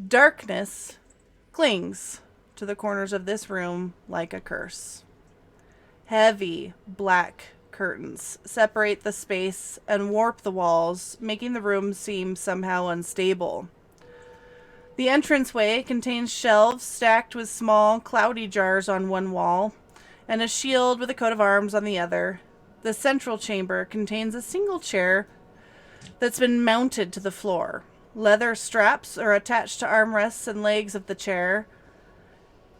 darkness clings to the corners of this room like a curse. Heavy black curtains separate the space and warp the walls, making the room seem somehow unstable. The entranceway contains shelves stacked with small, cloudy jars on one wall, and a shield with a coat of arms on the other. The central chamber contains a single chair that's been mounted to the floor. Leather straps are attached to armrests and legs of the chair,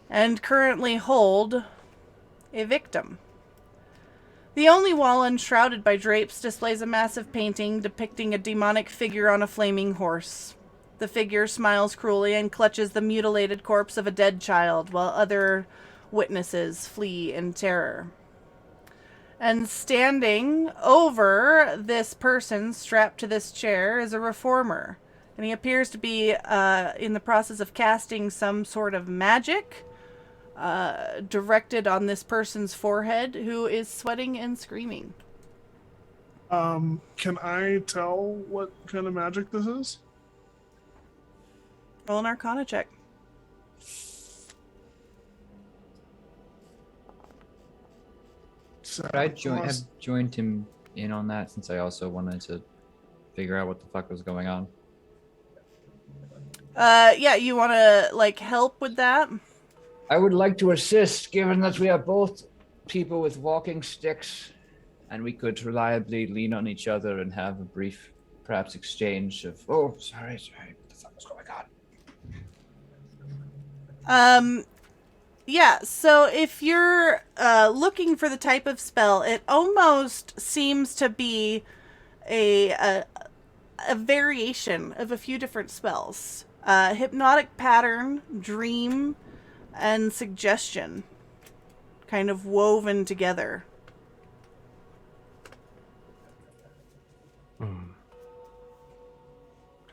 and currently hold a victim. The only wall enshrouded by drapes displays a massive painting depicting a demonic figure on a flaming horse. The figure smiles cruelly and clutches the mutilated corpse of a dead child, while other witnesses flee in terror. And standing over this person strapped to this chair is a reformer. And he appears to be in the process of casting some sort of magic directed on this person's forehead, who is sweating and screaming. Can I tell what kind of magic this is? Roll an Arcana check. So, But have joined him in on that, since I also wanted to figure out what the fuck was going on. Yeah, you want to, like, help with that? I would like to assist, given that we are both people with walking sticks, and we could reliably lean on each other and have a brief, perhaps, exchange of, oh, sorry, what the fuck is going on? Yeah, so if you're looking for the type of spell, it almost seems to be a variation of a few different spells. Hypnotic pattern, dream, and suggestion kind of woven together.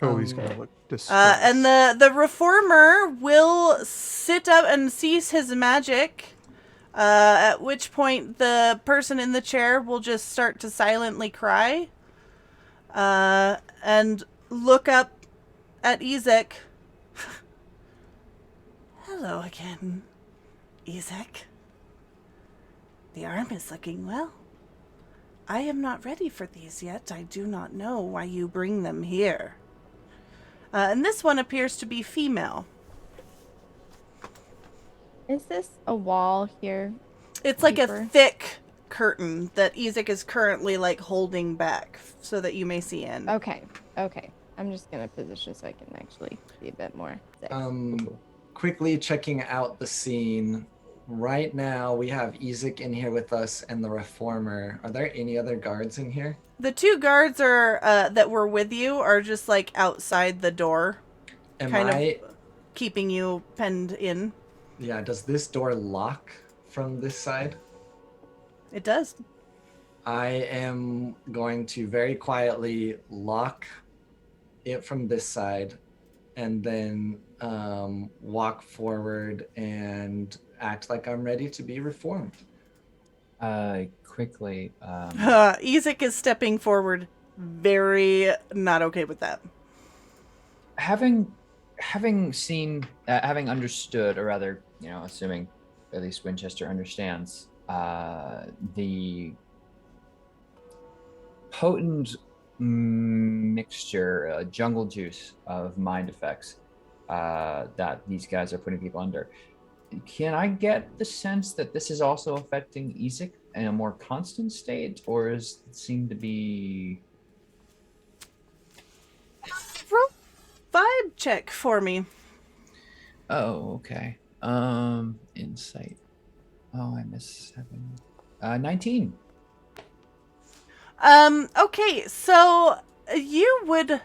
Toby's gonna look distressed. And the reformer will sit up and cease his magic, at which point the person in the chair will just start to silently cry, and look up at Ezek. Hello again, Ezek. The arm is looking well. I am not ready for these yet. I do not know why you bring them here. And this one appears to be female. Is this a wall here? It's like a Deeper? thick curtain that Ezek is currently like holding back so that you may see in. Okay. I'm just gonna position so I can actually see a bit more. Quickly checking out the scene. Right now, we have Ezek in here with us and the reformer. Are there any other guards in here? The two guards are that were with you are just like outside the door, kind of keeping you penned in. Yeah, does this door lock from this side? It does. I am going to very quietly lock it from this side and then walk forward and act like I'm ready to be reformed. Quickly. Ezek is stepping forward, very not okay with that. Having seen, having understood, or rather, assuming at least Winchester understands, the potent mixture, jungle juice of mind effects that these guys are putting people under. Can I get the sense that this is also affecting Ezek in a more constant state, or does it seem to be... Roll vibe check for me. Oh, okay. Insight. Oh, I missed 7. 19. Okay, so you would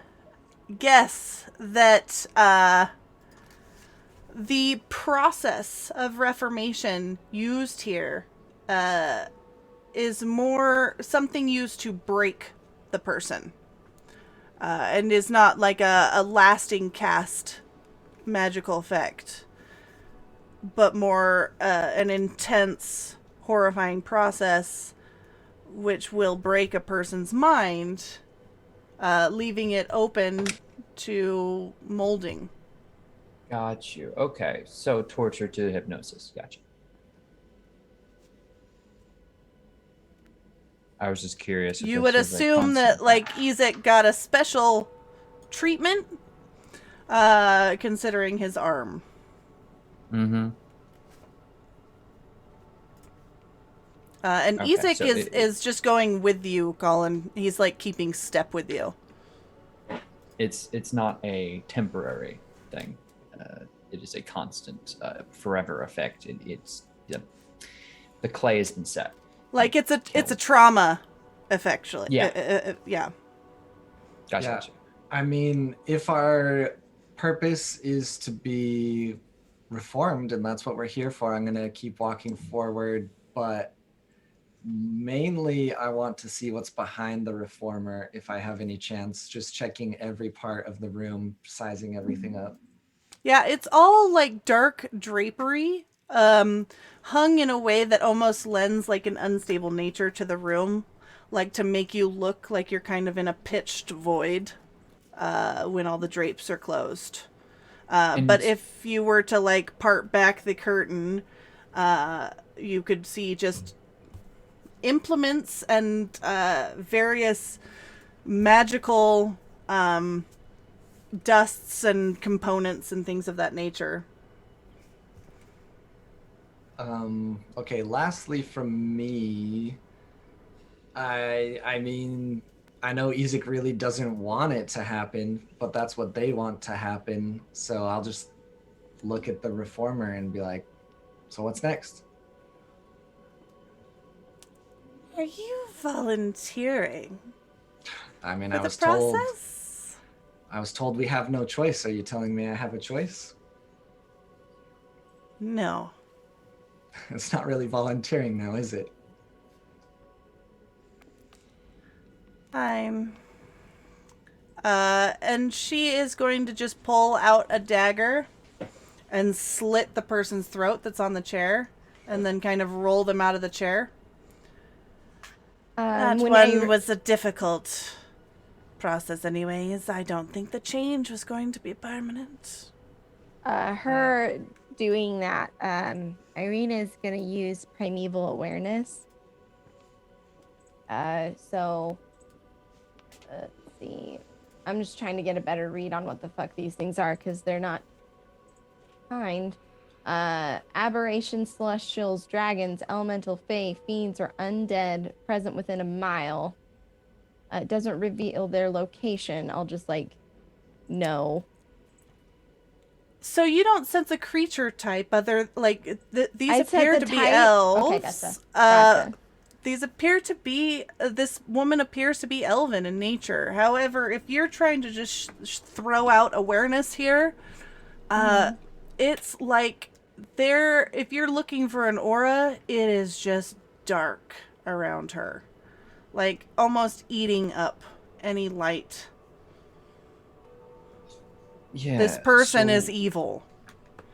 guess that the process of Reformation used here is more something used to break the person, and is not like a lasting cast magical effect, but more an intense, horrifying process which will break a person's mind, leaving it open to molding. Got you. Okay, so torture to hypnosis. Gotcha. I was just curious. You would assume that, like, Ezek got a special treatment, considering his arm. Mm-hmm. And Okay, Ezek so is just going with you, Colin. He's, like, keeping step with you. It's not a temporary thing. It is a constant, forever effect. It's the clay has been set. Like, it's a trauma, effectually. Yeah. Yeah. Gotcha. Yeah. Gotcha. I mean, if our purpose is to be reformed, and that's what we're here for. I'm gonna keep walking forward, but mainly I want to see what's behind the reformer if I have any chance, just checking every part of the room, sizing everything up. Yeah, it's all like dark drapery, hung in a way that almost lends like an unstable nature to the room, like to make you look like you're kind of in a pitched void when all the drapes are closed. But if you were to like part back the curtain, you could see just implements and various magical dusts and components and things of that nature. Okay, lastly from me, I mean, I know Ezek really doesn't want it to happen, but that's what they want to happen. So I'll just look at the reformer and be like, so what's next? Are you volunteering I mean, for I the was told process? I was told we have no choice. Are you telling me I have a choice? No. It's not really volunteering now, is it? And she is going to just pull out a dagger and slit the person's throat that's on the chair, and then kind of roll them out of the chair. That one was a difficult process anyways. I don't think the change was going to be permanent. Her doing that, Irina is going to use primeval awareness. So, let's see. I'm just trying to get a better read on what the fuck these things are, because they're not kind. Aberrations, celestials, dragons, elemental fae, fiends, or undead present within a mile. It doesn't reveal their location. I'll just, like, know. So you don't sense a creature type, other like these I appear said to the be type. elves. Okay, gotcha. These appear to be this woman appears to be elven in nature. However, if you're trying to just throw out awareness here, it's like if you're looking for an aura, it is just dark around her, like almost eating up any light. Yeah. This person so is evil.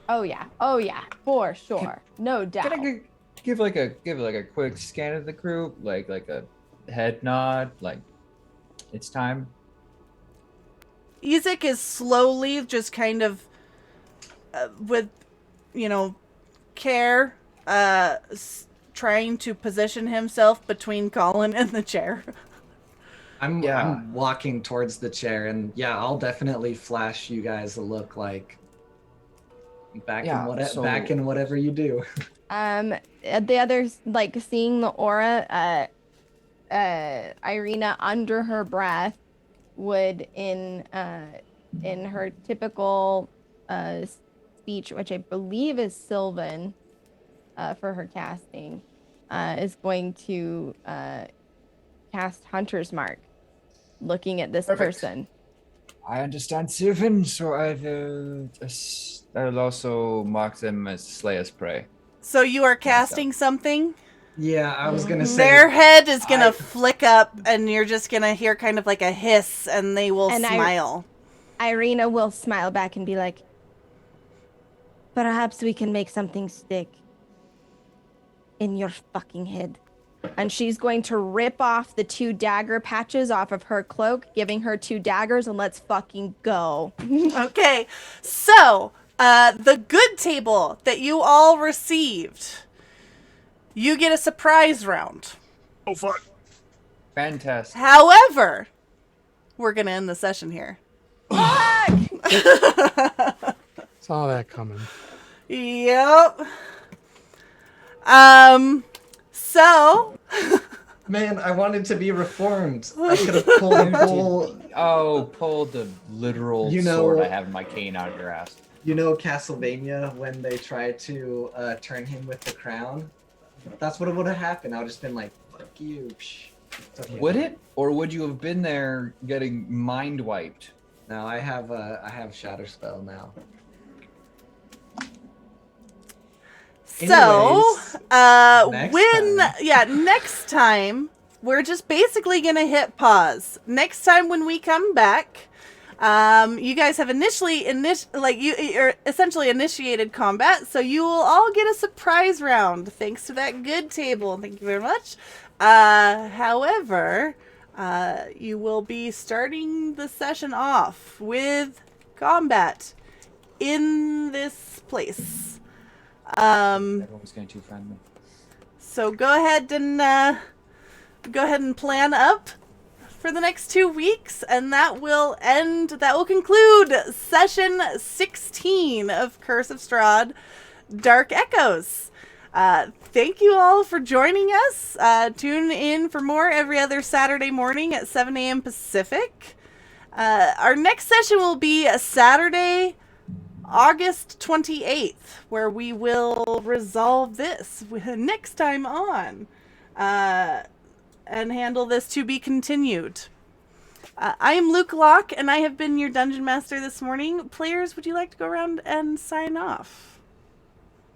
Oh yeah, for sure, no doubt. Can I give like a quick scan of the group, like a head nod, like it's time? Ezek is slowly just kind of with care trying to position himself between Colin and the chair. I'm walking towards the chair, and yeah, I'll definitely flash you guys a look like back in whatever you do. The others, like, seeing the aura, Irina under her breath would in her typical speech, which I believe is Sylvan for her casting, is going to cast Hunter's Mark, looking at this person. I understand Sylvan, so I'll also mark them as Slayer's Prey. So you are casting something? Yeah, I was gonna say their head is gonna flick up, and you're just gonna hear kind of like a hiss, and they will smile. Irina will smile back and be like, "Perhaps we can make something stick in your fucking head." And she's going to rip off the 2 dagger patches off of her cloak, giving her 2 daggers, and let's fucking go. Okay, so the good table that you all received, you get a surprise round. Oh, fuck. Fantastic. However, we're going to end the session here. Saw that coming. Yep. So... Man, I wanted to be reformed. I could have pulled a whole... pull the literal sword I have in my cane out of your ass. You know Castlevania, when they try to turn him with the crown? That's what would have happened. I would have just been like, fuck you. Okay. Would it? Or would you have been there getting mind wiped? Now I have Shatter Spell now. So, Anyways, next time we're just basically gonna hit pause. Next time when we come back, you guys have you're essentially initiated combat, so you will all get a surprise round thanks to that good table. Thank you very much. However, you will be starting the session off with combat in this place. Everyone's going to find me. So go ahead and plan up for the next 2 weeks, and that will conclude session 16 of Curse of Strahd Dark Echoes. Thank you all for joining us. Tune in for more every other Saturday morning at 7 a.m. Pacific. Our next session will be a Saturday, August 28th, where we will resolve this next time on and handle this to be continued. I am Luke Locke, and I have been your Dungeon Master this morning. Players, would you like to go around and sign off?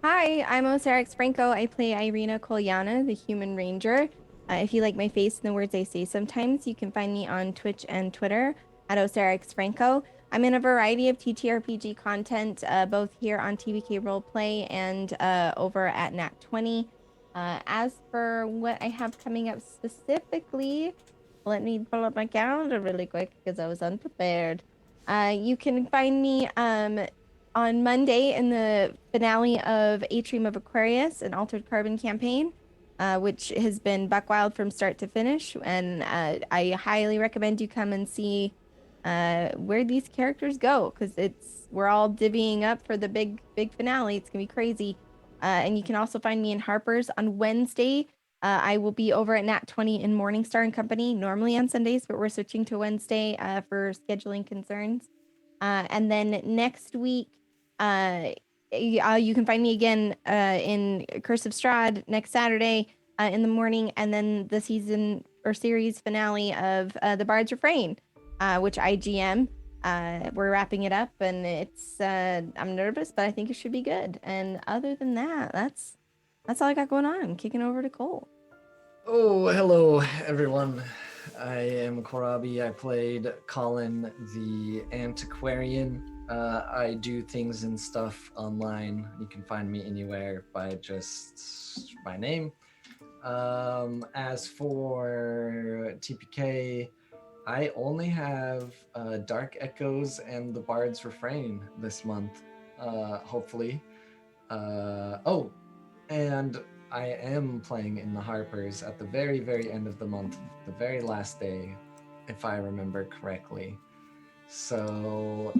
Hi, I'm Osiris Franco. I play Irina Kolyana, the Human Ranger. If you like my face and the words I say sometimes, you can find me on Twitch and Twitter at Osiris Franco. I'm in a variety of TTRPG content, both here on TBK Roleplay and over at Nat20. As for what I have coming up specifically, let me pull up my calendar really quick because I was unprepared. You can find me on Monday in the finale of Atrium of Aquarius, an Altered Carbon campaign, which has been buckwild from start to finish. And I highly recommend you come and see where these characters go, because we're all divvying up for the big finale. It's gonna be crazy. And you can also find me in Harper's on Wednesday. I will be over at Nat20 in Morningstar and Company, normally on Sundays, but we're switching to Wednesday for scheduling concerns. And then next week, you can find me again in Curse of Strahd next Saturday in the morning, and then the season or series finale of The Bard's Refrain, which I GM. We're wrapping it up, and it's I'm nervous, but I think it should be good. And other than that, that's all I got going on. I'm kicking over to Cole. Oh, hello everyone. I am Korabi. I played Colin the Antiquarian. I do things and stuff online. You can find me anywhere by just my name. As for TPK, I only have Dark Echoes and the Bard's Refrain this month, hopefully. Oh, and I am playing in the Harpers at the very, very end of the month, the very last day, if I remember correctly. So,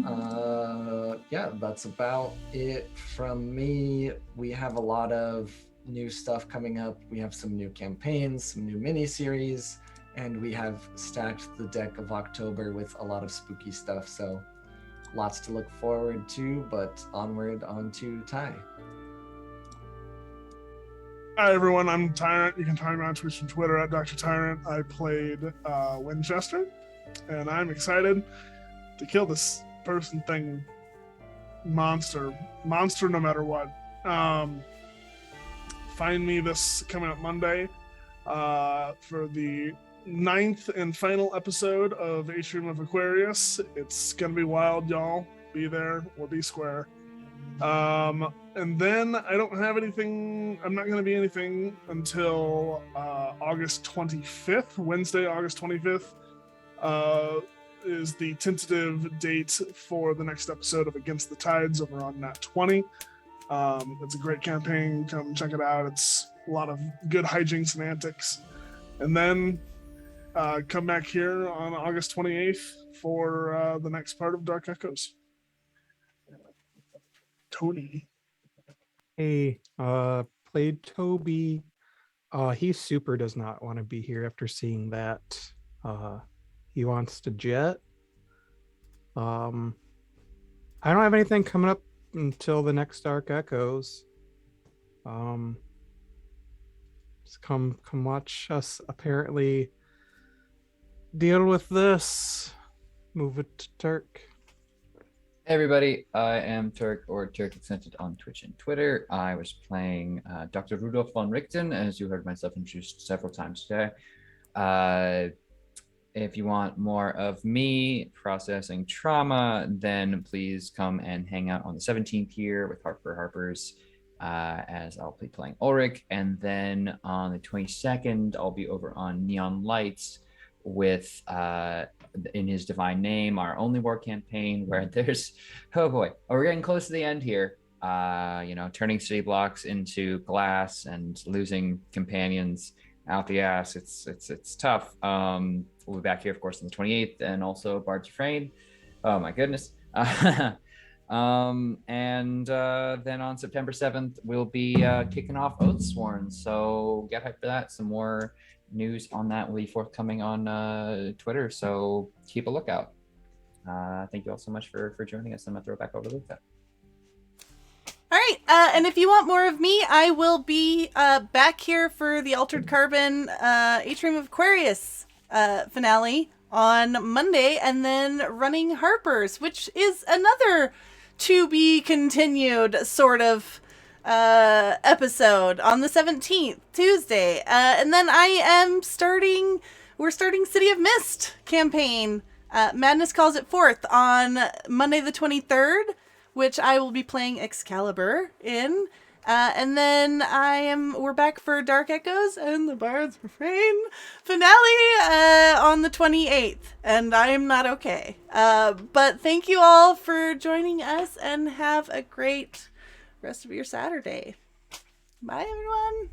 yeah, that's about it from me. We have a lot of new stuff coming up. We have some new campaigns, some new miniseries, and we have stacked the deck of October with a lot of spooky stuff. So, lots to look forward to, but onward onto Ty. Hi everyone, I'm Tyrant. You can find me on Twitch and Twitter at Dr. Tyrant. I played Winchester, and I'm excited to kill this person thing monster no matter what. Find me this coming up Monday for the 9th and final episode of Atrium of Aquarius. It's gonna be wild, y'all. Be there or be square. And then I don't have anything. I'm not going to be anything until August 25th. Wednesday, August 25th is the tentative date for the next episode of Against the Tides over on Nat20. It's a great campaign. Come check it out. It's a lot of good hijinks and antics. And then come back here on August 28th for the next part of Dark Echoes. Tony. Hey, played Toby. He super does not want to be here after seeing that. He wants to jet. I don't have anything coming up until the next Dark Echoes. Just come watch us apparently deal with this Move it to Turk. Hey everybody, I am Turk or Turk Accented on Twitch and Twitter. I was playing Dr. Rudolf von Richten, as you heard myself introduced several times today. If you want more of me processing trauma, then please come and hang out on the 17th here with Harper's, as I'll be playing Ulrich. And then on the 22nd, I'll be over on Neon Lights with In His Divine Name, our only war campaign, where there's, oh boy, we're getting close to the end here. Turning city blocks into glass and losing companions out the ass. It's tough. We'll be back here, of course, on the 28th, and also Bard's Refrain. Oh my goodness. Then on September 7th, we'll be kicking off Oathsworn. So get hyped for that. Some more news on that will be forthcoming on Twitter. So keep a lookout. Thank you all so much for joining us. I'm gonna throw it back over to Luca. All right, and if you want more of me, I will be back here for the Altered Carbon Atrium of Aquarius finale on Monday, and then running Harper's, which is another to be continued sort of episode on the 17th, Tuesday. And then we're starting City of Mist campaign. Madness Calls It Forth on Monday the 23rd, which I will be playing Excalibur in. And then we're back for Dark Echoes and the Bard's Refrain finale on the 28th. And I am not okay. But thank you all for joining us, and have a great rest of your Saturday. Bye, everyone.